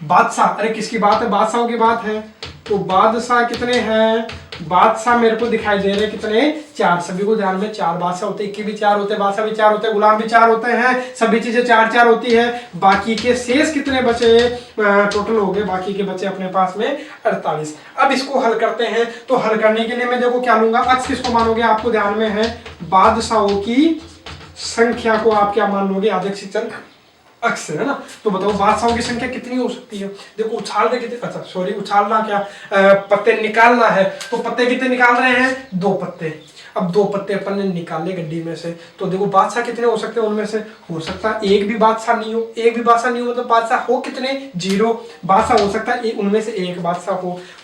Speaker 1: बादशाह, अरे किसकी बात है, बादशाहों की बात है। तो बादशाह कितने हैं, बादशाह मेरे को दिखाई दे रहे कितने, 4। सभी को ध्यान में 4 बादशाह होते हैं, इक्की भी 4 होते हैं, बादशाह भी 4 होते हैं, गुलाम भी 4 होते हैं, सभी चीजें 4-4 होती है। बाकी के शेष कितने बचे, टोटल हो गए, बाकी के बचे अपने पास में 48। अब इसको हल करते हैं। तो हल करने के लिए मैं देखो क्या लूंगा, अक्ष किसको मानोगे, आपको ध्यान में है बादशाहों की संख्या को आप क्या मान लोगे, यादृच्छिक चर अक्ष, है ना। तो बताओ बादशाहों की संख्या कितनी हो सकती है। देखो उछाल रहे कितने, अच्छा सॉरी उछालना क्या, पत्ते निकालना है। तो पत्ते कितने निकाल रहे हैं, 2 पत्ते। अब 2 पत्ते अपन ने निकाले गड्डी में से। तो देखो बादशाह कितने हो सकते हैं, उनमें से हो सकता है एक भी बादशाह नहीं हो। एक भी बादशाह नहीं हो मतलब बादशाह हो कितने, 0 बादशाह हो सकता है, उनमें से एक बादशाह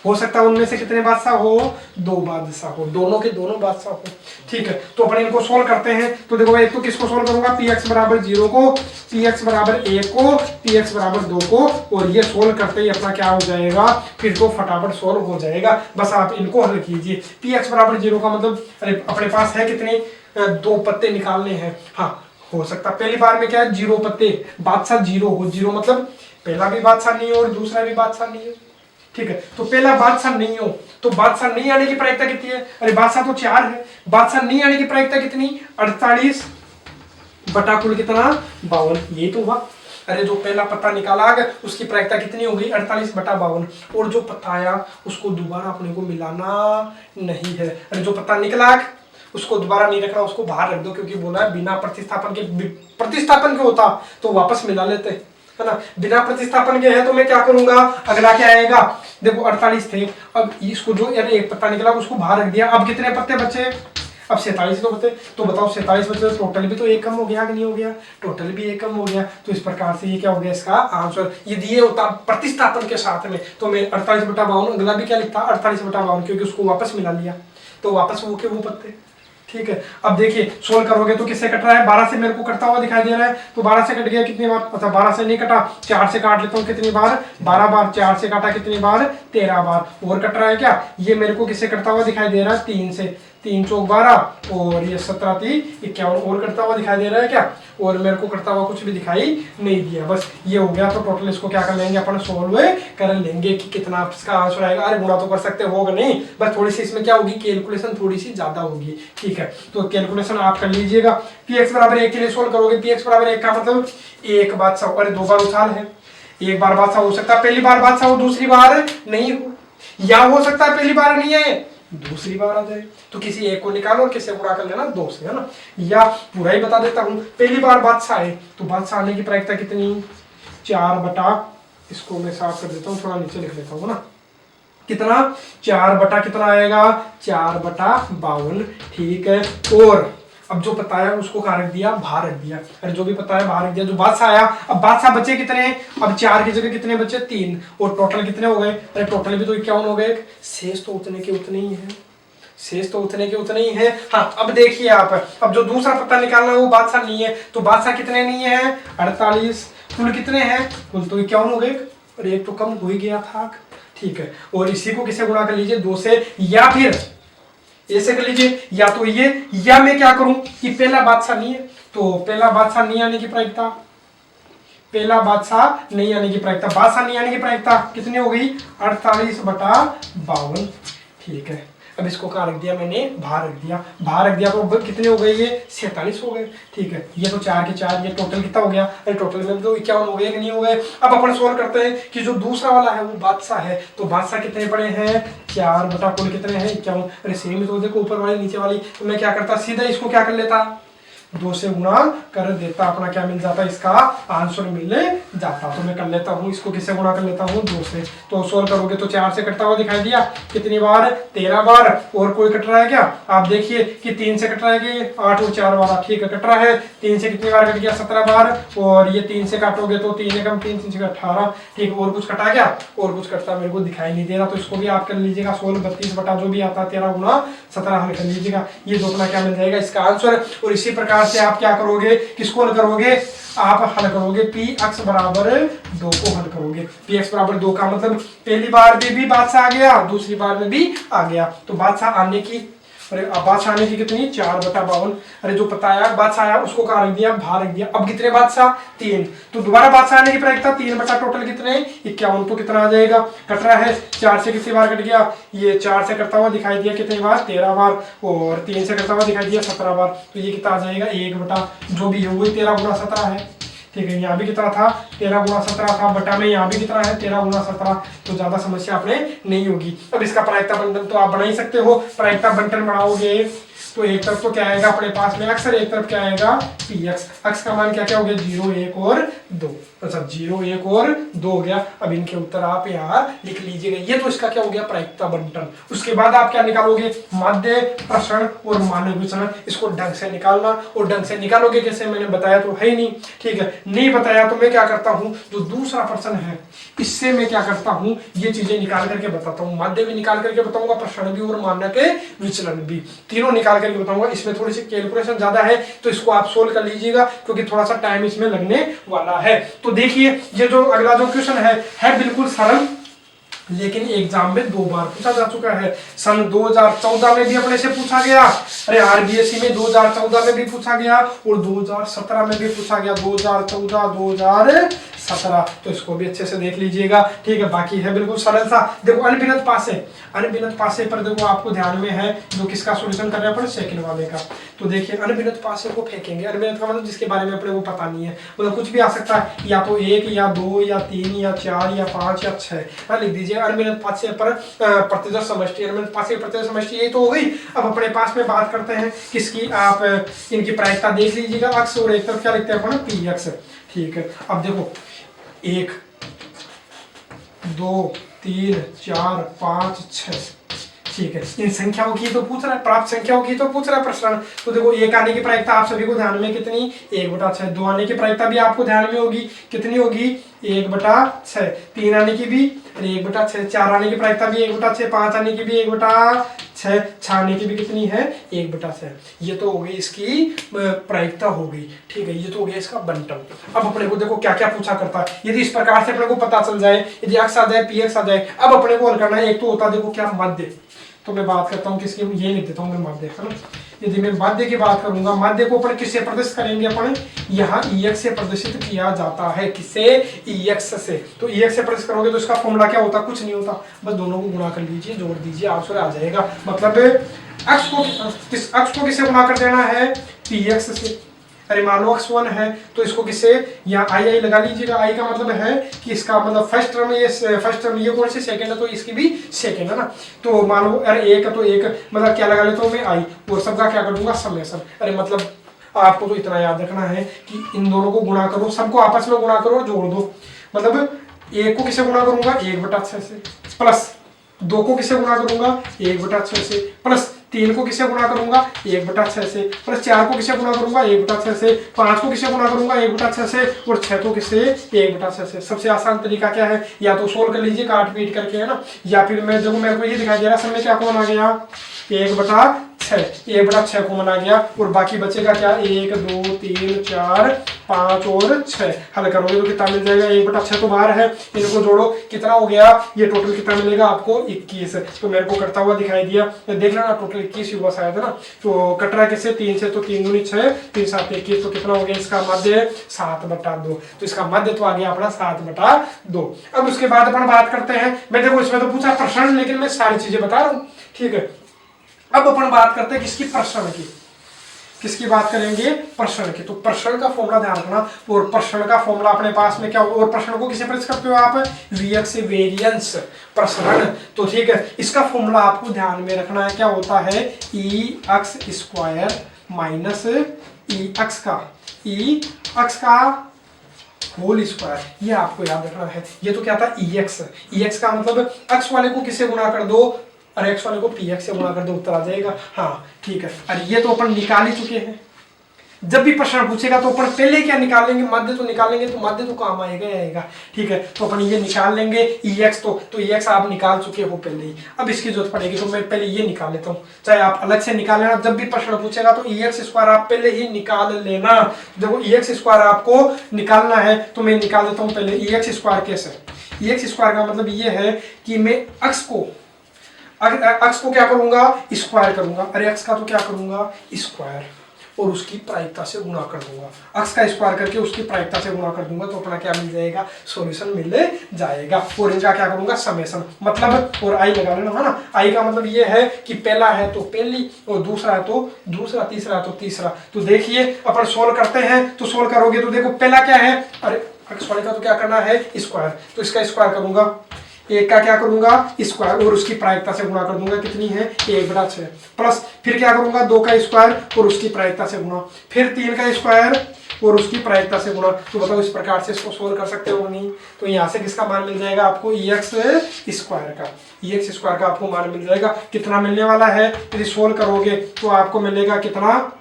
Speaker 1: हो सकता है उनमें से कितने बादशाह हो, 2 बादशाह हो, दोनों के दोनों बादशाह हो। ठीक है, तो अपन इनको सोल्व करते हैं। तो देखो एक तो किसको सोल्व करूंगा, px बराबर 0 को, px बराबर 1 को, px बराबर 2 को, और ये सोल्व करते ही अपना क्या हो जाएगा, फिर तो फटाफट सोल्व हो जाएगा। बस आप इनको हल कीजिए। px बराबर 0 का मतलब अपने पास है कितने, 2 पत्ते निकालने हैं। हाँ हो सकता पहली बार में क्या है, 0 पत्ते, बादशाह 0 हो, 0 मतलब पहला भी बादशाह नहीं हो और दूसरा भी बादशाह नहीं हो। ठीक है, तो पहला बादशाह नहीं हो, तो बादशाह नहीं आने की प्रायिकता कितनी है, अरे बादशाह तो 4 है, बादशाह नहीं आने की प्रायिकता कितनी, 48 बटा कुल कितना 52, ये तो हुआ। अरे जो पहला पत्ता निकाला गया उसकी प्रायिकता कितनी होगी, 48 बटा 52। और जो पत्ता आया उसको दोबारा अपने को मिलाना नहीं है। अरे जो पत्ता निकला उसको दोबारा नहीं रखना, उसको बाहर रख दो, क्योंकि बोला है बिना प्रतिस्थापन के होता तो वापस मिला लेते, है ना। बिना प्रतिस्थापन के है तो मैं क्या करूंगा, अगला क्या आएगा, देखो 48 थे, अब इसको जो यानी एक पत्ता निकला उसको बाहर रख दिया। अब कितने पत्ते बचे, अब 47 तो बचे। तो बताओ 47 बचे, टोटल भी तो एक कम हो गया कि नहीं हो गया, टोटल भी एक कम हो गया। तो इस प्रकार से ये क्या हो गया इसका आंसर, ये दिए होता प्रतिस्थापन के साथ में, तो मैं 48 बटा 52, अगला भी क्या लिखता 48 बटा 52, क्योंकि उसको वापस मिला लिया तो वापस वो के वो पत्ते। ठीक है, अब देखिए सोल्व करोगे तो किससे कट रहा है, 12 से मेरे को कटता हुआ दिखाई दे रहा है। तो 12 से कट गया कितनी बार, अच्छा 12 से नहीं कटा, 4 से काट लेता हूँ, कितनी बार 12 बार, 4 से काटा कितनी बार 13 बार। और कट रहा है क्या, ये मेरे को किससे कटता हुआ दिखाई दे रहा है, 3 से, 3 चौक 12 और ये 17 3 51 और कटता हुआ दिखाई दे रहा है क्या, और मेरे को करता हुआ कुछ भी दिखाई नहीं दिया। बस ये हो गया। तो टोटल इसको क्या कर लेंगे अपन, सोल्व कर लेंगे कि कितना इसका आंसर आएगा। अरे गुणा तो कर सकते होगा नहीं, बस थोड़ी सी इसमें क्या होगी, कैलकुलेशन थोड़ी सी ज्यादा होगी। ठीक है, तो कैलकुलेशन आप कर लीजिएगा। px बराबर 1 के लिए सोल्व करोगे, px बराबर 1 का मतलब एक बादशाह, अरे 2 बार उछाल है, एक बार बादशाह हो सकता है, पहली बार बादशाह हो, दूसरी बार नहीं हो, या हो सकता है पहली बार नहीं है दूसरी बार आ जाए। तो किसी एक को निकालो और किसी गुणा कर लेना 2 से, है ना। या पूरा ही बता देता हूं, पहली बार बादशाह है तो बादशाह आने की प्रायिकता कितनी, 4 बटा, इसको मैं साफ कर देता हूँ, थोड़ा नीचे लिख लेता हूँ ना, कितना 4 बटा कितना आएगा, 4 बटा 52। ठीक है, और अब जो पता है उसको कहाँ रख दिया, बाहर रख दिया। अरे जो भी पता है बाहर रख दिया। जो बादशाह आया, अब बादशाह बचे कितने, अब 4 की जगह कितने बचे 3, और टोटल कितने हो गए, अरे टोटल भी तो 51 हो गए। शेष तो उतने के उतने ही है, शेष तो उतने के उतने ही है। हाँ अब देखिए आप, अब जो दूसरा पत्ता निकालना है वो बादशाह नहीं है, तो बादशाह कितने नहीं है 48, कुल कितने हैं, कुल तो 51 हो गए, और एक तो कम हो ही गया था। ठीक है, और इसी को किसे गुणा कर लीजिए 2 से, या फिर ऐसे कर लीजिए, या तो ये, या मैं क्या करूं कि पहला बादशाह नहीं है, तो पहला बादशाह नहीं आने की प्रायिकता, पहला बादशाह नहीं आने की प्रायिकता, बादशाह नहीं आने की प्रायिकता कितनी हो गई 48 बटा 52। ठीक है, अब इसको कहाँ रख दिया मैंने, बाहर रख दिया, बाहर रख दिया तो अब कितने हो गए ये 47 हो गए। ठीक है, ये तो 4 के 4, ये टोटल कितना हो गया, अरे टोटल में तो 51 हो गए कि नहीं हो गए। अब अपन सोल्व करते हैं कि जो दूसरा वाला है वो बादशाह है, तो बादशाह कितने पड़े हैं 4 बटा कुल कितने हैं 51। अरे सेम तो देखो ऊपर वाली नीचे वाली, तो मैं क्या करता सीधा इसको क्या कर लेता 2 से गुणा कर देता, अपना क्या मिल जाता इसका आंसर मिल जाता। तो मैं कर लेता हूँ इसको किससे गुणा कर लेता हूँ 2 से, तो सोल्व करोगे तो 4 से कटता हुआ दिखाई दिया कितनी बार 13 बार। और कोई कट रहा है क्या, आप देखिए कि 3 से कट रहा है कि 8 और 4 बार, ठीक है कट रहा है। 3 से कितनी बार कट गया 17 बार, और ये 3 से काटोगे तो 3 एकम 3, 3 से 18, ठीक। और कुछ कटा क्या, और कुछ कटता मेरे को दिखाई नहीं दे रहा, तो इसको भी आप कर लीजिएगा सोल्व। 32 बटा जो भी आता है 13 गुणा 17 हल कर लीजिएगा, ये जो अपना क्या मिल जाएगा इसका आंसर। और इसी प्रकार से आप क्या करोगे, किसको हल करोगे, आप हल करोगे पी एक्स बराबर 2 को हल करोगे। पी एक्स बराबर 2 का मतलब पहली बार भी बादशाह आ गया, दूसरी बार में भी आ गया, तो बादशाह आने की, अरे बादशाह आने की कितनी 4 बटा 52। अरे जो पता आया बादशाह आया उसको कहाँ रख दिया, बाहर रख दिया। अब कितने बादशाह 3, तो दोबारा बादशाह आने की प्रायिकता 3 बटा टोटल कितने 51, तो कितना आ जाएगा, कट रहा है 4 से कितनी बार कट गया, ये 4 से करता हुआ दिखाई दिया कितनी बार 13 बार, और 3 से करता हुआ दिखाई दिया 17 बार, तो ये कितना आ जाएगा 1 बटा जो भी है वही 13 गुणा 17 है। ठीक है, यहाँ भी कितना था 13 गुणा 17 था, बटा में यहाँ भी कितना है 13 गुणा 17, तो ज्यादा समस्या आपने नहीं होगी। अब इसका प्रायिकता बंटन तो आप बना ही सकते हो, प्रायिकता बंटन बनाओगे तो एक तरफ तो क्या आएगा अपने पास में अक्सर, एक तरफ क्या आएगा पी एक्स, एक्स का मान क्या क्या हो गया 0 1 और 2, अच्छा 0 1 और 2 हो गया। अब इनके उत्तर आप यहाँ लिख लीजिएगा, ये तो इसका क्या हो गया प्रायिकता बंटन। उसके बाद आप क्या निकालोगे, माध्य प्रसरण और मानक विचलन, इसको ढंग से निकालना, और ढंग से निकालोगे कैसे मैंने बताया तो है ही नहीं, ठीक है नहीं बताया तो मैं क्या करता हूँ, जो दूसरा प्रश्न है इससे मैं क्या करता हूँ ये चीजें निकाल करके बताता हूँ, माध्य भी निकाल करके बताऊंगा, प्रसरण भी और मानक विचलन भी, तीनों निकाल करके बताऊंगा। इसमें थोड़ी सी कैलकुलेशन ज्यादा है तो इसको आप सोल्व कर लीजिएगा, क्योंकि थोड़ा सा टाइम इसमें लगने वाला है। तो देखिए ये जो अगला जो क्वेश्चन है बिल्कुल सरल, लेकिन एग्जाम में 2 बार पूछा जा चुका है। सन 2014 में भी अपने से पूछा गया, अरे आरबीएससी में 2014 में भी पूछा गया, और 2017 में भी पूछा गया, 2014 2017, तो इसको भी अच्छे से देख लीजिएगा, ठीक है। बाकी है बिल्कुल सरल सा, देखो अनभिनत पासे, अनभिनत पासे पर देखो आपको ध्यान में है जो किसका सॉल्यूशन कर रहे हैं अपन सेकंड वाले का। तो देखिए अनभिनत पासे को फेंकेंगे, अनभिनत का मतलब जिसके बारे में अपने को पता नहीं है, मतलब कुछ भी आ सकता है, या तो 1 या 2 या 3 या 4 या 5 या 6, लिख दीजिए अनभिनत पासे पर प्रतिदर समष्टि, अनभिनत पासे प्रतिदर समष्टि यही तो हो गई। अब अपने पास में बात करते हैं किसकी, आप इनकी प्रायिकता देख लीजिएगा, अक्स और एक तरफ क्या लिखते हैं अपन पी एक्स, ठीक है। अब देखो 1 2 3 4 5 6, ठीक है, इन संख्याओं की तो पूछ रहा है, प्राप्त संख्याओं की तो पूछ रहा है प्रश्न। तो देखो 1 आने की प्रायिकता आप सभी को ध्यान में कितनी 1/6, 2 आने की प्रायिकता भी आपको ध्यान में होगी कितनी होगी 1/6, 3 आने की भी 1/6, 4 आने की प्रायिकता भी 1/6, 5 आने की भी 1/6, 6 आने की भी कितनी है 1/6। ये तो हो गई इसकी प्रायिकता हो गई, ठीक है, ये तो हो गया इसका बंटन। अब अपने को देखो क्या क्या पूछा करता है, यदि इस प्रकार से अपने को पता चल जाए, यदि एक्स आ जाए पी एक्स आ जाए, अब अपने को हल करना है। एक तो होता देखो क्या माध्य, तो मैं बात करता हूँ किसकी, ये लिख देता हूँ मैं माध्य, है ना। यदि मैं माध्य की बात करूंगा, माध्य को अपन किससे प्रदर्शित करेंगे, अपन यहाँ EX से प्रदर्शित किया जाता है, किससे EX से। तो EX से प्रदर्शित करोगे तो इसका फॉर्मूला क्या होता, कुछ नहीं होता, बस दोनों को गुणा कर लीजिए, जोड़ दीजिए, आंसर आ जाएगा। मतलब एक्स को किससे गुणा कर देना है PX से। अरे मान लो x1 है तो इसको किससे, यहाँ आई लगा लीजिएगा, आई का मतलब है कि इसका मतलब फर्स्ट टर्म, ये कौन सी सेकंड है तो इसकी भी सेकंड है ना। तो मान लो अरे 1 है तो 1 मतलब क्या लगा लेता हूँ मैं आई, और सबका क्या कर दूंगा समेशन। अरे मतलब आपको तो इतना याद रखना है कि इन दोनों को गुणा करो, सबको आपस में गुणा करो और जोड़ दो। मतलब 1 को किससे गुणा करूंगा 1/6 से, प्लस 2 को किससे गुणा करूंगा 1/6 से, प्लस 3 को किससे गुणा करूंगा 1/6 से, प्लस 4 को किससे गुणा करूंगा 1/6 से, 5 को किससे गुणा करूंगा 1/6 से, और 6 को किससे 1/6 से। सबसे आसान तरीका क्या है, या तो सोल्व कर लीजिए काट पीट करके, है ना, या फिर मैं देखो मेरे को ये दिखाई दे रहा है समय क्या कौन आ गया 1/6 कॉमन आ गया, और बाकी बचेगा क्या 1 2 3 4 5 और 6, हल करोगे तो कितना मिल जाएगा 1/6 तो बाहर है, इनको जोड़ो कितना हो गया, ये टोटल कितना मिलेगा आपको 21। तो मेरे को कटता हुआ दिखाई दिया, देख लेना टोटल 21 हुआ शायद, है ना। तो कट रहा किससे 3 से, तो 3 दूनी 6 3 7 21, तो कितना हो गया इसका मध्य 7/2, तो इसका मध्य तो आ गया अपना 7/2। अब उसके बाद अपन बात करते हैं, मैं देखो इसमें तो पूछा प्रश्न, लेकिन मैं सारी चीजें बता रहा हूँ, ठीक है। अब अपन बात करते हैं किसकी, प्रसरण की। किसकी बात करेंगे, प्रसरण की। तो प्रसरण का फॉर्मूला ध्यान रखना, और प्रसरण का फॉर्मूला अपने पास में क्या, और प्रसरण को किसे प्रेस करते हो आप, Vx से वेरिएंस प्रसरण। तो ठीक है, इसका फॉर्मूला आपको ध्यान में रखना है, क्या होता है, ई अक्स स्क्वायर माइनस ई अक्स का होल स्क्वायर, ये आपको याद रखना है। ये तो क्या था, EX का मतलब अक्स वाले को किससे गुणा कर दो, और एक्स वाले को PX से गुणा कर दो, उत्तर आ जाएगा। हाँ ठीक है, और ये तो अपन निकाल ही चुके हैं। जब भी प्रश्न पूछेगा तो अपन पहले क्या निकाल लेंगे, मध्य तो निकालेंगे, तो मध्य तो काम आएगा। ठीक है, तो अपन ये निकाल लेंगे EX, तो EX आप निकाल चुके हो पहले ही, अब इसकी जरूरत पड़ेगी, तो मैं पहले ये निकाल लेता हूँ। चाहे आप अलग से निकाल लेना, जब भी प्रश्न पूछेगा तो EX स्क्वायर आप पहले ही निकाल लेना। देखो EX स्क्वायर आपको निकालना है, तो मैं निकाल देता हूँ पहले। EX स्क्वायर कैसे, EX स्क्वायर का मतलब ये है कि मैं अक्स को क्या करूंगा, स्क्वायर करूंगा। अरे अक्स का तो क्या करूंगा, स्क्वायर, और उसकी प्रायिकता से गुणा कर दूंगा। अक्स का स्क्वायर करके उसकी प्रायिकता से गुणा कर दूंगा, तो अपना क्या मिल जाएगा, सॉल्यूशन मिल जाएगा। और इनका क्या करूंगा, समेशन, मतलब, और आई लगा लेना है ना। आई का मतलब ये है कि पहला है तो पहली, और दूसरा है तो दूसरा, तीसरा है तो तीसरा। तो देखिए अपन सोल्व करते हैं, तो सोल्व करोगे तो देखो पहला क्या है, अरे अक्स वाले का तो क्या करना है, स्क्वायर, तो इसका स्क्वायर करूंगा। एक का क्या करूंगा, स्क्वायर, और उसकी प्रायिकता से गुणा कर दूंगा, कितनी है, 1/6, प्लस फिर क्या करूंगा, 2 का स्क्वायर और उसकी प्रायिकता से गुणा, फिर 3 का स्क्वायर और उसकी प्रायिकता से गुणा। तो बताओ इस प्रकार से इसको सोल्व कर सकते हो नहीं। तो यहाँ से किसका मान मिल जाएगा आपको, EX स्क्वायर का आपको मान मिल जाएगा। कितना मिलने वाला है, यदि सोल्व करोगे तो आपको मिलेगा कितना,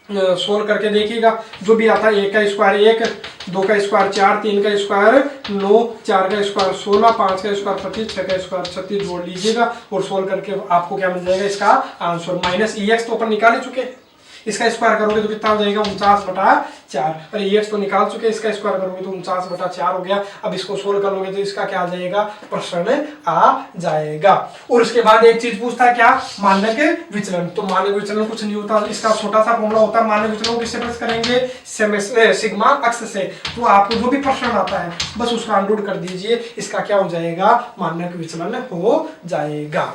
Speaker 1: सोल्व करके देखिएगा, जो भी आता है। 1 का स्क्वायर 1, 2 का स्क्वायर 4, 3 का स्क्वायर 9, 4 का स्क्वायर 16, 5 का स्क्वायर 25, 6 का स्क्वायर 36 जोड़ लीजिएगा, और सोल्व करके आपको क्या मिल जाएगा, इसका आंसर। माइनस EX तो अपन निकाल ही चुके हैं, इसका स्क्वायर करोगे तो कितना हो जाएगा, 49/4। और EX तो निकाल चुके, इसका स्क्वायर करोगे तो 49/4 हो गया। अब इसको सोल्व करोगे तो इसका क्या आ जाएगा, प्रश्न आ जाएगा। और उसके बाद एक चीज पूछता है, क्या, मानक विचलन। तो मानक विचलन कुछ नहीं होता, इसका छोटा सा फॉर्मूला होता है। मानक विचलन को किससे प्रेस करेंगे, सिग्मा अक्स से। तो आपको जो भी प्रश्न आता है बस उसका अनडूड कर दीजिए, इसका क्या हो जाएगा, मानक विचलन हो जाएगा।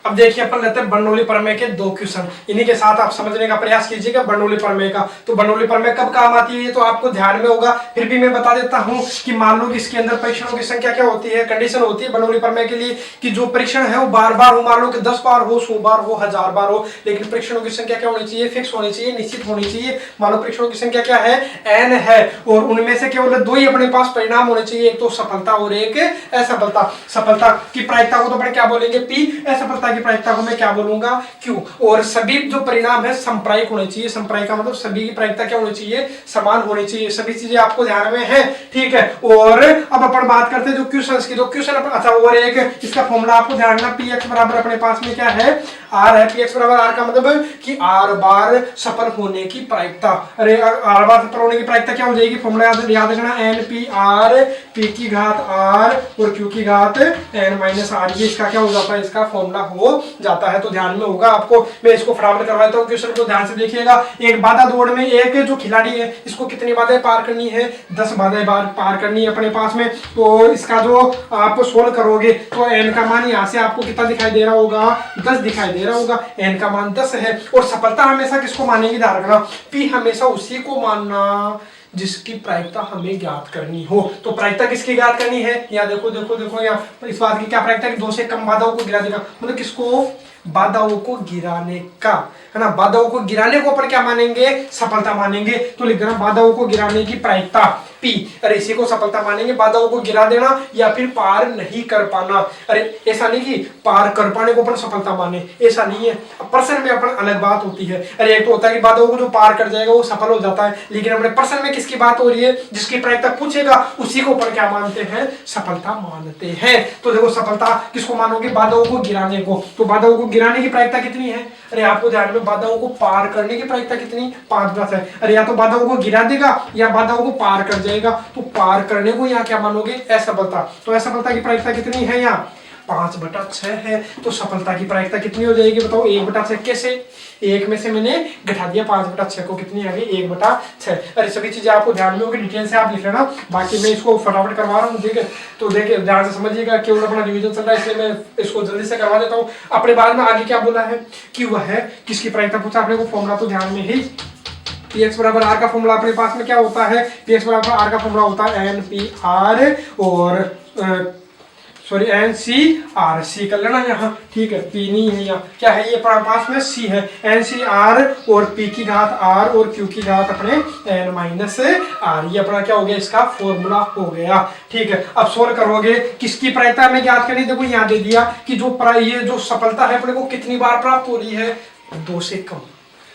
Speaker 1: अब देखिए अपन लेते हैं बर्नौली प्रमेय के 2 क्वेश्चन, इन्हीं के साथ आप समझने का प्रयास कीजिएगा बर्नौली प्रमेय का। तो बर्नौली प्रमेय कब काम आती है ये तो आपको ध्यान में होगा, फिर भी मैं बता देता हूं कि मान लो कि इसके अंदर परीक्षणों की संख्या क्या होती है, कंडीशन होती है बर्नौली प्रमेय के लिए कि जो परीक्षण है वो बार बार हो, मान लो कि 10 बार हो, 100 बार हो, 1000 बार हो, लेकिन परीक्षणों की संख्या क्या होनी चाहिए, फिक्स होनी चाहिए, निश्चित होनी चाहिए। मान लो परीक्षणों की संख्या क्या है, n है, और उनमें से केवल 2 ही अपने पास परिणाम होने चाहिए, एक तो सफलता और एक असफलता। सफलता की प्रायिकता को तो अपन क्या बोलेंगे, P, असफलता की प्रायिकता को मैं क्या बोलूंगा, Q। और सभी जो परिणाम है संप्रायिक होने चाहिए, संप्रायिक का मतलब सभी की प्रायिकता क्या होनी चाहिए, समान होनी चाहिए। सभी चीजें आपको ध्यान में है, ठीक है। और अब अपन बात करते हैं जो क्वेश्चंस की, तो क्वेश्चन अपन, अच्छा, और एक इसका फॉर्मूला आपको ध्यान रखना, Px बराबर अपने पास में क्या है, R है। Px बराबर R का मतलब कि R बार सफल होने की प्रायिकता। अरे R बार सफल होने की प्रायिकता क्या हो जाएगी, फॉर्मूला याद रखना, NPR, P की घात R और Q की घात N-R, ये इसका क्या हो जाता है, इसका फॉर्मूला हो जाता है। तो ध्यान में होगा आपको, मैं इसको फटाफट करवाता हूँ, क्वेश्चन को ध्यान से देखिएगा। एक बाधा दौड़ में एक जो खिलाड़ी है, इसको कितनी बाधाएं पार करनी है, 10 बाधाएं पार करनी है अपने पास में। तो इसका जो आप सोल्व करोगे तो n का मान यहाँ से आपको कितना दिखाई दे रहा होगा, 10 दिखाई दे रहा होगा, n का मान 10 है। और सफलता हमेशा किसको मानेंगे, ध्यान रखना, P हमेशा उसी को मानना जिसकी प्रायिकता हमें ज्ञात करनी हो। तो प्रायिकता किसकी ज्ञात करनी है, यहाँ देखो देखो देखो, यहाँ इस बात की क्या प्रायिकता है कि 2 से कम बाधाओं को गिरा देगा, मतलब किसको, बाधाओं को गिराने का, है ना। बाधाओं को गिराने को अपन क्या मानेंगे, सफलता मानेंगे। तो लिख देना बाधाओं को गिराने की प्रायिकता P, अरे इसी को सफलता मानेंगे, बाधाओं को गिरा देना या फिर पार नहीं कर पाना। अरे ऐसा नहीं कि पार कर पाने को अपन सफलता माने, ऐसा नहीं है। प्रश्न में अपन अलग बात होती है, अरे एक तो होता है कि बाधाओं को जो पार कर जाएगा वो सफल हो जाता है, लेकिन अपने प्रश्न में किसकी बात हो रही है, जिसकी प्रायिकता पूछेगा उसी को अपन क्या मानते हैं, सफलता मानते हैं। तो देखो सफलता किसको मानोगे, बाधाओं को गिराने को। तो बाधाओं को गिराने की प्रायिकता कितनी है, अरे आपको ध्यान में, बाधाओं को पार करने की प्रायिकता कितनी, 5+ है। अरे या तो बाधाओं को गिरा देगा या बाधाओं को पार कर जाएगा। तो पार करने को यहाँ क्या मानोगे, असफलता। तो असफलता की प्रायिकता कितनी है, यहाँ 5/6 है। तो सफलता की प्रायिकता कितनी हो जाएगी बताओ? 1/6। कैसे? 1 में से मैंने घटा दिया 5/6 को, कितनी आ गई? 1/6। अरे सभी चीजें आपको ध्यान में होगी, डिटेल से आप लिख लेना, बाकी मैं इसको फटाफट करवा रहा हूँ, ठीक है? तो देखिए ध्यान से समझिएगा, केवल अपना रिवीजन चल रहा है इसलिए मैं इसको जल्दी से करवा देता हूँ। अपने बाद में आगे क्या बोला है कि वह है किसकी प्रायिकता पूछा अपने को, फॉर्मूला तो ध्यान में ही, Px बराबर आर का फॉर्मूला अपने पास में क्या होता है? Px बराबर आर का फॉर्मूला होता है NPR और सॉरी NCR, सी कर लेना यहाँ, ठीक है? P नहीं है यहाँ, क्या है ये पास में? C है। NCR और P की घात R और Q की घात अपने N-R, ये अपना क्या हो गया? इसका फॉर्मूला हो गया, ठीक है? अब सोल्व करोगे, किसकी प्रायिकता हमें ज्ञात करनी? देखो यहाँ दे दिया कि ये जो सफलता है अपने को कितनी बार प्राप्त हो रही है? 2 से कम।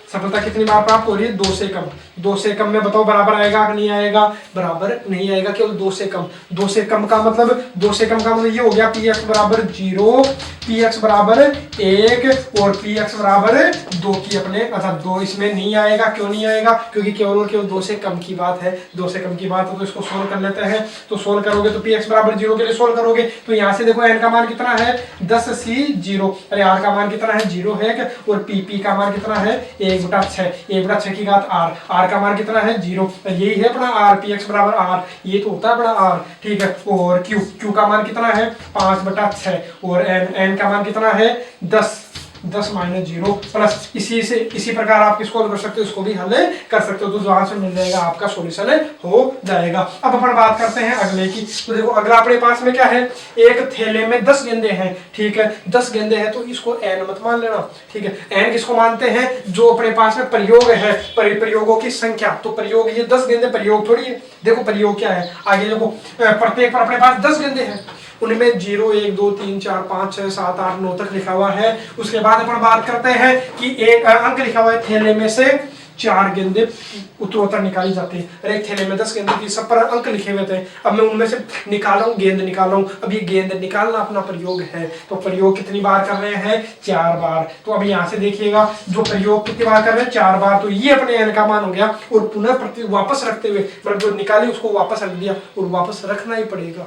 Speaker 1: सफलता कितनी बार प्राप्त हो रही है? 2 से कम। 2 से कम में बताओ बराबर आएगा कि नहीं आएगा? बराबर नहीं आएगा, केवल 2 से कम। 2 से कम का मतलब, 2 से कम का मतलब ये हो गया Px बराबर 0, Px बराबर 1 और Px बराबर 2 की अपने, अर्थात 2 इसमें नहीं आएगा। क्यों नहीं आएगा? क्योंकि केवल और केवल 2 से कम की बात है। 2 से कम की बात है तो इसको सोल्व कर लेते हैं। तो सोल्व करोगे तो Px बराबर 0 के लिए सोल्व करोगे तो यहाँ से देखो n का मान कितना है? 10C0। अरे r का मान कितना है? 0 है। और p का मान कितना है? 1/6। 1/6 की घात r का मान कितना है? 0। यही है अपना r, Px बराबर r, ये तो होता है अपना r, ठीक है? और q का मान कितना है? 5/6 और n का मान कितना है? 10 -0 प्लस इसी प्रकार आप किसको हल कर सकते हो? इसको भी हल कर सकते हो। तो वहां से मिल जाएगा आपका सॉल्यूशन हो जाएगा। अब अपन बात करते हैं अगले की। तो देखो अगला अपने पास में क्या है? एक थैले में 10 गेंदे हैं, ठीक है? 10 गेंदे हैं तो इसको n मत मान लेना, ठीक है? n किसको मानते हैं? जो अपने पास में प्रयोग है, प्रयोगों की संख्या। तो प्रयोग, ये 10 गेंदे प्रयोग थोड़ी है। देखो प्रयोग क्या है आगे देखो, प्रत्येक पर अपने पास 10 गेंदे हैं, उनमें 0 1 2 3 4 5 6 7 8 9 तक लिखा हुआ है। उसके बाद अपन बात करते हैं कि एक अंक लिखा हुआ है, थैले में से 4 गेंदे उत्तरोत्तर निकाली जाती है। अरे एक थैले में 10 गेंदे थी, सब पर अंक लिखे हुए थे। अब मैं उनमें से निकाला हूँ, गेंद निकाला हूँ। अब ये गेंद निकालना अपना प्रयोग है। तो प्रयोग कितनी बार कर रहे हैं? 4 बार। तो अब यहाँ से देखिएगा, जो प्रयोग कितनी बार कर रहे हैं? 4 बार। तो ये अपने n का मान हो गया। और पुनः वापस रखते हुए, मतलब जो निकाली उसको वापस रख दिया, और वापस रखना ही पड़ेगा।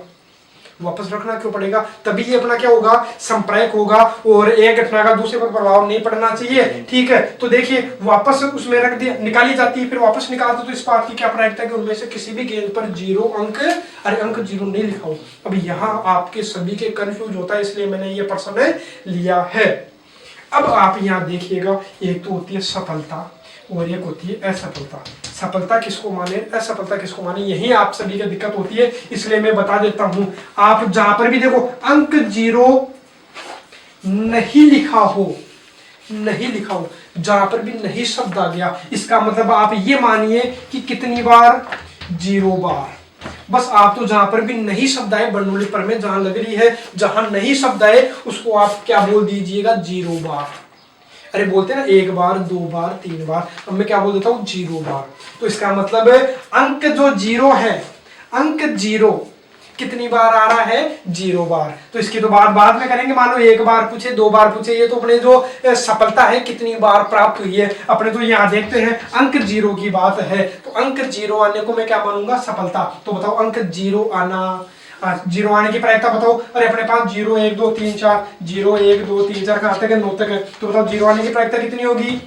Speaker 1: वापस रखना क्यों पड़ेगा? तभी ये अपना क्या होगा? संप्रेरक होगा और एक घटना का दूसरे पर प्रभाव नहीं पड़ना चाहिए, ठीक है? तो देखिए वापस उसमें रख दिया, निकाली जाती है, फिर वापस निकालते तो इस बात की क्या प्रायिकता है कि उनमें से किसी भी गेंद पर 0 अंक, अरे अंक 0 नहीं लिखा हो। अब यहाँ आपके सभी के कंफ्यूज होता है, इसलिए मैंने ये प्रश्न लिया है। अब आप यहाँ देखिएगा, एक तो होती है सफलता और एक होती है असफलता। सफलता किसको माने, असफलता किसको माने, यही आप सभी की दिक्कत होती है, इसलिए मैं बता देता हूं। आप जहां पर भी देखो अंक 0 नहीं लिखा हो, जहां पर भी नहीं शब्द आ गया, इसका मतलब आप ये मानिए कि कितनी बार? 0 बार। बस आप तो जहां पर भी नहीं शब्द आए, बर्नौली पर में जहां लग रही है, जहां नहीं शब्द आए उसको आप क्या बोल दीजिएगा? 0 बार। अरे बोलते हैं ना 1 बार 2 बार 3 बार, अब मैं क्या बोल देता हूँ? 0 बार। तो इसका मतलब अंक जो 0 है, अंक 0 कितनी बार आ रहा है? 0 बार। तो इसकी तो बात बाद में करेंगे। मान लो 1 बार पूछे, 2 बार पूछे, ये तो अपने जो सफलता है कितनी बार प्राप्त हुई है, अपने तो यहाँ देखते हैं अंक 0 की बात है। तो अंक 0 आने को मैं क्या मानूंगा? सफलता। तो बताओ अंक 0 आना, 0 आने की प्रायिकता बताओ। अरे अपने पास 0 1 2 3 4, 0 1 2 3 4 कहाँ तक है? 9 तक है। तो बताओ 0 आने की प्रायिकता कितनी होगी?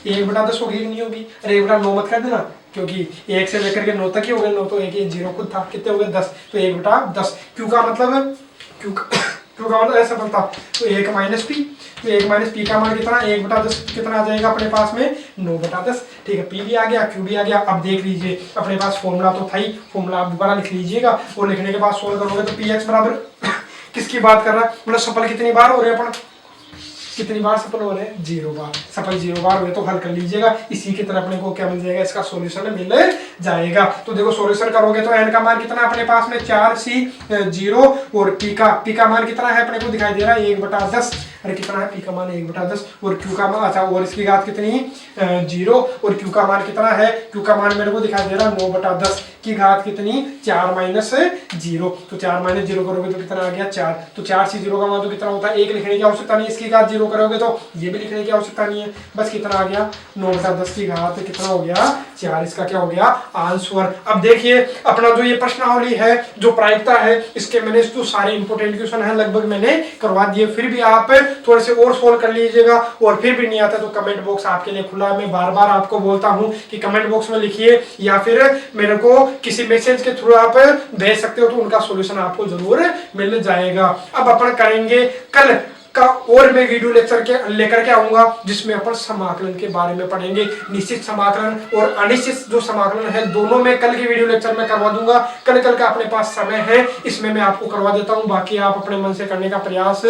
Speaker 1: 1/10 होगी कि नहीं होगी? अरे 1/9 मत कर देना, क्योंकि 1 से लेकर के 9 तक ही हो गए। 9 तो 1 0 खुद था, कितने हो गए? 10। तो 1/10। क्यू का मतलब, क्यू का मतलब असफलता। तो 1 - p। तो 1 - p का मान कितना? 1/10 कितना आ जाएगा अपने पास में? 9/10, ठीक है? p भी आ गया, q भी आ गया। अब देख लीजिए अपने पास फॉर्मूला तो था ही, फॉर्मूला आप दोबारा लिख लीजिएगा, और लिखने के बाद सोल्व करोगे तो px बराबर किसकी बात कर रहा है? मतलब सफल कितनी बार हो रहे हैं अपन? कितनी बार सफल हो रहे हैं? 0 बार। सफल 0 बार हुए तो हल कर लीजिएगा। इसी की तरह अपने को क्या मिल जाएगा? इसका सॉल्यूशन मिल जाएगा। तो देखो सॉल्यूशन करोगे तो n का मान कितना अपने पास में? 4C0 और p का मान कितना है अपने को दिखाई दे रहा है? 1/10। अरे कितना है, पी का मान 1/10 और क्यू का मान, अच्छा और इसकी घात कितनी 0 और क्यू का मान कितना है, क्यू का मान मेरे को दिखाई दे रहा 9/10 की घात कितनी 4 माइनस 0, तो 4 माइनस 0 करोगे तो कितना आ गया 4, तो 4 से 0 का मान तो कितना होता है 1 लिखने की आवश्यकता नहीं, इसकी घात 0 करोगे तो ये भी लिखने की आवश्यकता नहीं है, बस कितना आ गया 9/10 की घात कितना हो गया 4, इसका क्या हो गया आंसर। अब देखिए अपना जो ये प्रश्नावली है जो प्रायिकता है इसके मैंने जो सारे इंपोर्टेंट क्वेश्चन है लगभग मैंने करवा दिए, फिर भी आप थोड़े से और सोल्व कर लीजिएगा और फिर भी नहीं आता तो कमेंट बॉक्स आपके लिए खुला है। मैं बार बार आपको बोलता हूं कि कमेंट बॉक्स में लिखिए या फिर मेरे को किसी मैसेज के थ्रू आप भेज सकते हो तो उनका सॉल्यूशन आपको जरूर मिल जाएगा। अब अपन करेंगे कल का और मैं वीडियो लेक्चर के लेकर के आऊंगा जिसमें अपन समाकलन के बारे में पढ़ेंगे, निश्चित समाकलन और अनिश्चित जो समाकलन है दोनों में कल के वीडियो लेक्चर में करवा दूंगा। कल का अपने पास समय है इसमें मैं आपको करवा देता हूं, बाकी आप अपने मन से करने का प्रयास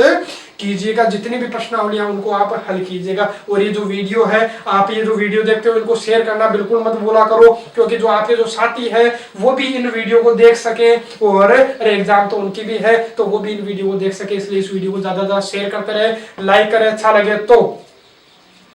Speaker 1: कीजिएगा, जितनी भी प्रश्नावलियां उनको आप हल कीजिएगा। और ये जो वीडियो है आप ये जो वीडियो देखते हो इनको शेयर करना बिल्कुल मत भूला करो, क्योंकि जो आपके जो साथी है वो भी इन वीडियो को देख सके और एग्जाम तो उनकी भी है तो वो भी इन वीडियो को देख सके, इसलिए इस वीडियो को ज्यादा शेयर करते रहे, लाइक करें, अच्छा लगे तो